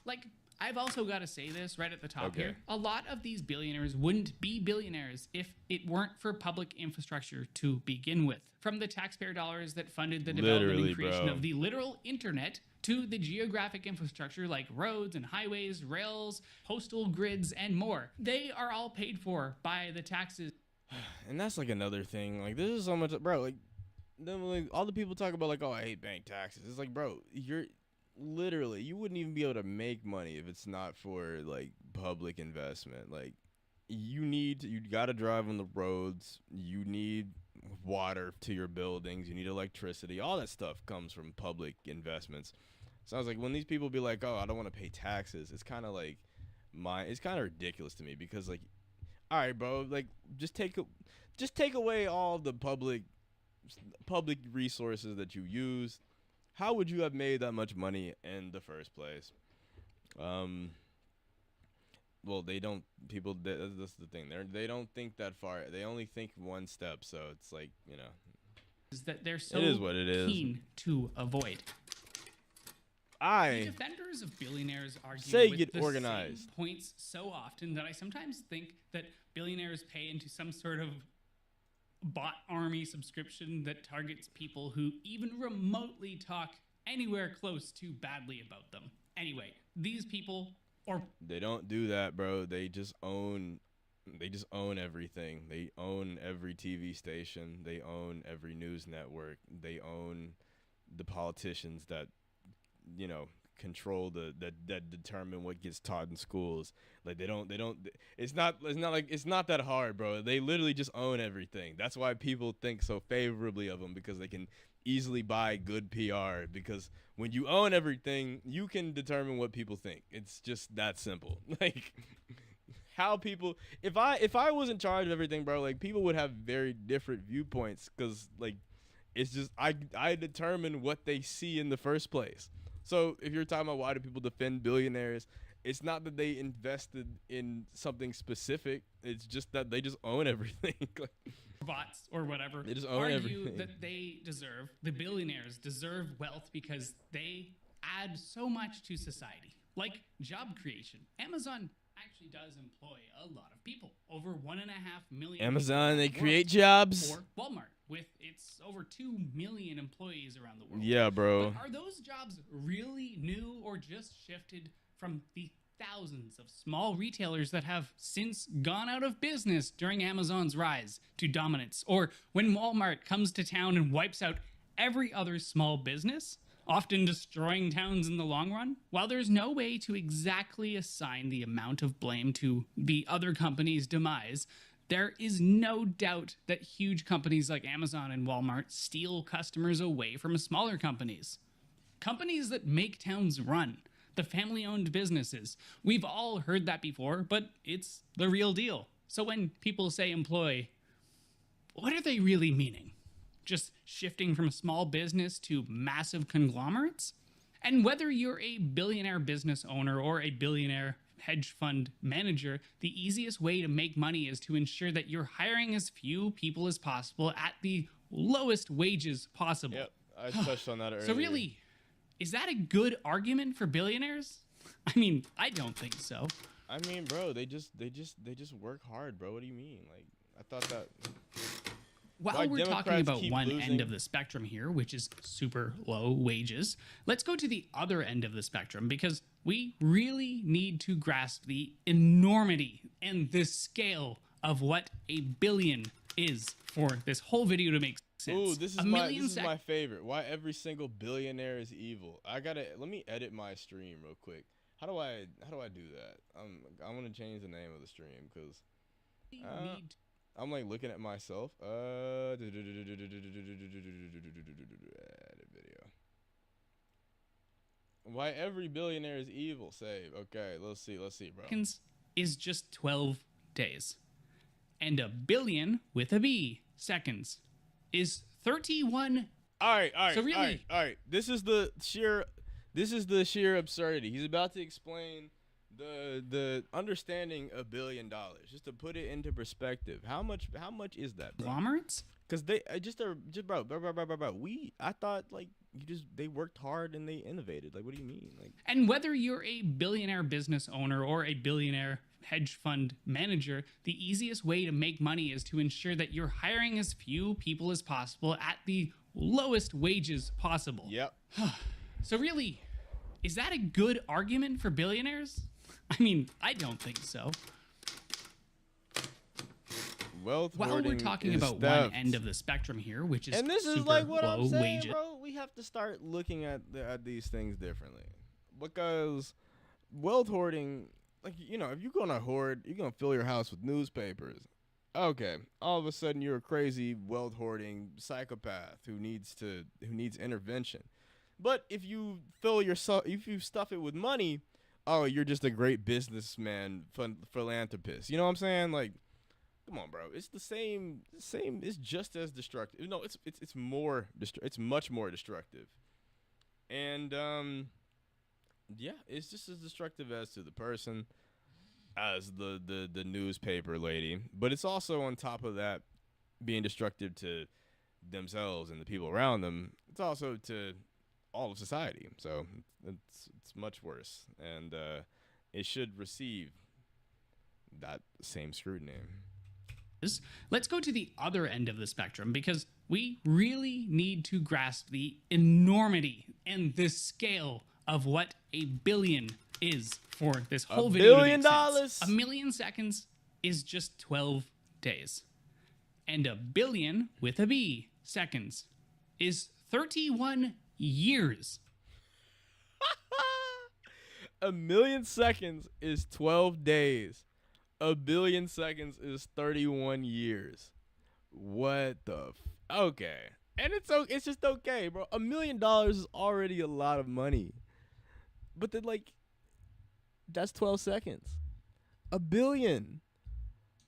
Like, I've also got to say this right at the top Okay. here. A lot of these billionaires wouldn't be billionaires if it weren't for public infrastructure to begin with. From the taxpayer dollars that funded the development Literally, and creation bro. of the literal internet to the geographic infrastructure like roads and highways, rails, postal grids, and more. They are all paid for by the taxes. And that's like another thing. Like, this is so much, bro. Like, like all the people talk about, like, oh, I hate bank taxes. It's like, bro, you're literally, you wouldn't even be able to make money if it's not for like public investment. Like, you gotta drive on the roads. You need water to your buildings. You need electricity. All that stuff comes from public investments. So I was like, when these people be like, oh, I don't want to pay taxes, it's kind of like it's kind of ridiculous to me, because like, all right, bro, like just take away all the public resources that you use. How would you have made that much money in the first place? Well, they don't. People. That's the thing. They don't think that far. They only think one step. So it's like, you know, That they're so It is what it is. keen to avoid. The I defenders of billionaires argue Say with get the organized. same points so often that I sometimes think that billionaires pay into some sort of bot army subscription that targets people who even remotely talk anywhere close to badly about them. Anyway, these people, or They don't do that, bro. They just own everything. They own every TV station. They own every news network. They own the politicians that, you know, control that determine what gets taught in schools. Like, they don't it's not that hard, bro. They literally just own everything. That's why people think so favorably of them, because they can easily buy good PR, because when you own everything, you can determine what people think. It's just that simple. Like, how people, if I was in charge of everything, bro, like, people would have very different viewpoints, because like, it's just I determine what they see in the first place. So if you're talking about why do people defend billionaires, it's not that they invested in something specific. It's just that they just own everything. Like, bots or whatever They just own argue everything. that the billionaires deserve wealth because they add so much to society, like job creation. Amazon actually does employ a lot of people, over 1.5 million. Amazon, they people create work jobs. for Walmart, with its over 2 million employees around the world. Yeah, bro. But are those jobs really new, or just shifted from the thousands of small retailers that have since gone out of business during Amazon's rise to dominance? Or when Walmart comes to town and wipes out every other small business, often destroying towns in the long run? While there's no way to exactly assign the amount of blame to the other company's demise, there is no doubt that huge companies like Amazon and Walmart steal customers away from smaller companies. Companies that make towns run. The family-owned businesses. We've all heard that before, but it's the real deal. So when people say employ, what are they really meaning? Just shifting from small business to massive conglomerates? And whether you're a billionaire business owner or a billionaire hedge fund manager, the easiest way to make money is to ensure that you're hiring as few people as possible at the lowest wages possible. Yep, I touched on that earlier. So really, is that a good argument for billionaires? I mean, I don't think so. I mean, bro, they just work hard, bro. What do you mean? Like, I thought that. While Why we're talking Democrats about keep one end losing? of the spectrum here, which is super low wages, let's go to the other end of the spectrum because we really need to grasp the enormity and the scale of what a billion is for this whole video to make sense. Ooh, this is A my million this is sec- my favorite. Why every single billionaire is evil? Let me edit my stream real quick. How do I do that? I want to change the name of the stream because need I'm like looking at myself. Edit video. Why every billionaire is evil? Save. Okay, let's see, bro. seconds is just 12 days. And a billion with a B seconds is 31. All right. So really- all right. This is the sheer absurdity. He's about to explain the understanding $1 billion. Just to put it into perspective, how much is that, bro? Conglomerates? Because they bro. I thought like they worked hard and they innovated. Like, what do you mean? Like, And whether you're a billionaire business owner or a billionaire hedge fund manager, the easiest way to make money is to ensure that you're hiring as few people as possible at the lowest wages possible. yep. So really, is that a good argument for billionaires? I mean, I don't think so. Wealth While hoarding we're talking is about one theft. end of the spectrum here, which is And this is super like what low I'm saying, wages. bro. We have to start looking at these things differently, because wealth hoarding, like, you know, if you're gonna hoard, you're gonna fill your house with newspapers. Okay, all of a sudden you're a crazy wealth hoarding psychopath who needs intervention. But if you if you stuff it with money, oh, you're just a great businessman, philanthropist. You know what I'm saying? Like, come on, bro. It's the same. It's just as destructive. No, it's more. It's much more destructive. And yeah, it's just as destructive as to the person as the newspaper lady. But it's also, on top of that, being destructive to themselves and the people around them. It's also to all of society. So it's much worse, and it should receive that same scrutiny. Let's go to the other end of the spectrum because we really need to grasp the enormity and the scale of what a billion is for this whole video. $1 billion. A million seconds is just 12 days. And a billion with a B seconds is 31 years. 1 million seconds is 12 days. 1 billion seconds is 31 years. What the okay. And it's just okay, bro. $1 million is already a lot of money. But then, like, that's 12 seconds. 1 billion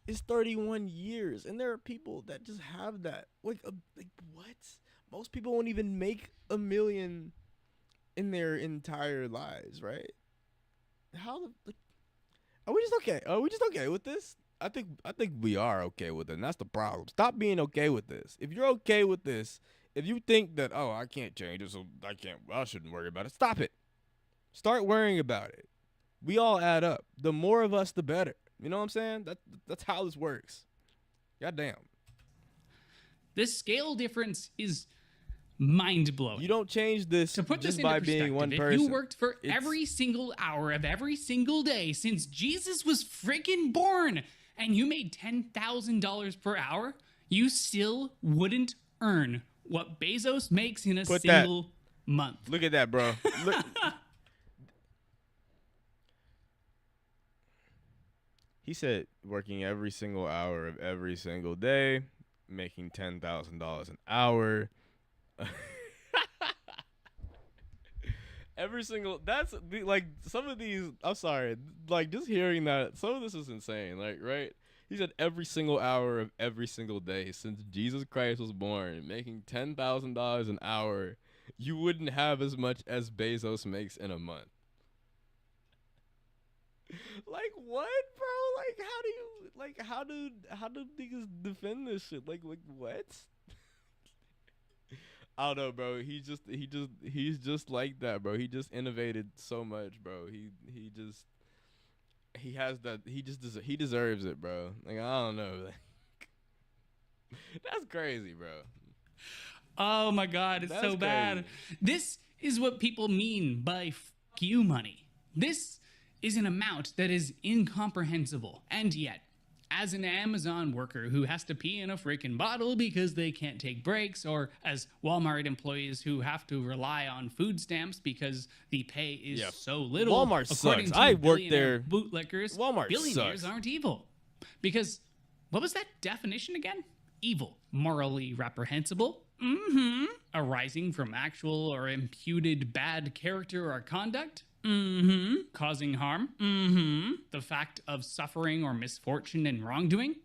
is 31 years. And there are people that just have that. Like what? Most people won't even make 1 million in their entire lives, right? Are we just okay? Are we just okay with this? I think we are okay with it, and that's the problem. Stop being okay with this. If you're okay with this, if you think that, oh, I can't change it, so I shouldn't worry about it, stop it. Start worrying about it. We all add up. The more of us, the better. You know what I'm saying? That's how this works. Goddamn. This scale difference is mind-blowing. You don't change this To put just this into by being one perspective, person. if you worked for every single hour of every single day since Jesus was freaking born and you made $10,000 per hour, you still wouldn't earn what Bezos makes in a Put that- single month. Look at that, bro. Look. He said working every single hour of every single day, making $10,000 an hour. Every single, like, some of these, I'm sorry, like, just hearing that, some of this is insane, like, right? He said every single hour of every single day since Jesus Christ was born, making $10,000 an hour, you wouldn't have as much as Bezos makes in a month. Like what, bro? Like how do you how do niggas defend this shit? Like what? I don't know, bro. He's just like that, bro. He just innovated so much, bro. He has that. He deserves it, bro. Like I don't know. That's crazy, bro. Oh my God, it's That's so bad. crazy. This is what people mean by fuck you money. This is an amount that is incomprehensible. And yet, as an Amazon worker who has to pee in a freaking bottle because they can't take breaks, or as Walmart employees who have to rely on food stamps because the pay is Yeah. so little, Walmart according sucks. to I worked billionaire there. bootlickers, Walmart billionaires sucks. aren't evil. Because what was that definition again? Evil, morally reprehensible, arising from actual or imputed bad character or conduct, causing harm, the fact of suffering or misfortune and wrongdoing,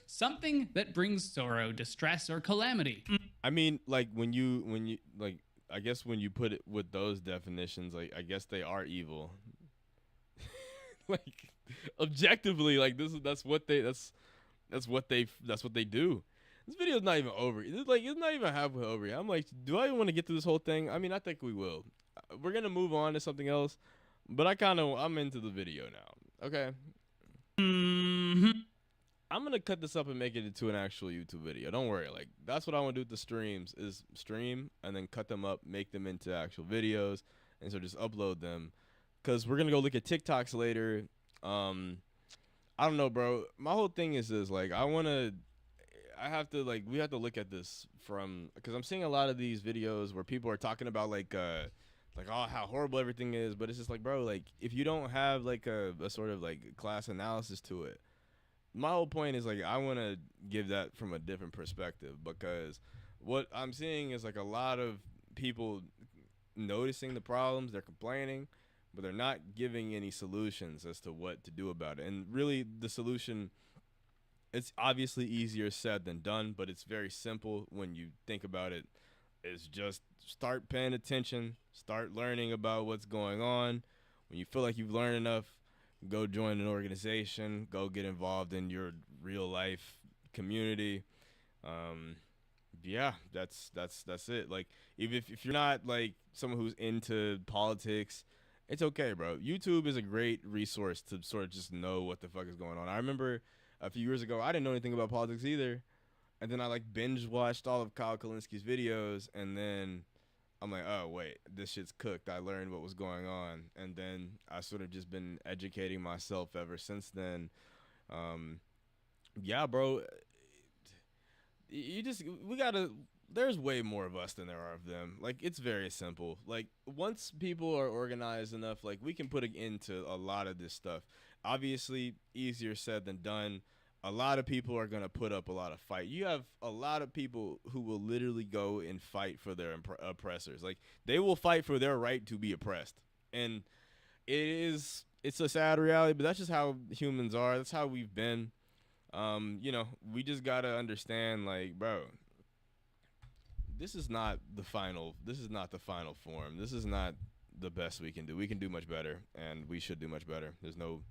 something that brings sorrow, distress, or calamity. I mean, like when you like, I guess when you put it with those definitions, like I guess they are evil. Like objectively, like that's what they do. This video's not even over. It's not even halfway over yet. I'm like, do I even want to get through this whole thing? I mean, I think we will. We're gonna move on to something else, but I'm into the video now. Okay. I'm gonna cut this up and make it into an actual YouTube video. Don't worry. Like that's what I want to do with the streams is stream and then cut them up, make them into actual videos, and so just upload them. Cause we're gonna go look at TikToks later. I don't know, bro. My whole thing is this. Like we have to look at this from, because I'm seeing a lot of these videos where people are talking about like oh how horrible everything is, but it's just like, bro, like if you don't have like a sort of like class analysis to it, my whole point is like I want to give that from a different perspective, because what I'm seeing is like a lot of people noticing the problems, they're complaining, but they're not giving any solutions as to what to do about it. And really the solution, it's obviously easier said than done, but it's very simple when you think about it. It's just start paying attention, start learning about what's going on. When you feel like you've learned enough, go join an organization, go get involved in your real life community. Yeah, that's it. Like if you're not like someone who's into politics, it's okay, bro. YouTube is a great resource to sort of just know what the fuck is going on. I remember a few years ago, I didn't know anything about politics either. And then I like binge watched all of Kyle Kalinski's videos, and then I'm like, oh wait, this shit's cooked. I learned what was going on, and then I sort of just been educating myself ever since then. Yeah, bro. There's way more of us than there are of them. Like it's very simple. Like once people are organized enough, like we can put an end to a lot of this stuff. Obviously, easier said than done. A lot of people are going to put up a lot of fight. You have a lot of people who will literally go and fight for their oppressors. Like they will fight for their right to be oppressed. And it's a sad reality, but that's just how humans are. That's how we've been. We just got to understand, like, bro, this is not the final form. This is not the best we can do. We can do much better, and we should do much better. There's no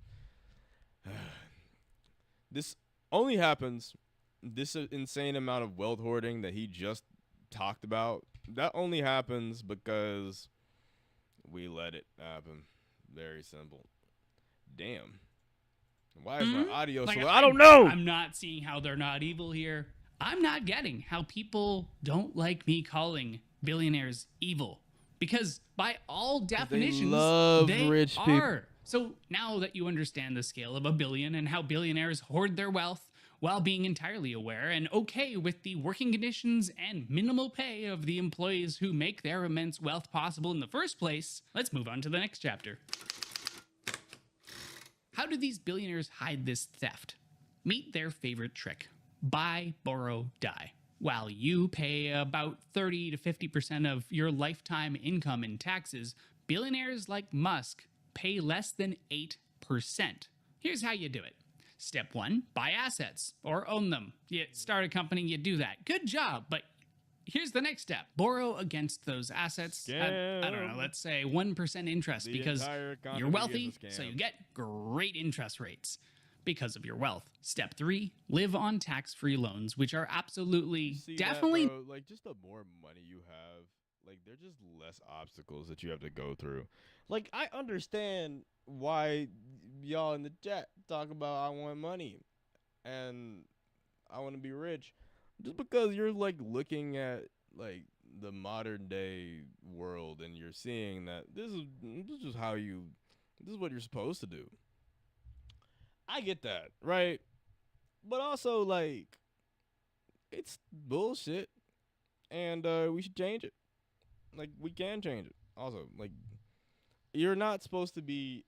this only happens, this insane amount of wealth hoarding that he just talked about, that only happens because we let it happen. Very simple. Damn. Why is my audio so low? I don't know. I'm not seeing how they're not evil here. I'm not getting how people don't like me calling billionaires evil. Because by all definitions, they rich are. people. So now that you understand the scale of a billion and how billionaires hoard their wealth while being entirely aware and okay with the working conditions and minimal pay of the employees who make their immense wealth possible in the first place, let's move on to the next chapter. How do these billionaires hide this theft? Meet their favorite trick. Buy, borrow, die. While you pay about 30 to 50% of your lifetime income in taxes, billionaires like Musk pay less than 8%. Here's how you do it. Step 1, buy assets or own them. You start a company, you do that. Good job, but Here's the next step. Borrow against those assets at, I don't know, Scam. let's say 1% interest The because entire economy you're is a wealthy, so scam. you get great interest rates because of your wealth. Step 3, live on tax-free loans, which are absolutely See definitely that, bro? Like, just the more money you have, like, they're just less obstacles that you have to go through. Like, I understand why y'all in the chat talk about I want money and I want to be rich, just because you're like looking at like the modern day world and you're seeing that this is how you, this is what you're supposed to do. I get that, right? But also, like, it's bullshit, and we should change it. Like, we can change it. Also, like, you're not supposed to be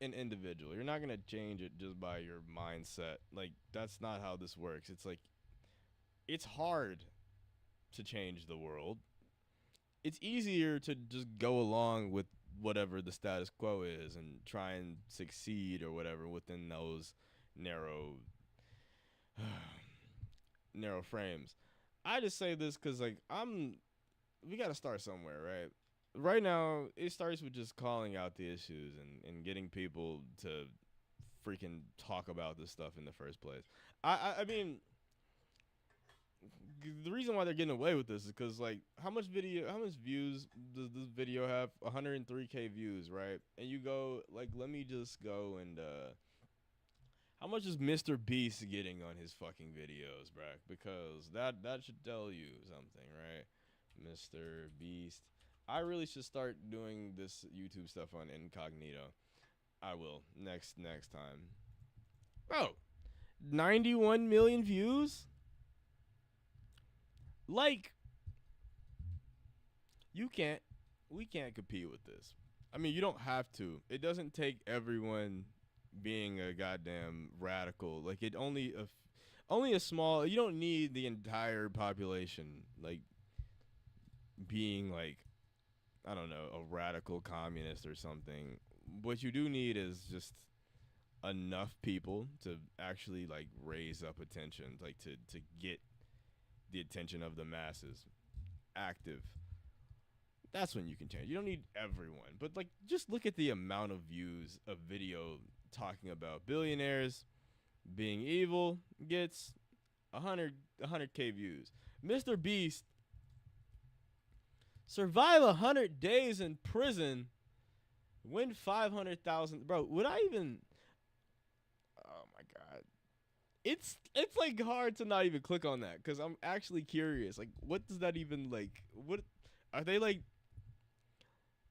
an individual. You're not gonna change it just by your mindset. Like, that's not how this works. It's like, it's hard to change the world. It's easier to just go along with whatever the status quo is and try and succeed or whatever within those narrow narrow frames. I just say this because like we got to start somewhere, right? Right now, it starts with just calling out the issues and getting people to freaking talk about this stuff in the first place. I mean, the reason why they're getting away with this is because like how much views does this video have? 103K views, right? And you go like, let me just go and how much is Mr. Beast getting on his fucking videos, bruh? Because that should tell you something, right? Mr. Beast. I really should start doing this YouTube stuff on incognito. I will next time. Bro, 91 million views? Like, we can't compete with this. I mean, you don't have to. It doesn't take everyone being a goddamn radical. Like, it only a small, you don't need the entire population, like, being, like, I don't know, a radical communist or something. What you do need is just enough people to actually, like, raise up attention, like, to get the attention of the masses active. That's when you can change. You don't need everyone, but like just look at the amount of views a video talking about billionaires being evil gets 100K views. Mr. Beast survive 100 days in prison, win 500,000. Bro, would I even? Oh my god. It's like hard to not even click on that because I'm actually curious. Like, what does that even like? What are they like?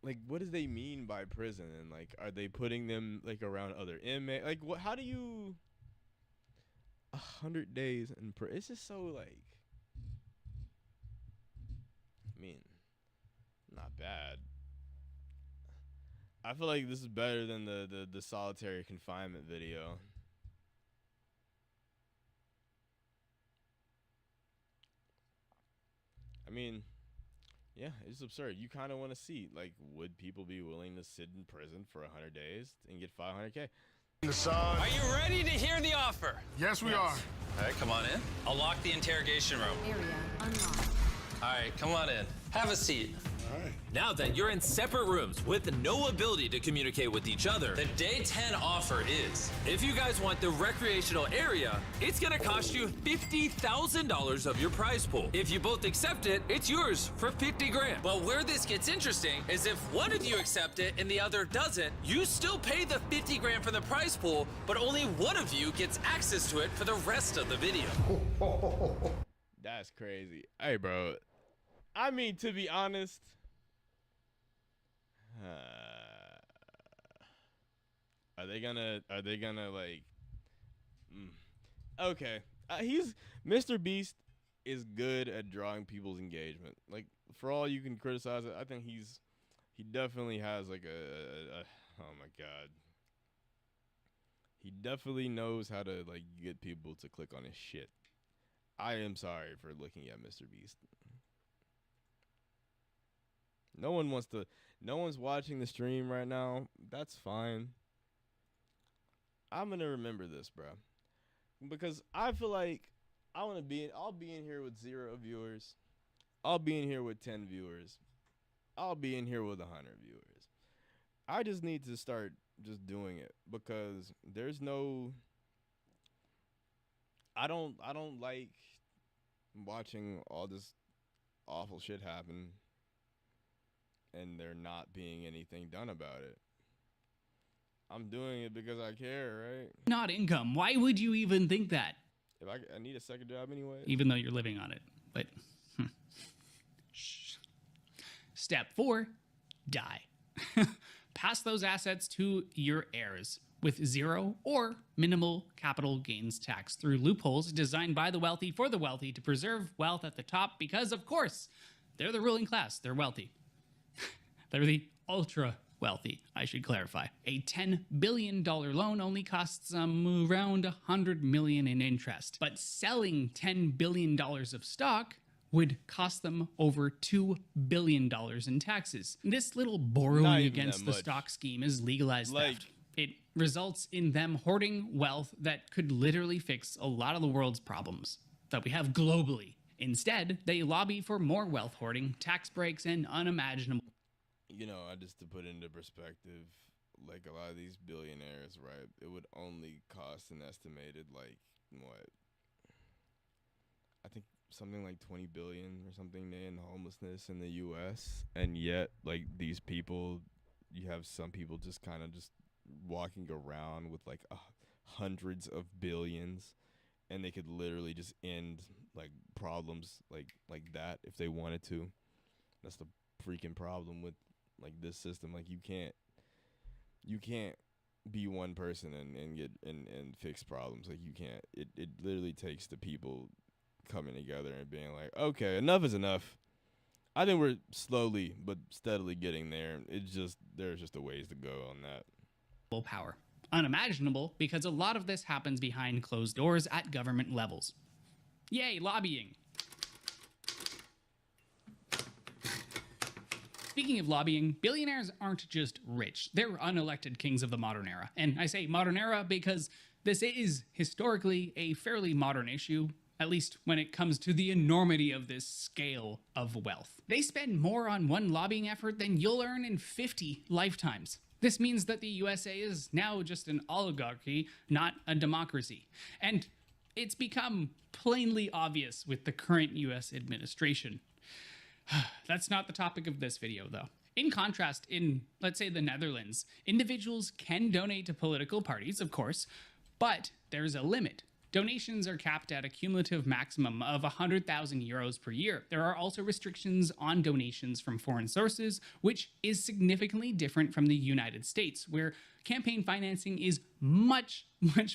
Like, what does they mean by prison? And like, are they putting them like around other inmates? Like, what? How do you? 100 days in prison. It's just so like. I mean, not bad. I feel like this is better than the solitary confinement video. I mean, yeah, it's absurd. You kind of want to see, like, would people be willing to sit in prison for 100 days and get 500K? Are you ready to hear the offer? Yes, we are. All right, come on in. I'll lock the interrogation room. Area unlocked. All right, come on in. Have a seat. Now that you're in separate rooms with no ability to communicate with each other, The day 10 offer is if you guys want the recreational area, it's gonna cost you $50,000 of your prize pool. If you both accept it, it's yours for 50 grand. But where this gets interesting is if one of you accept it and the other doesn't, You still pay the 50 grand for the prize pool, but only one of you gets access to it for the rest of the video. That's crazy. Hey, bro. I mean, to be honest, are they gonna like? Okay, Mr. Beast is good at drawing people's engagement. Like, for all you can criticize it, I think he definitely has like a oh my god. He definitely knows how to like get people to click on his shit. I am sorry for looking at Mr. Beast. No one's watching the stream right now. That's fine. I'm gonna remember this, bro. Because I feel like I'll be in here with 0 viewers. I'll be in here with 10 viewers. I'll be in here with 100 viewers. I just need to start just doing it because there's no. I don't like watching all this awful shit happen and there not being anything done about it. I'm doing it because I care, right? Not income. Why would you even think that? If I need a second job anyway. Even though you're living on it. But Shh. Step 4, die. Pass those assets to your heirs with zero or minimal capital gains tax through loopholes designed by the wealthy for the wealthy to preserve wealth at the top because, of course, they're the ruling class. They're wealthy. They're the ultra wealthy, I should clarify. A $10 billion loan only costs around $100 million in interest, but selling $10 billion of stock would cost them over $2 billion in taxes. This little borrowing against the stock scheme is legalized theft. It results in them hoarding wealth that could literally fix a lot of the world's problems that we have globally. Instead, they lobby for more wealth hoarding, tax breaks, and unimaginable. You know, just to put into perspective, like a lot of these billionaires, right? It would only cost an estimated, like, what? I think something like 20 billion or something in homelessness in the U.S. And yet, like, these people, you have some people just kind of just walking around with like hundreds of billions, and they could literally just end like problems like that if they wanted to. That's the freaking problem with like this system. Like you can't be one person and get and fix problems. Like you can't. It literally takes the people coming together and being like, okay, enough is enough. I think we're slowly but steadily getting there. It's just there's just a ways to go on that. Power. Unimaginable because a lot of this happens behind closed doors at government levels. Yay, lobbying. Speaking of lobbying, billionaires aren't just rich. They're unelected kings of the modern era. And I say modern era because this is historically a fairly modern issue, at least when it comes to the enormity of this scale of wealth. They spend more on one lobbying effort than you'll earn in 50 lifetimes. This means that the USA is now just an oligarchy, not a democracy. And it's become plainly obvious with the current US administration. That's not the topic of this video, though. In contrast, in, let's say, the Netherlands, individuals can donate to political parties, of course, but there's a limit. Donations are capped at a cumulative maximum of 100,000 euros per year. There are also restrictions on donations from foreign sources, which is significantly different from the United States, where campaign financing is much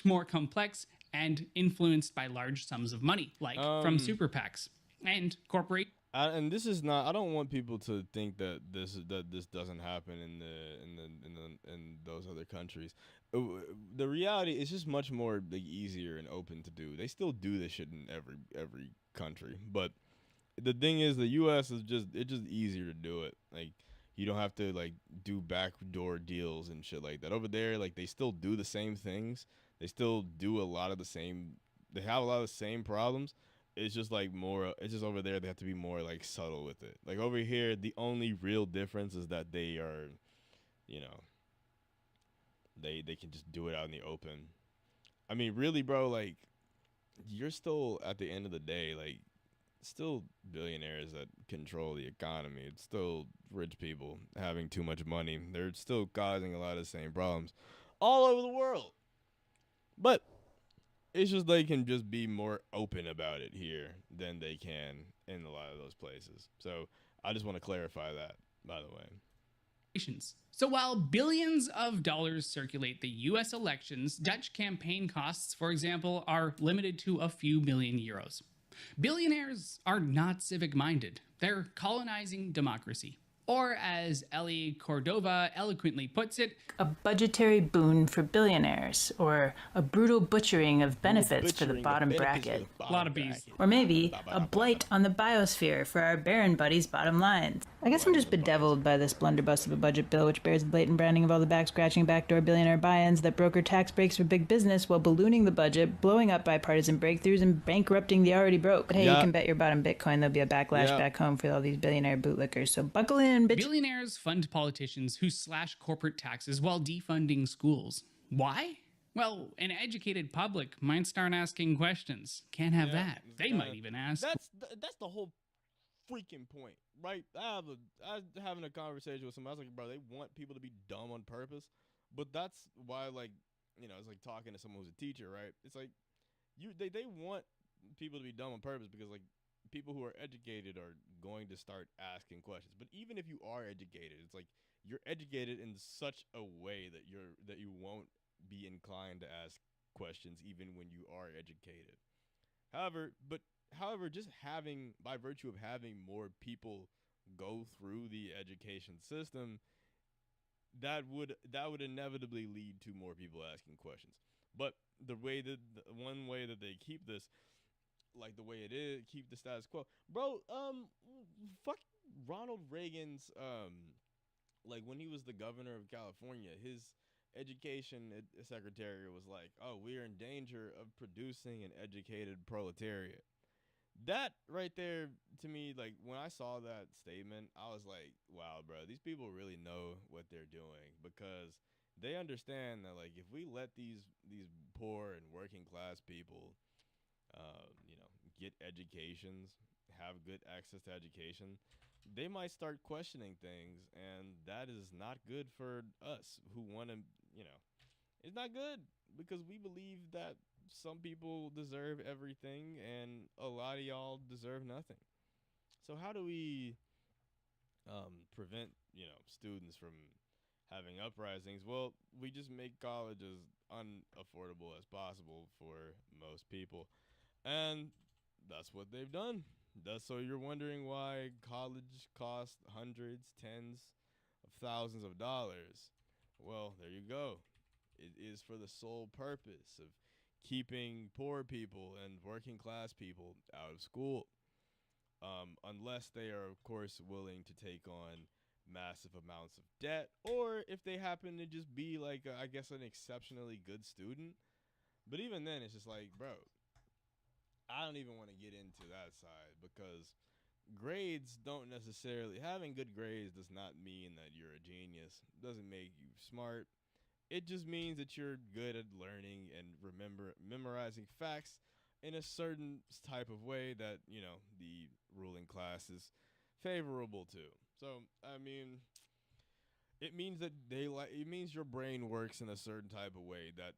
more complex and influenced by large sums of money, like from super PACs and corporate. And this is not. I don't want people to think that this doesn't happen in those other countries. The reality is just much more like easier and open to do. They still do this shit in every country, but the thing is, the U.S. is just easier to do it. Like you don't have to like do backdoor deals and shit like that. Over there, like they still do the same things. They still do a lot of the same. They have a lot of the same problems. It's just like more. It's just over there they have to be more like subtle with it. Like over here, the only real difference is that they are, you know. They can just do it out in the open. I mean, really, bro, like, you're still, at the end of the day, like, still billionaires that control the economy. It's still rich people having too much money. They're still causing a lot of the same problems all over the world. But it's just they can just be more open about it here than they can in a lot of those places. So I just want to clarify that, by the way. So while billions of dollars circulate the US elections, Dutch campaign costs, for example, are limited to a few million euros. Billionaires are not civic-minded. They're colonizing democracy. Or as Ellie Cordova eloquently puts it, a budgetary boon for billionaires, or a brutal butchering of benefits for the bottom bracket. A lot of bees. Or maybe a blight on the biosphere for our barren buddies' bottom lines. I guess I'm just bedeviled by this blunderbuss of a budget bill, which bears the blatant branding of all the back-scratching, backdoor billionaire buy-ins that broker tax breaks for big business while ballooning the budget, blowing up bipartisan breakthroughs, and bankrupting the already broke. But hey, you can bet your bottom Bitcoin there'll be a backlash back home for all these billionaire bootlickers, so buckle in, bitch. Billionaires fund politicians who slash corporate taxes while defunding schools. Why? Well, an educated public might start asking questions. Can't have that. They might even ask. That's the whole freaking point, right? I was having a conversation with somebody. I was like, bro, they want people to be dumb on purpose, but that's why, like, you know, it's like talking to someone who's a teacher, right? It's like they want people to be dumb on purpose because, like, people who are educated are going to start asking questions. But even if you are educated, it's like you're educated in such a way that you won't be inclined to ask questions even when you are educated. However, just by virtue of having more people go through the education system, that would inevitably lead to more people asking questions. But one way that they keep this, like the way it is, keep the status quo, bro. Fuck Ronald Reagan's like when he was the governor of California, his education secretary was like, "Oh, we are in danger of producing an educated proletariat." That right there, to me, like when I saw that statement, I was like, wow, bro, these people really know what they're doing, because they understand that, like, if we let these poor and working class people, get educations, have good access to education, they might start questioning things, and that is not good for us who want to, it's not good, because we believe that some people deserve everything and a lot of y'all deserve nothing. So how do we prevent, students from having uprisings? Well, we just make college as unaffordable as possible for most people. And that's what they've done. So you're wondering why college costs hundreds, tens of thousands of dollars. Well, there you go. It is for the sole purpose of keeping poor people and working class people out of school. Unless they are, of course, willing to take on massive amounts of debt, or if they happen to just be like, I guess, an exceptionally good student. But even then, it's just like, bro, I don't even want to get into that side, because grades don't necessarily, having good grades does not mean that you're a genius. It doesn't make you smart. It just means that you're good at learning and memorizing facts in a certain type of way that, the ruling class is favorable to. So, I mean, it means that it means your brain works in a certain type of way that,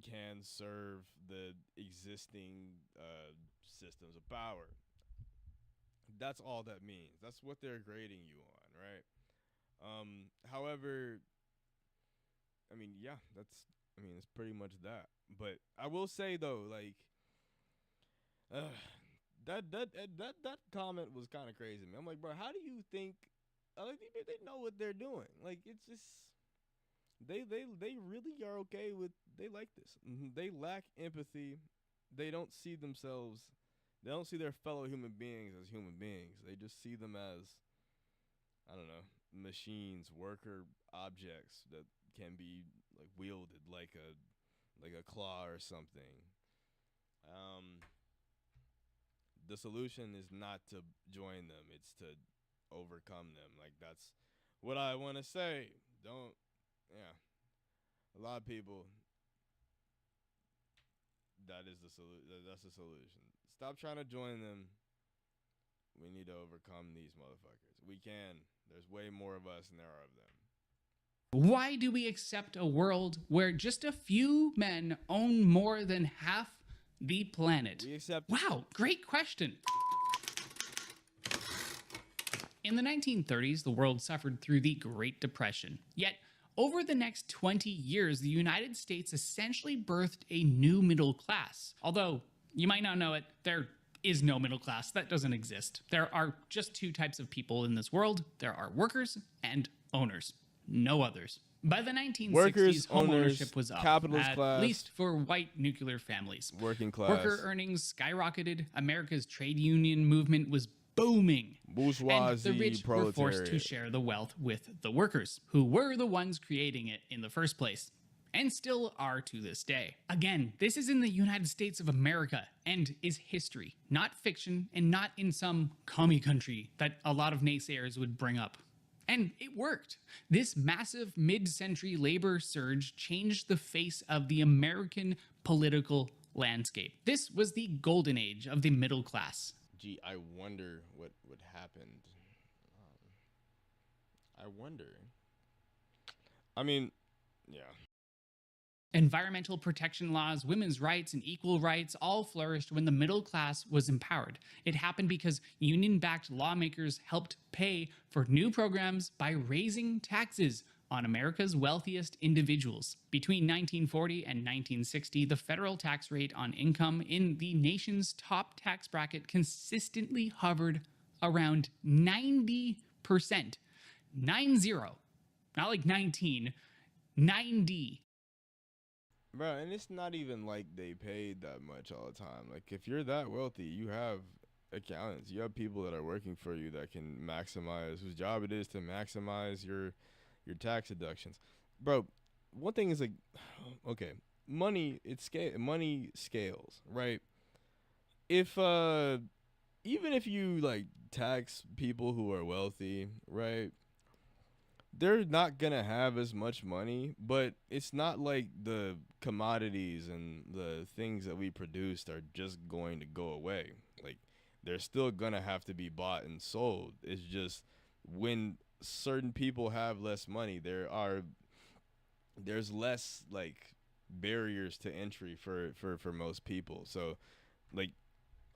can serve the existing systems of power. That's all that means. That's what they're grading you on, right? However, it's pretty much that. But I will say though, like, that comment was kind of crazy, man. I'm like, bro, how do you think? Like, they know what they're doing. Like, it's just they really are okay with. They like this. They lack empathy. They don't see themselves. They don't see their fellow human beings as human beings. They just see them as, I don't know, machines, worker objects that can be like wielded like a claw or something. The solution is not to join them, it's to overcome them. Like, that's what I want to say. A lot of people, that's the solution. Stop trying to join them. We need to overcome these motherfuckers. We can. There's way more of us than there are of them. Why do we accept a world where just a few men own more than half the planet? Wow, great question. In the 1930s, the world suffered through the Great Depression. Yet, over the next 20 years, the United States essentially birthed a new middle class. Although, you might not know it, there is no middle class. That doesn't exist. There are just two types of people in this world. There are workers and owners. No others. By the 1960s, workers, home owners, ownership was up, capitalist at class, least for white nuclear families. Working class. Worker earnings skyrocketed. America's trade union movement was booming. And the Bourgeoisie, rich were forced to proletariat. share the wealth with the workers, who were the ones creating it in the first place, and still are to this day. Again, this is in the United States of America and is history, not fiction, and not in some commie country that a lot of naysayers would bring up. And it worked. This massive mid-century labor surge changed the face of the American political landscape. This was the golden age of the middle class. Gee, I wonder what happened. I wonder. I mean, yeah. Environmental protection laws, women's rights, and equal rights all flourished when the middle class was empowered. It happened because union-backed lawmakers helped pay for new programs by raising taxes on America's wealthiest individuals. Between 1940 and 1960, the federal tax rate on income in the nation's top tax bracket consistently hovered around 90%. 90. Not like 19, 90. Bro, and it's not even like they paid that much all the time. Like, if you're that wealthy, you have accountants. You have people that are working for you that can maximize, whose job it is to maximize your tax deductions. Bro, one thing is like, okay, money scales, right? If even if you like tax people who are wealthy, right? They're not gonna have as much money, but it's not like the commodities and the things that we produced are just going to go away. Like, they're still gonna have to be bought and sold. It's just when certain people have less money, there's less like barriers to entry for most people. So like,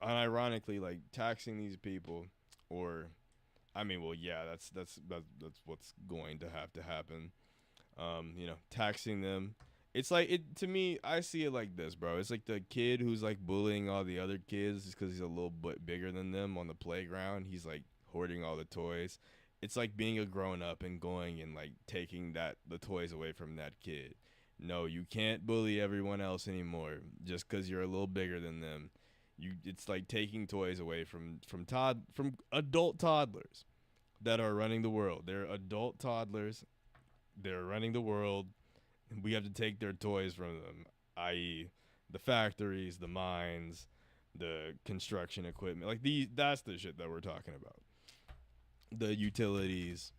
unironically, like taxing these people, or I mean, well, yeah, that's what's going to have to happen. Taxing them. It's like, it to me, I see it like this, bro. It's like the kid who's like bullying all the other kids just because he's a little bit bigger than them on the playground. He's like hoarding all the toys. It's like being a grown up and going and like taking the toys away from that kid. No, you can't bully everyone else anymore just because you're a little bigger than them. It's like taking toys away from adult toddlers that are running the world. They're adult toddlers. They're running the world. We have to take their toys from them, i.e. the factories, the mines, the construction equipment. Like that's the shit that we're talking about. The utilities.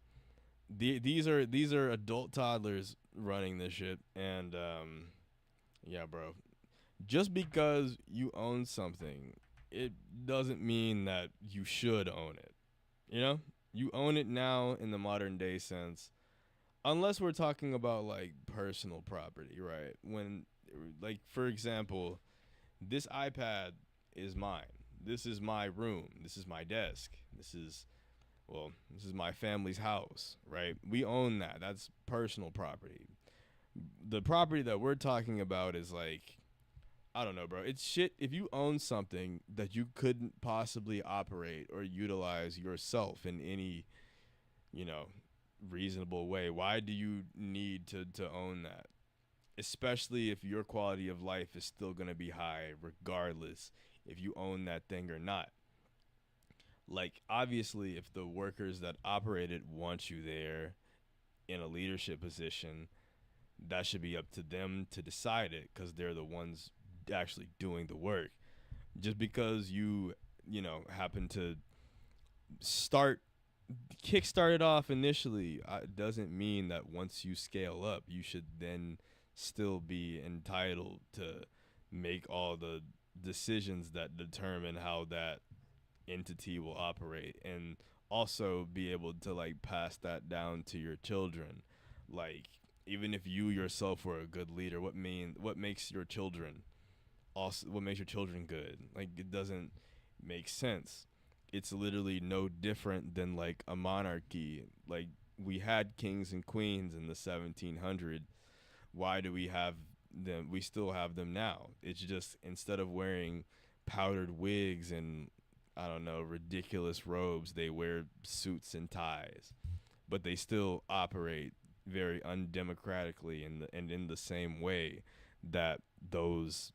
These are adult toddlers running this shit, and yeah, bro. Just because you own something, it doesn't mean that you should own it. You know? You own it now in the modern day sense. Unless we're talking about like personal property, right? When, like, for example, this iPad is mine. This is my room. This is my desk. This is my family's house, right? We own that. That's personal property. The property that we're talking about is like, I don't know, bro. It's shit. If you own something that you couldn't possibly operate or utilize yourself in any, reasonable way, why do you need to own that? Especially if your quality of life is still going to be high, regardless if you own that thing or not. Like, obviously, if the workers that operate it want you there in a leadership position, that should be up to them to decide it, because they're the ones actually doing the work. Just because you happen to kickstart it off initially, doesn't mean that once you scale up, you should then still be entitled to make all the decisions that determine how that entity will operate, and also be able to like pass that down to your children. Like, even if you yourself were a good leader, what makes your children good? Like, it doesn't make sense. It's literally no different than like a monarchy. Like, we had kings and queens in the 1700s. Why do we have them? We still have them now. It's just, instead of wearing powdered wigs and, I don't know, ridiculous robes, they wear suits and ties, but they still operate very undemocratically in the same way that those,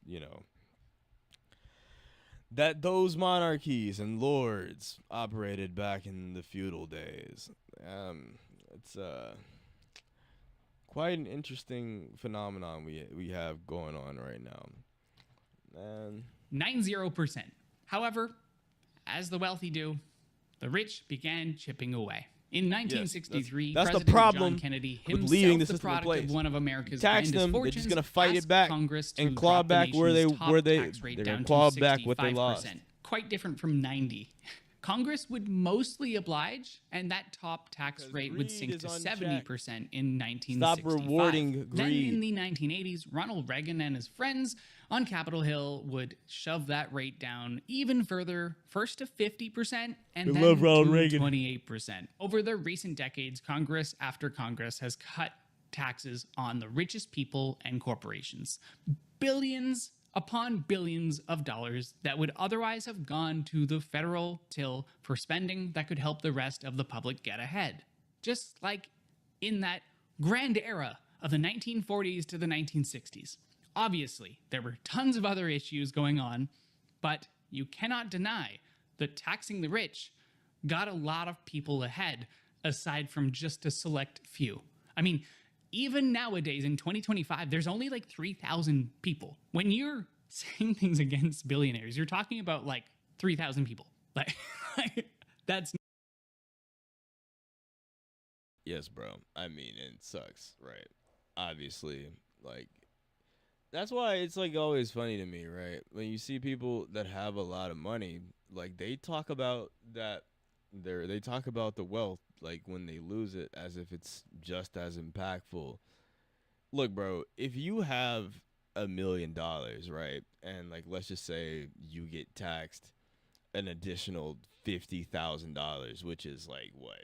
that those monarchies and lords operated back in the feudal days. It's quite an interesting phenomenon we have going on right now. And 90%. However, as the wealthy do, the rich began chipping away. In 1963, that's the President problem John Kennedy, with himself leaving the the system in product place. of one of America's Tax grandest them, they're fortunes, just gonna fight it asked back Congress to and claw drop the back where nation's top they're tax rate gonna down claw to back what they lost. 65%. Quite different from 90. Congress would mostly oblige, and that top tax rate would greed sink is to unchecked. 70% in 1965. Stop rewarding Then greed. in the 1980s, Ronald Reagan and his friends on Capitol Hill would shove that rate down even further, first to 50% and then love Ronald to Reagan. 28%. Over the recent decades, Congress after Congress has cut taxes on the richest people and corporations. Billions upon billions of dollars that would otherwise have gone to the federal till for spending that could help the rest of the public get ahead. Just like in that grand era of the 1940s to the 1960s. Obviously, there were tons of other issues going on, but you cannot deny that taxing the rich got a lot of people ahead, aside from just a select few. I mean, even nowadays in 2025, there's only like 3,000 people. When you're saying things against billionaires, you're talking about like 3,000 people. Like that's. Yes, bro. I mean, it sucks, right? Obviously, like that's why it's like always funny to me, right? When you see people that have a lot of money, like they talk about that they talk about the wealth like when they lose it as if it's just as impactful. Look, bro, if you have $1 million, right? And like let's just say you get taxed an additional $50,000, which is like what?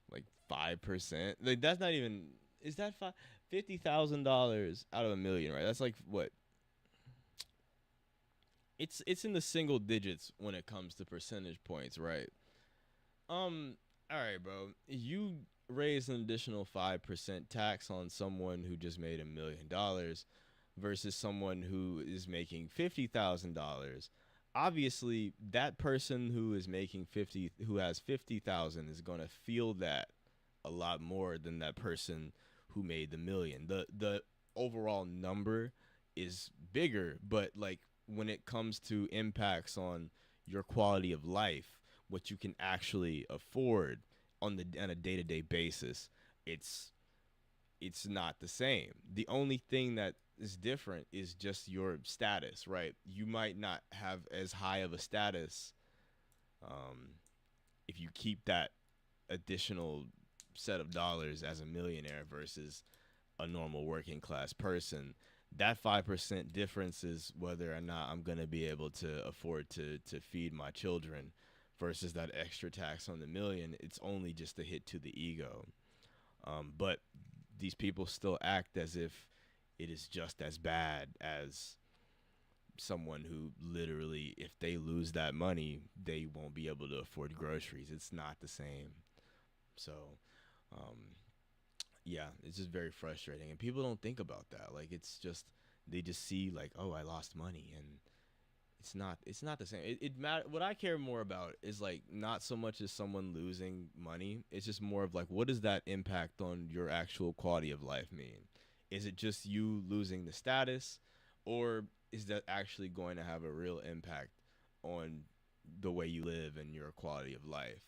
Like 5%? Like that's not even is that $50,000 out of $1 million, right? That's like what? It's in the single digits when it comes to percentage points, right? All right, bro. You raise an additional 5% tax on someone who just made $1 million versus someone who is making $50,000. Obviously, that person who is making who has 50,000 is going to feel that a lot more than that person who made the $1 million. The overall number is bigger, but like when it comes to impacts on your quality of life, what you can actually afford on a day-to-day basis, it's not the same. The only thing that is different is just your status, right? You might not have as high of a status if you keep that additional set of dollars as a millionaire versus a normal working class person. That 5% difference is whether or not I'm going to be able to afford to feed my children versus that extra tax on the $1 million. It's only just a hit to the ego. But these people still act as if it is just as bad as someone who literally, if they lose that money, they won't be able to afford groceries. It's not the same. So, yeah, it's just very frustrating. And people don't think about that. Like, it's just, they just see like, oh, I lost money. And it's not the same. It matter. What I care more about is like not so much as someone losing money. It's just more of like, what does that impact on your actual quality of life mean? Is it just you losing the status, or is that actually going to have a real impact on the way you live and your quality of life?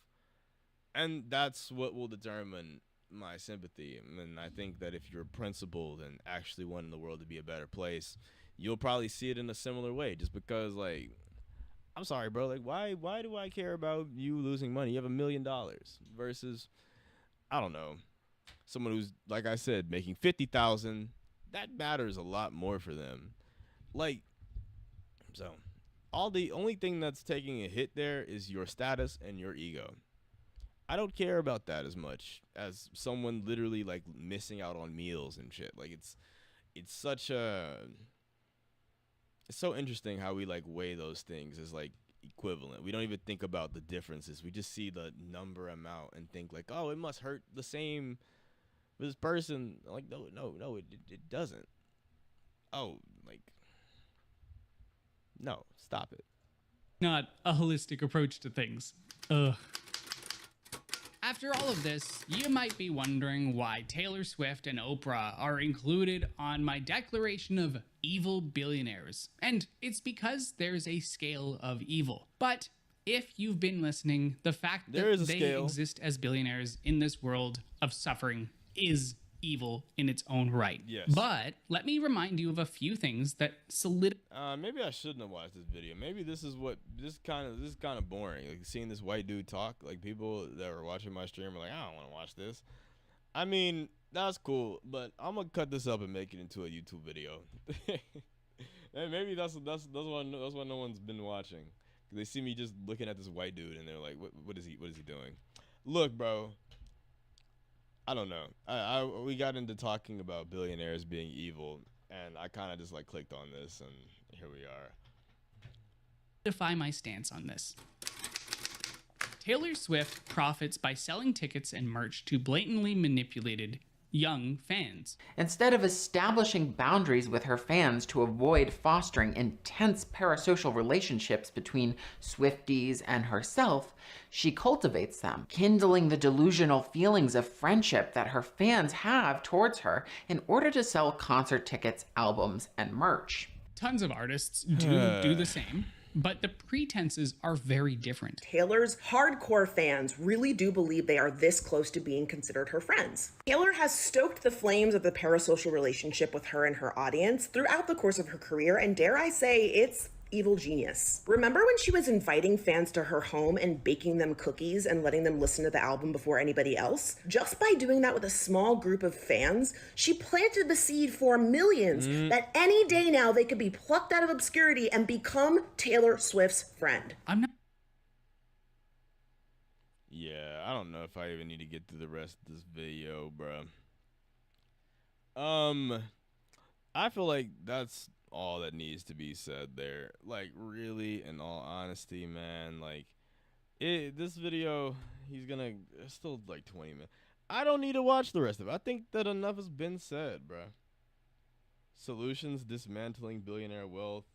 And that's what will determine my sympathy. And I think that if you're principled and actually wanting the world to be a better place, you'll probably see it in a similar way. Just because, like, I'm sorry, bro. Like, why do I care about you losing money? You have $1 million versus, I don't know, someone who's, like I said, making 50,000. That matters a lot more for them. Like, so the only thing that's taking a hit there is your status and your ego. I don't care about that as much as someone literally like missing out on meals and shit. Like it's so interesting how we like weigh those things as like equivalent. We don't even think about the differences. We just see the number amount and think like, oh, it must hurt the same for this person. Like no, it doesn't. Oh, like No, stop it. not a holistic approach to things. Ugh. After all of this, you might be wondering why Taylor Swift and Oprah are included on my declaration of evil billionaires. And it's because there's a scale of evil. But if you've been listening, the fact that they exist as billionaires in this world of suffering is evil in its own right. Yes. But let me remind you of a few things that maybe I shouldn't have watched this video. Maybe this is kind of boring. Like seeing this white dude talk. Like people that were watching my stream are like, I don't want to watch this. I mean, that's cool, but I'm gonna cut this up and make it into a YouTube video. And maybe that's why no one's been watching. They see me just looking at this white dude and they're like, what is he doing? Look, bro. I don't know. We got into talking about billionaires being evil, and I kind of just like clicked on this, and here we are. Defy my stance on this. Taylor Swift profits by selling tickets and merch to blatantly manipulated young fans. Instead of establishing boundaries with her fans to avoid fostering intense parasocial relationships between Swifties and herself, she cultivates them, kindling the delusional feelings of friendship that her fans have towards her in order to sell concert tickets, albums, and merch. Tons of artists do the same, but the pretenses are very different. Taylor's hardcore fans really do believe they are this close to being considered her friends. Taylor has stoked the flames of the parasocial relationship with her and her audience throughout the course of her career, and dare I say, it's evil genius. Remember when she was inviting fans to her home and baking them cookies and letting them listen to the album before anybody else? Just by doing that with a small group of fans, she planted the seed for millions that any day now they could be plucked out of obscurity and become Taylor Swift's friend. Yeah, I don't know if I even need to get through the rest of this video, bro. I feel like that's all that needs to be said there. Like, really, in all honesty, man, like, this video, it's still like 20 minutes. I don't need to watch the rest of it. I think that enough has been said, bro. Solutions, dismantling billionaire wealth,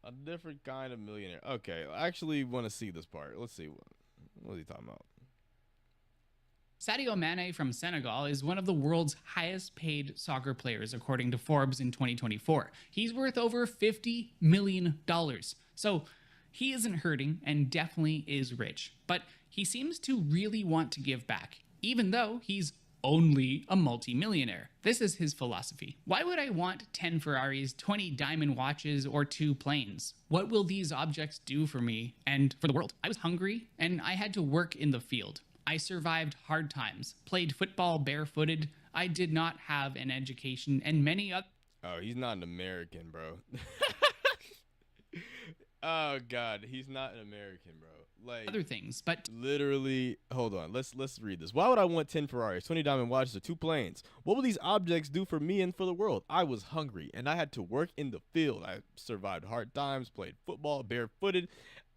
a different kind of millionaire. Okay, I actually want to see this part. Let's see, what is he talking about? Sadio Mane from Senegal is one of the world's highest paid soccer players, according to Forbes in 2024. He's worth over $50 million. So he isn't hurting and definitely is rich. But he seems to really want to give back, even though he's only a multimillionaire. This is his philosophy. Why would I want 10 Ferraris, 20 diamond watches, or 2 planes? What will these objects do for me and for the world? I was hungry and I had to work in the field. I survived hard times, played football barefooted. I did not have an education, and many other... Oh, he's not an American, bro. Oh, God, he's not an American, bro. Like, other things, but... Literally, hold on, let's read this. Why would I want 10 Ferraris, 20 diamond watches, or 2 planes? What will these objects do for me and for the world? I was hungry, and I had to work in the field. I survived hard times, played football barefooted.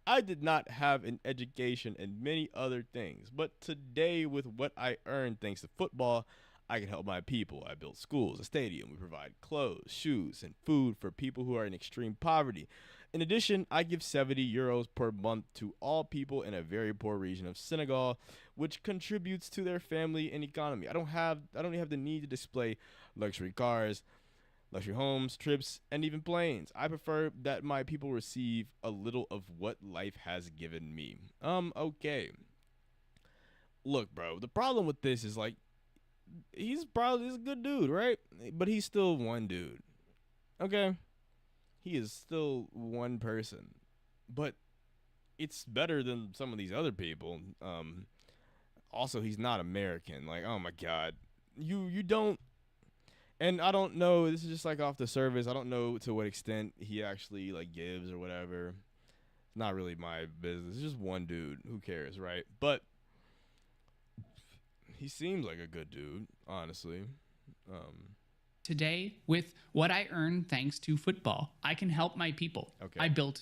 I did not have an education and many other things, but today with what I earned thanks to football, I can help my people. I built schools, a stadium, we provide clothes, shoes, and food for people who are in extreme poverty. In addition, I give 70 euros per month to all people in a very poor region of Senegal, which contributes to their family and economy. I don't have the need to display luxury cars, luxury homes, trips, and even planes. I prefer that my people receive a little of what life has given me. Okay. Look, bro, the problem with this is, like, he's a good dude, right? But he's still one dude. Okay? He is still one person. But it's better than some of these other people. Also, he's not American. Like, oh my God. You don't... And I don't know, this is just like off the surface. I don't know to what extent he actually like gives or whatever. It's not really my business. It's just one dude. Who cares, right? But he seems like a good dude, honestly. Today, with what I earn thanks to football, I can help my people. Okay. I built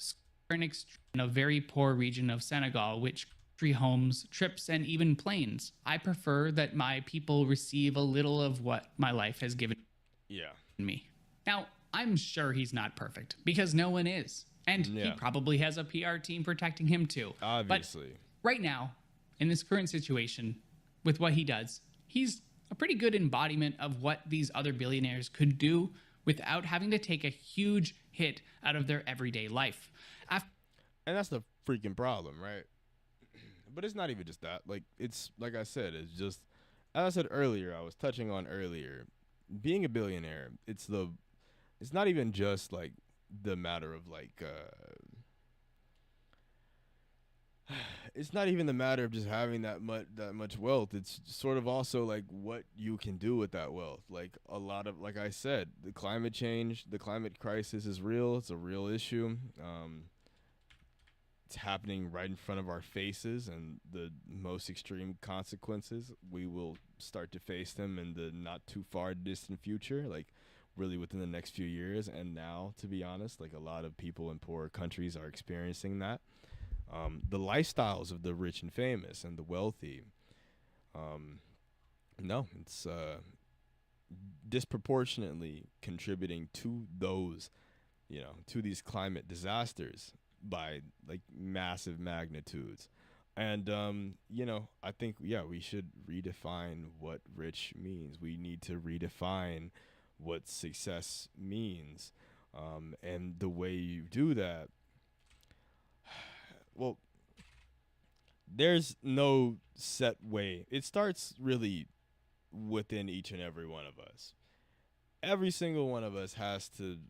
in a very poor region of Senegal, which free homes, trips, and even planes. I prefer that my people receive a little of what my life has given me. Now, I'm sure he's not perfect, because no one is. And he Yeah. probably has a PR team protecting him too. Obviously. But right now, in this current situation, with what he does, he's a pretty good embodiment of what these other billionaires could do without having to take a huge hit out of their everyday life. And that's the freaking problem, right? But it's not even just that. Like, it's like I said, it's just, as I said earlier, I was touching on earlier, being a billionaire, it's not even just like the matter of like, it's not even the matter of just having that much wealth. It's sort of also like what you can do with that wealth. Like a lot of, like I said, the climate crisis is real. It's a real issue. It's happening right in front of our faces, and the most extreme consequences, we will start to face them in the not too far distant future, like really within the next few years. And now, to be honest, like a lot of people in poorer countries are experiencing that. The lifestyles of the rich and famous and the wealthy, no, it's disproportionately contributing to those, to these climate disasters by like massive magnitudes. And, I think, we should redefine what rich means. We need to redefine what success means. And the way you do that, well, there's no set way. It starts really within each and every one of us. Every single one of us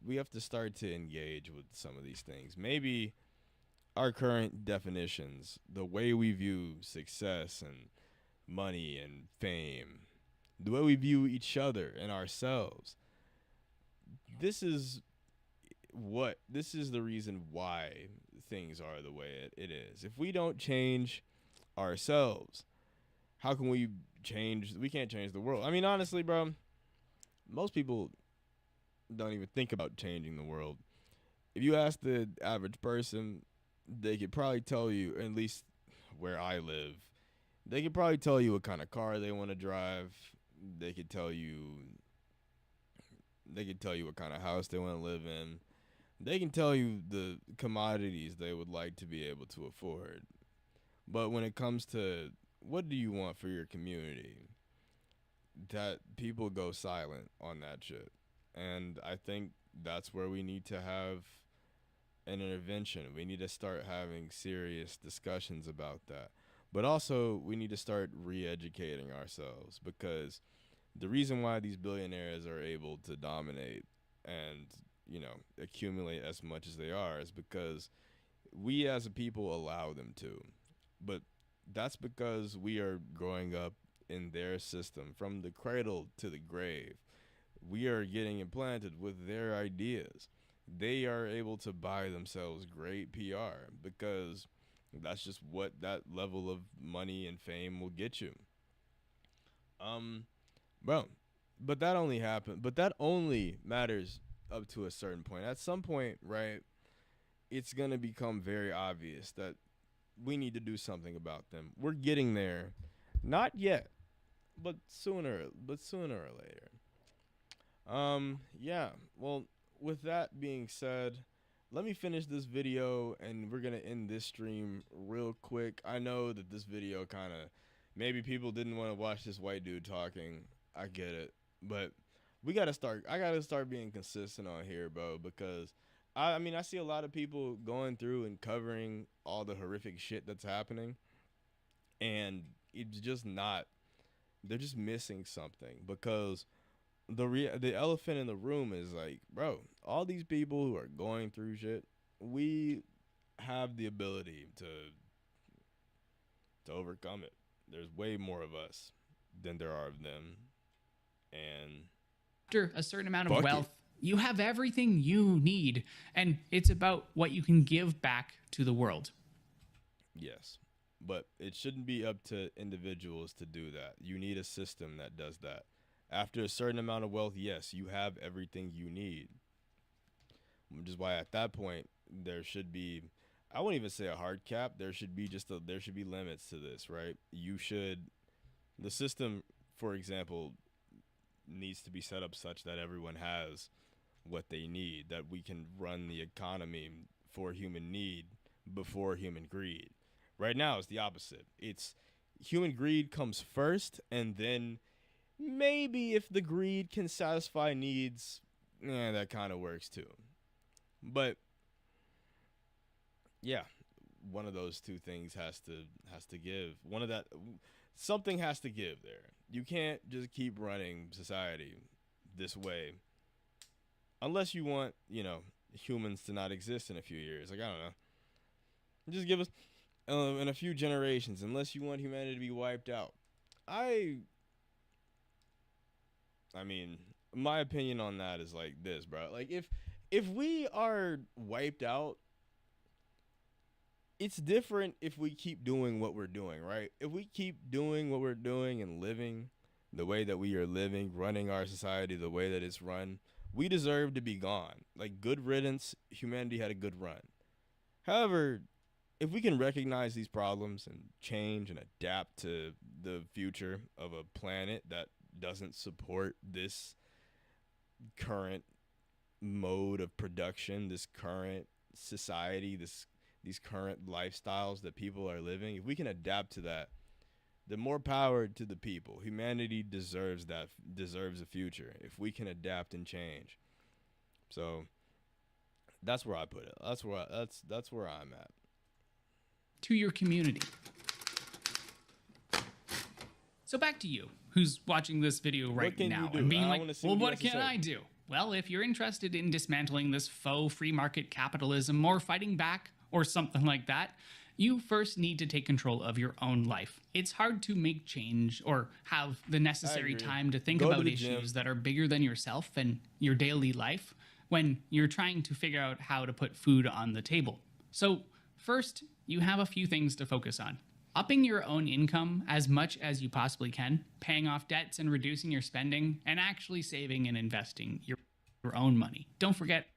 we have to start to engage with some of these things. Maybe our current definitions, the way we view success and money and fame, the way we view each other and ourselves, this is the reason why things are the way it is. If we don't change ourselves, how can we change? We can't change the world. I mean, honestly, bro, most people don't even think about changing the world. If you ask the average person, they could probably tell you, at least where I live, they could probably tell you what kind of car they want to drive. They could tell you what kind of house they want to live in. They can tell you the commodities they would like to be able to afford. But when it comes to what do you want for your community, that people go silent on that shit. And I think that's where we need to have an intervention. We need to start having serious discussions about that. But also, we need to start re-educating ourselves, because the reason why these billionaires are able to dominate and accumulate as much as they are is because we as a people allow them to. But that's because we are growing up in their system from the cradle to the grave. We are getting implanted with their ideas. They are able to buy themselves great PR because that's just what that level of money and fame will get you. Bro, but that only matters up to a certain point. At some point, right, it's going to become very obvious that we need to do something about them. We're getting there. Not yet, but sooner or later. Well, with that being said, let me finish this video and we're going to end this stream real quick. I know that this video maybe people didn't want to watch this white dude talking. I get it. But I got to start being consistent on here, bro, because I see a lot of people going through and covering all the horrific shit that's happening, and it's just not, they're just missing something, because the elephant in the room is like, bro, all these people who are going through shit, we have the ability to overcome it. There's way more of us than there are of them. And after a certain amount of wealth, you have everything you need, and it's about what you can give back to the world. Yes, but it shouldn't be up to individuals to do that. You need a system that does that. After a certain amount of wealth, yes, you have everything you need, which is why at that point there should be, I wouldn't even say a hard cap. There should be limits to this, right? The system, for example, needs to be set up such that everyone has what they need, that we can run the economy for human need before human greed. Right now, it's the opposite. It's human greed comes first, and then maybe if the greed can satisfy needs, that kind of works too. But yeah, one of those two things has to give. Something has to give there. You can't just keep running society this way unless you want, humans to not exist in a few years. Like, I don't know. Just give us in a few generations, unless you want humanity to be wiped out. I mean, my opinion on that is like this, bro. Like, if we are wiped out, it's different if we keep doing what we're doing, right? If we keep doing what we're doing and living the way that we are living, running our society the way that it's run, we deserve to be gone. Like, good riddance, humanity had a good run. However, if we can recognize these problems and change and adapt to the future of a planet that doesn't support this current mode of production, this current society, these current lifestyles that people are living, if we can adapt to that, then more power to the people. Humanity deserves a future if we can adapt and change. So that's where I put it. That's where I'm at. To your community. So back to you, who's watching this video right now and being like, well, what can I do? Well, if you're interested in dismantling this faux free market capitalism or fighting back or something like that, you first need to take control of your own life. It's hard to make change or have the necessary time to think about issues that are bigger than yourself and your daily life when you're trying to figure out how to put food on the table. So first, you have a few things to focus on. Upping your own income as much as you possibly can, paying off debts and reducing your spending, and actually saving and investing your own money. Don't forget,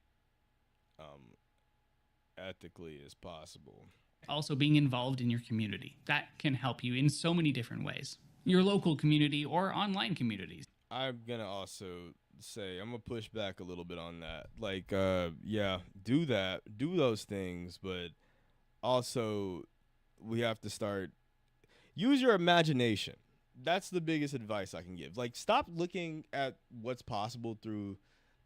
ethically as possible. Also being involved in your community. That can help you in so many different ways. Your local community or online communities. I'm gonna also say, I'm gonna push back a little bit on that. Like, yeah, do those things, but also we have to use your imagination. That's the biggest advice I can give. Like, stop looking at what's possible through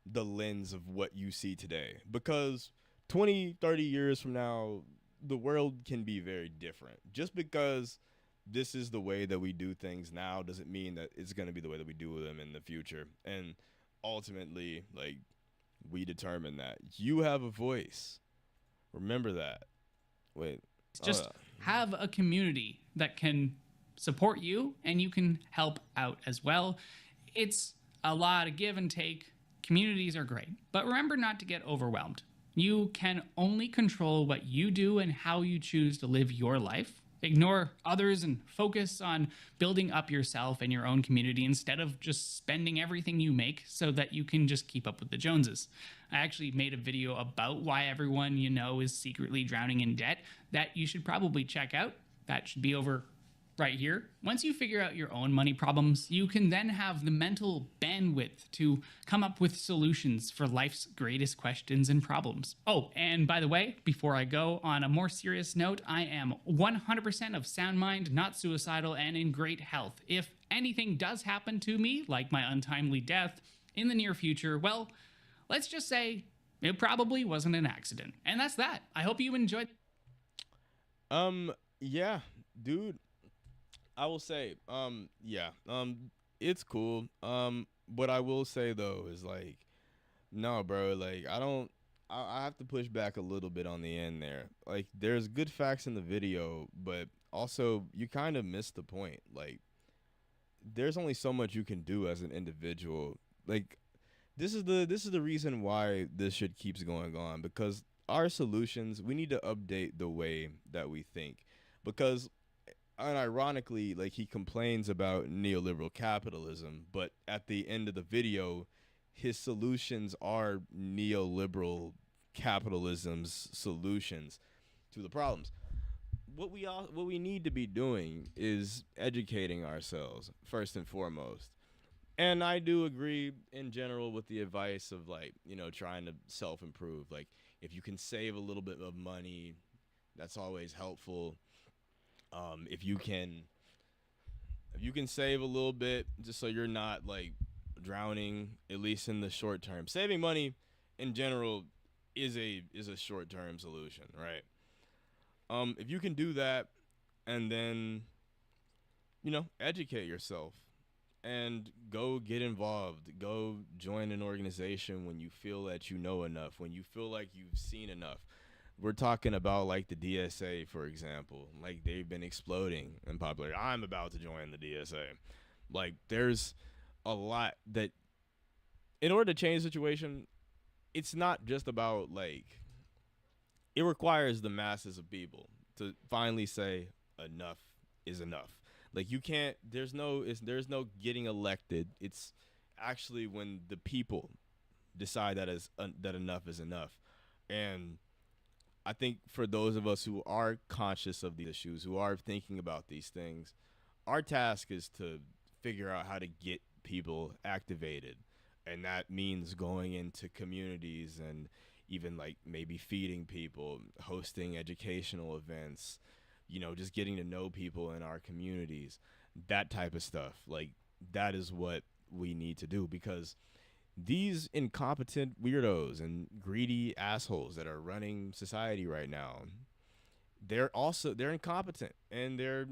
the lens of what you see today, because 20, 30 years from now, the world can be very different. Just because this is the way that we do things now doesn't mean that it's going to be the way that we do them in the future. And ultimately, like, we determine that. You have a voice. Remember that. Wait. Just have a community that can support you and you can help out as well. It's a lot of give and take. Communities are great, but remember not to get overwhelmed. You can only control what you do and how you choose to live your life. Ignore others and focus on building up yourself and your own community instead of just spending everything you make so that you can just keep up with the Joneses. I actually made a video about why everyone you know is secretly drowning in debt that you should probably check out. That should be over right here. Once you figure out your own money problems, you can then have the mental bandwidth to come up with solutions for life's greatest questions and problems. Oh, and by the way, before I go, on a more serious note, I am 100% of sound mind, not suicidal, and in great health. If anything does happen to me, like my untimely death, in the near future, well, let's just say it probably wasn't an accident. And that's that. I hope you enjoyed. Yeah, dude. I will say, it's cool. What I will say though is like, no, bro, like I have to push back a little bit on the end there. Like, there's good facts in the video, but also you kind of missed the point. Like, there's only so much you can do as an individual. Like, this is the reason why this shit keeps going on, because our solutions, we need to update the way that we think, because. And ironically, like, he complains about neoliberal capitalism, but at the end of the video, his solutions are neoliberal capitalism's solutions to the problems. What we need to be doing is educating ourselves first and foremost. And I do agree in general with the advice of, like, trying to self-improve. Like, If you can save a little bit of money, that's always helpful. If you can save a little bit just so you're not like drowning, at least in the short term. Saving money in general is a short term solution, right? If you can do that, and then educate yourself and go get involved, go join an organization when you feel that you know enough, when you feel like you've seen enough. We're talking about like the DSA, for example. Like, they've been exploding in popularity. I'm about to join the DSA. Like, there's a lot that, in order to change the situation, it's not just about like, it requires the masses of people to finally say enough is enough. Like, you can't, there's no getting elected. It's actually when the people decide that enough is enough. And I think for those of us who are conscious of these issues, who are thinking about these things, our task is to figure out how to get people activated. And that means going into communities and even like maybe feeding people, hosting educational events, just getting to know people in our communities, that type of stuff. Like, that is what we need to do, because these incompetent weirdos and greedy assholes that are running society right now, they're incompetent, and they're,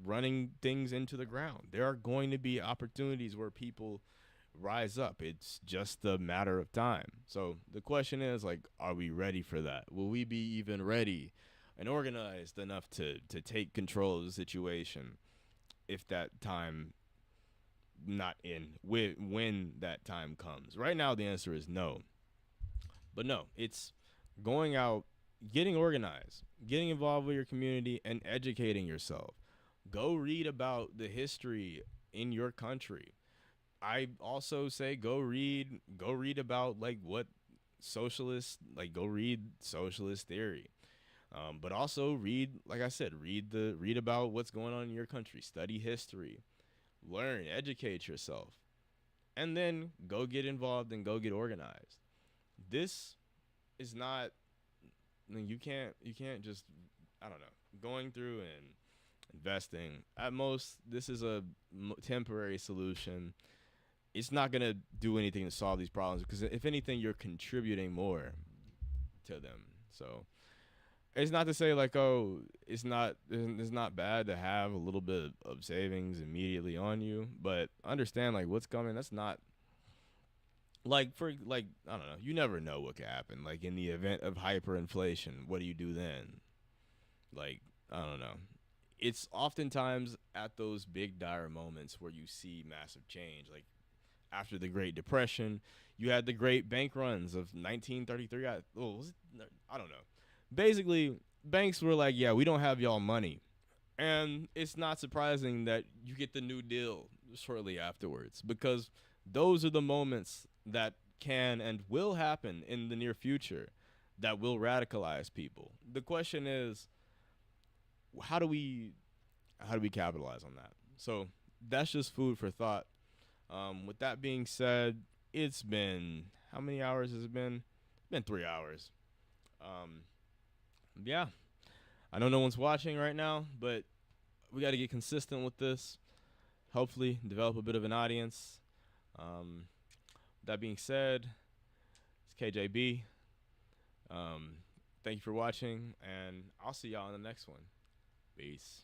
running things into the ground. There are going to be opportunities where people rise up. It's just a matter of time. So the question is, like, are we ready for that? Will we be even ready and organized enough to take control of the situation if that time when that time comes? Right now the answer is no. But no, it's going out, getting organized, getting involved with your community, and educating yourself. Go read about the history in your country. I also say go read about like what socialist, like go read socialist theory. But also read, like I said, read about what's going on in your country. Study history, learn, educate yourself, and then go get involved and go get organized. This is not, you can't just, I don't know, going through and investing. At most, this is a temporary solution. It's not going to do anything to solve these problems, because if anything, you're contributing more to them. So it's not to say like, oh, it's not bad to have a little bit of savings immediately on you, but understand like what's coming. That's not like, for like, I don't know, you never know what could happen. Like, in the event of hyperinflation, what do you do then? Like, I don't know. It's oftentimes at those big dire moments where you see massive change. Like, after the Great Depression, you had the great bank runs of 1933. I don't know. Basically, banks were like, yeah, we don't have y'all money. And it's not surprising that you get the New Deal shortly afterwards, because those are the moments that can and will happen in the near future that will radicalize people. The question is, how do we capitalize on that? So that's just food for thought. With that being said, it's been, how many hours has it been? It's been 3 hours. Yeah, I know no one's watching right now, but we got to get consistent with this. Hopefully develop a bit of an audience. That being said, it's KJB. Thank you for watching, and I'll see y'all in the next one. Peace.